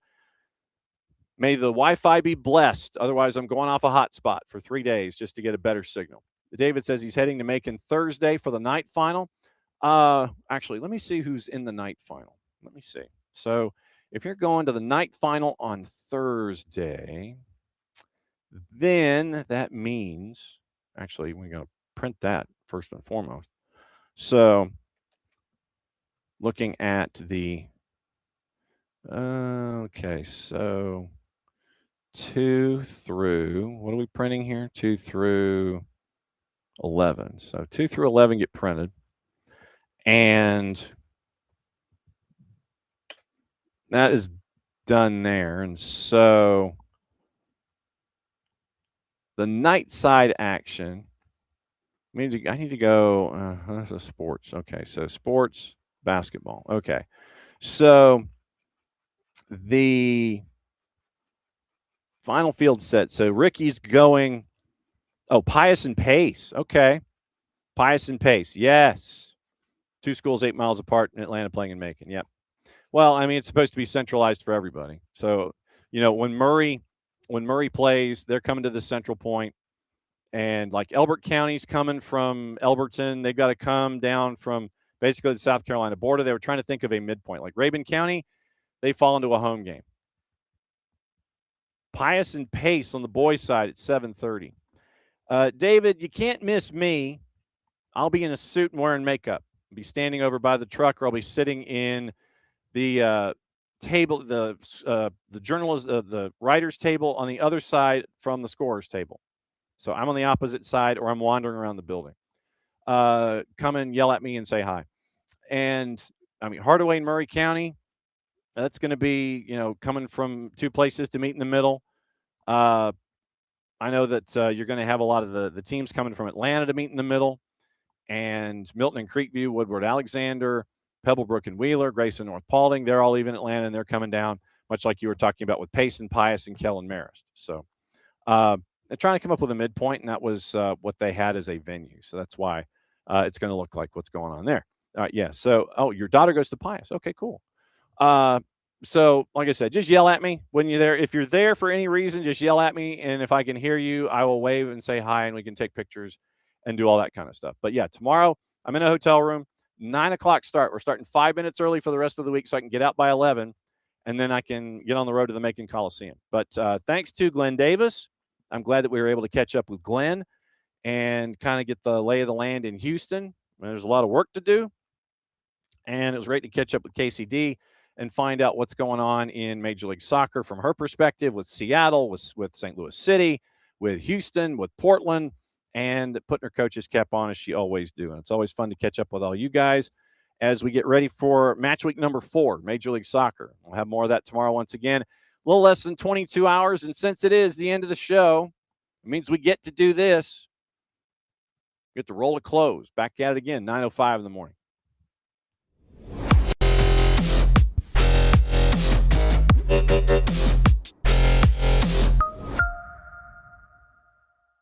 May the Wi-Fi be blessed. Otherwise, I'm going off a hotspot for 3 days just to get a better signal. David says he's heading to Macon Thursday for the night final. Actually, let me see who's in the night final. Let me see. So if you're going to the night final on Thursday, then that means, actually, we're going to print that first and foremost. So looking at the, okay, so 2 through, what are we printing here? 2 through 11. So 2 through 11 get printed. And that is done there. And so the night side action, I need to go, this is sports. Okay, so sports, basketball. Okay, so the final field set. So Ricky's going, Pius and Pace. Okay, Pius and Pace, yes. 2 schools 8 miles apart in Atlanta playing in Macon, yep. Well, I mean, it's supposed to be centralized for everybody. So, when Murray plays, they're coming to the central point. And like Elbert County's coming from Elberton. They've got to come down from basically the South Carolina border. They were trying to think of a midpoint. Like Rabun County, they fall into a home game. Pius and Pace on the boys' side at 7:30. David, you can't miss me. I'll be in a suit and wearing makeup. I'll be standing over by the truck, or I'll be sitting in the table, the writers' table on the other side from the scorers' table. So I'm on the opposite side, or I'm wandering around the building. Come and yell at me and say hi. And I mean, Hardaway and Murray County, that's going to be, coming from 2 places to meet in the middle. I know that you're going to have a lot of the teams coming from Atlanta to meet in the middle. And Milton and Creekview, Woodward Alexander, Pebblebrook and Wheeler, Grayson North Paulding, they're all leaving Atlanta, and they're coming down, much like you were talking about with Pace and Pius and Kellen Marist. So they're trying to come up with a midpoint, and that was what they had as a venue. So that's why it's going to look like what's going on there. Yeah. So, your daughter goes to Pius. Okay, cool. So, like I said, just yell at me when you're there. If you're there for any reason, just yell at me. And if I can hear you, I will wave and say hi, and we can take pictures and do all that kind of stuff. But, yeah, tomorrow I'm in a hotel room, 9 o'clock start. We're starting 5 minutes early for the rest of the week so I can get out by 11, and then I can get on the road to the Macon Coliseum. But thanks to Glenn Davis. I'm glad that we were able to catch up with Glenn and kind of get the lay of the land in Houston. There's a lot of work to do. And it was great to catch up with Kacey D and find out what's going on in Major League Soccer from her perspective, with Seattle, with St. Louis City, with Houston, with Portland, and putting her coach's cap on as she always do. And it's always fun to catch up with all you guys as we get ready for match week number 4, Major League Soccer. We'll have more of that tomorrow once again. A little less than 22 hours, and since it is the end of the show, it means we get to do this. Get to roll a close. Back at it again, 9:05 in the morning.